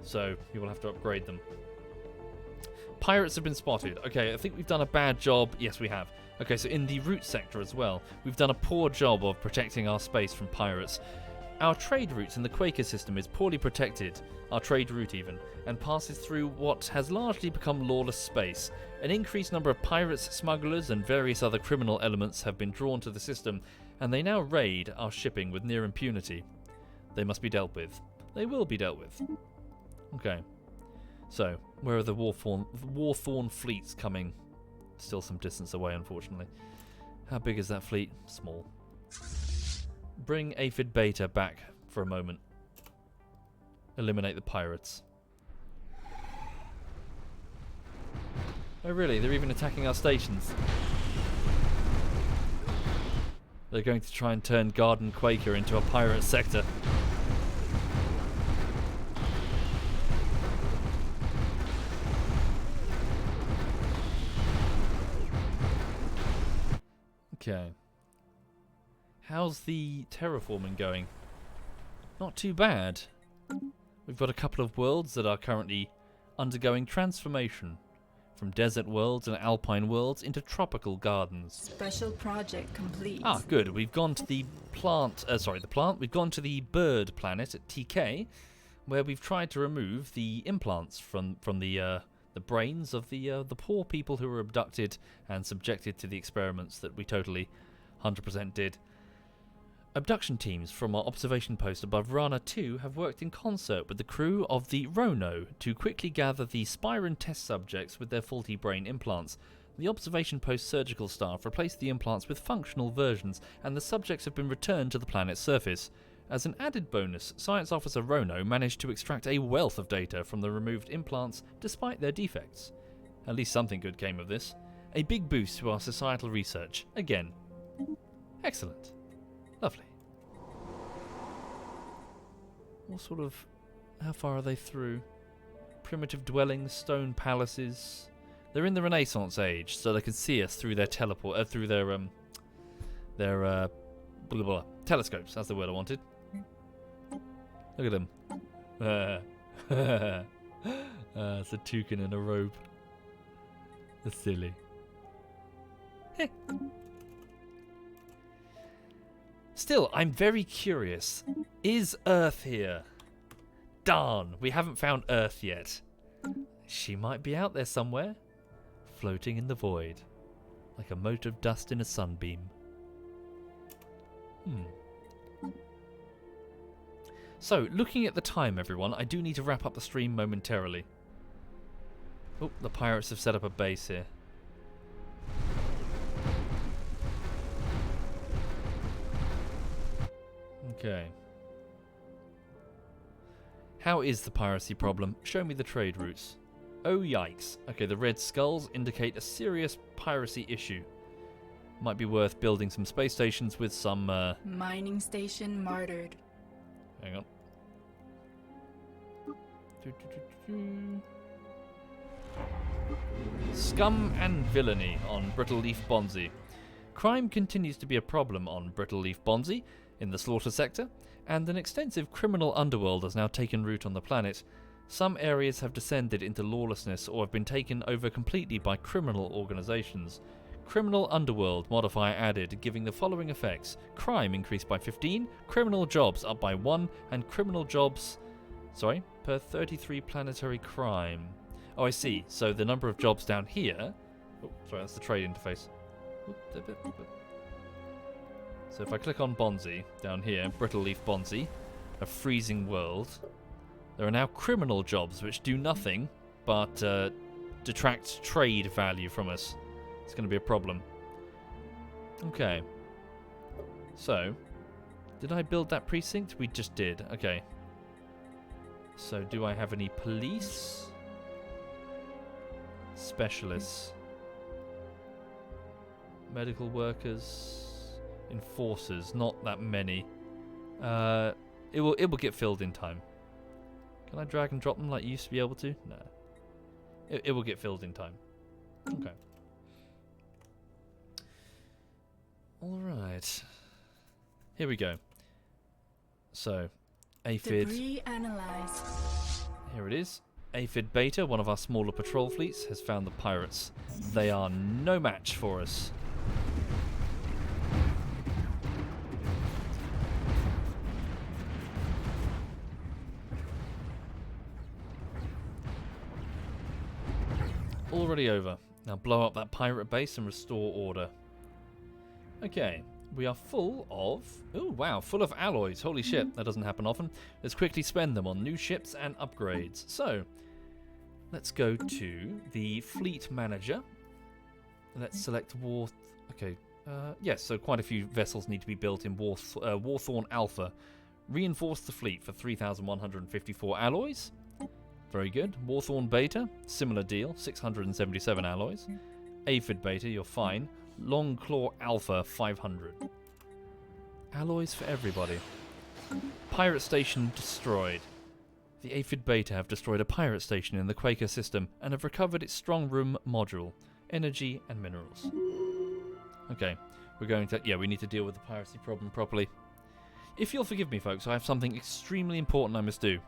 So, you will have to upgrade them. Pirates have been spotted. Okay, I think we've done a bad job. Yes, we have. Okay, so in the route sector as well, we've done a poor job of protecting our space from pirates. Our trade routes in the Quaker system is poorly protected, our trade route even, and passes through what has largely become lawless space. An increased number of pirates, smugglers, and various other criminal elements have been drawn to the system, and they now raid our shipping with near impunity. They must be dealt with. They will be dealt with. Okay. So, where are the Warthorn fleets coming? Still some distance away, unfortunately. How big is that fleet? Small. Bring Aphid Beta back for a moment. Eliminate the pirates. Oh really? They're even attacking our stations. They're going to try and turn Garden Quaker into a pirate sector. Okay. How's the terraforming going? Not too bad. We've got a couple of worlds that are currently undergoing transformation from desert worlds and alpine worlds into tropical gardens. Special project complete. Ah, good. We've gone to the We've gone to the bird planet at TK, where we've tried to remove the implants from the brains of the poor people who were abducted and subjected to the experiments that we totally 100% did. Abduction teams from our observation post above Rana 2 have worked in concert with the crew of the Rono to quickly gather the Spyron test subjects with their faulty brain implants. The observation post surgical staff replaced the implants with functional versions, and the subjects have been returned to the planet's surface. As an added bonus, Science Officer Rono managed to extract a wealth of data from the removed implants despite their defects. At least something good came of this. A big boost to our societal research. Again. Excellent. Lovely. What sort of... how far are they through? Primitive dwellings, stone palaces... They're in the Renaissance age, so they can see us through their through their blah, blah, blah. Telescopes. That's the word I wanted. Look at them. It's a toucan in a robe. That's silly. Still, I'm very curious. Is Earth here? Darn, we haven't found Earth yet. She might be out there somewhere. Floating in the void, like a mote of dust in a sunbeam. So, looking at the time, everyone, I do need to wrap up the stream momentarily. Oh, the pirates have set up a base here. Okay. How is the piracy problem? Show me the trade routes. Oh yikes. Okay, the red skulls indicate a serious piracy issue. Might be worth building some space stations with some... Mining station martyred. Hang on. Scum and villainy on Brittle Leaf Bonzi. Crime continues to be a problem on Brittle Leaf Bonzi in the slaughter sector, and an extensive criminal underworld has now taken root on the planet. Some areas have descended into lawlessness or have been taken over completely by criminal organizations. Criminal underworld modifier added, giving the following effects. Crime increased by 15, criminal jobs up by 1, and criminal jobs... per 33 planetary crime. Oh, I see. So the number of jobs down here... Oh, sorry, that's the trade interface. So if I click on Bonzi, down here, Brittle Leaf Bonzi, a freezing world... There are now criminal jobs which do nothing but detract trade value from us. It's going to be a problem. Okay. So, did I build that precinct? We just did. Okay. So, do I have any police? Specialists. Medical workers. Enforcers. Not that many. It will get filled in time. Can I drag and drop them like you used to be able to? No. It will get filled in time. Okay. Right. Here we go. So, Aphid. Debris analyzed. Here it is. Aphid Beta, one of our smaller patrol fleets, has found the pirates. They are no match for us. Already over. Now blow up that pirate base and restore order. Okay, we are full of... Oh, wow, full of alloys. Holy shit, that doesn't happen often. Let's quickly spend them on new ships and upgrades. So, let's go to the fleet manager. Let's select War... Okay, yes, so quite a few vessels need to be built in Warthorn Alpha. Reinforce the fleet for 3,154 alloys. Very good. Warthorn Beta, similar deal, 677 alloys. Aphid Beta, you're fine. Longclaw Alpha, 500. Alloys for everybody. Pirate Station destroyed. The Aphid Beta have destroyed a pirate station in the Quaker system and have recovered its strong room module, energy and minerals. Okay, we're going to... Yeah, we need to deal with the piracy problem properly. If you'll forgive me, folks, I have something extremely important I must do.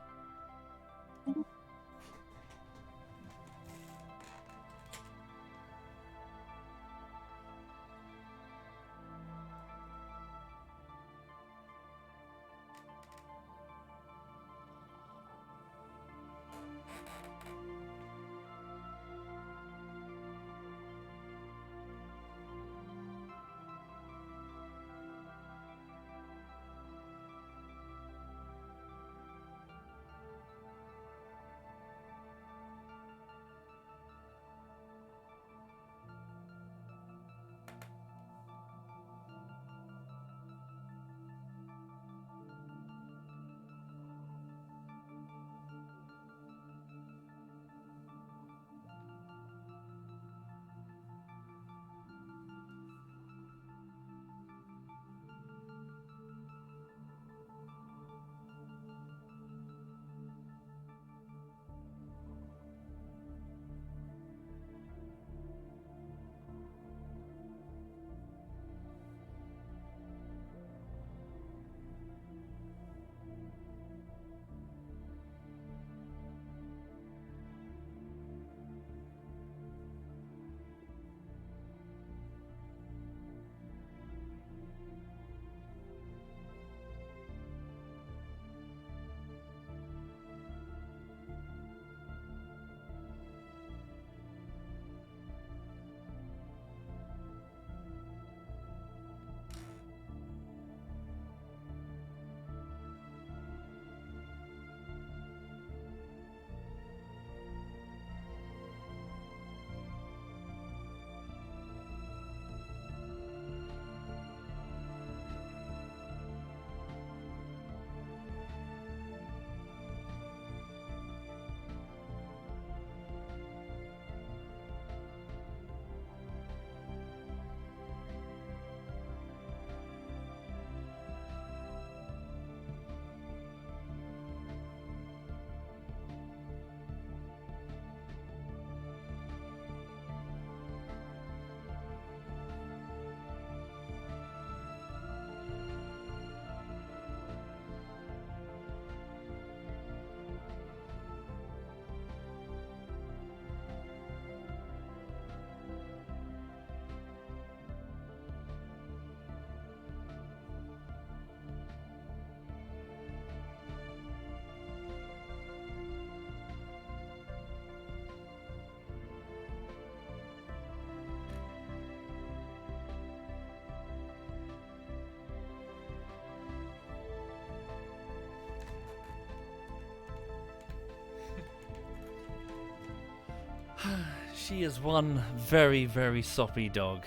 She is one very, very soppy dog.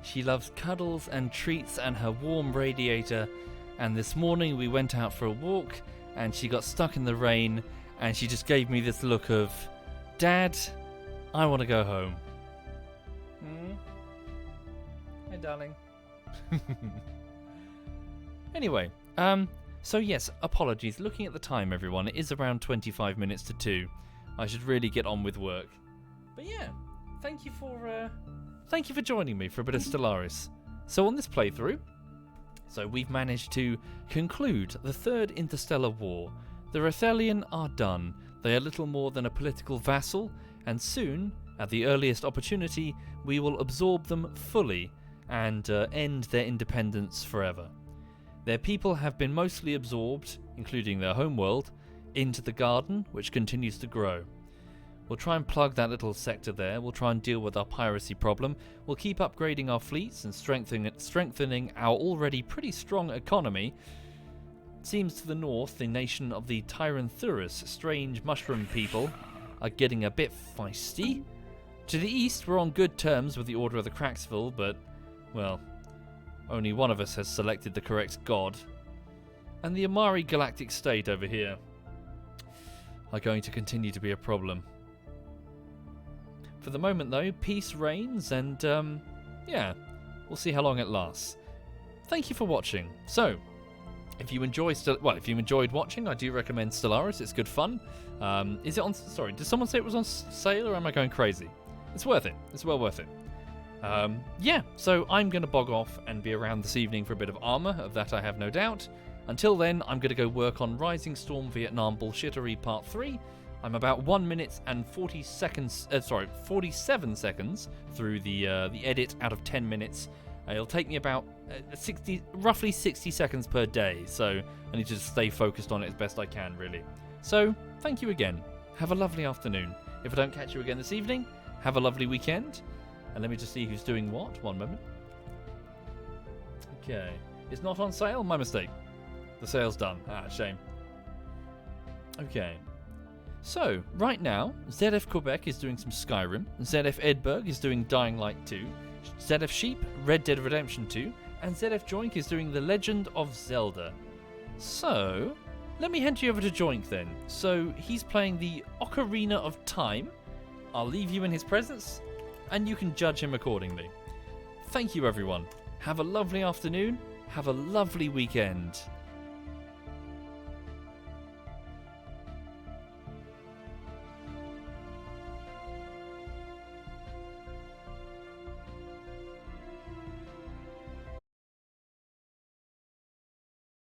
She loves cuddles and treats and her warm radiator, and this morning we went out for a walk and she got stuck in the rain and she just gave me this look of, Dad, I want to go home. Hey, darling. Anyway, so yes, apologies. Looking at the time, everyone, it is around 25 minutes to 2. I should really get on with work. But yeah, thank you for joining me for a bit of Stellaris. So on this playthrough, So we've managed to conclude the Third Interstellar War. The Rathelian are done. They are little more than a political vassal, and soon, at the earliest opportunity, we will absorb them fully and end their independence forever. Their people have been mostly absorbed, including their homeworld, into the garden, which continues to grow. We'll try and plug that little sector there. We'll try and deal with our piracy problem. We'll keep upgrading our fleets and strengthening our already pretty strong economy. It seems to the north, the nation of the Tyranthuris, strange mushroom people, are getting a bit feisty. To the east, we're on good terms with the Order of the Cracksville, but, well, only one of us has selected the correct god. And the Amari Galactic State over here are going to continue to be a problem. For the moment, though, peace reigns, and, yeah, we'll see how long it lasts. Thank you for watching. So, if you enjoyed watching, I do recommend Stellaris. It's good fun. Is it on? Sorry, did someone say it was on sale, or am I going crazy? It's worth it. It's well worth it. Yeah, so I'm going to bog off and be around this evening for a bit of armor. Of that, I have no doubt. Until then, I'm going to go work on Rising Storm Vietnam Bullshittery Part 3. I'm about 1 minute and 47 seconds through the edit out of 10 minutes. It'll take me about roughly 60 seconds per day, so I need to just stay focused on it as best I can, really. So, thank you again. Have a lovely afternoon. If I don't catch you again this evening, have a lovely weekend. And let me just see who's doing what. 1 moment. Okay. It's not on sale? My mistake. The sale's done. Ah, shame. Okay. So, right now, ZF Quebec is doing some Skyrim, ZF Edinburgh is doing Dying Light 2, ZF Sheep, Red Dead Redemption 2, and ZF Joink is doing The Legend of Zelda. So, let me hand you over to Joink then. So, he's playing the Ocarina of Time. I'll leave you in his presence, and you can judge him accordingly. Thank you, everyone. Have a lovely afternoon. Have a lovely weekend.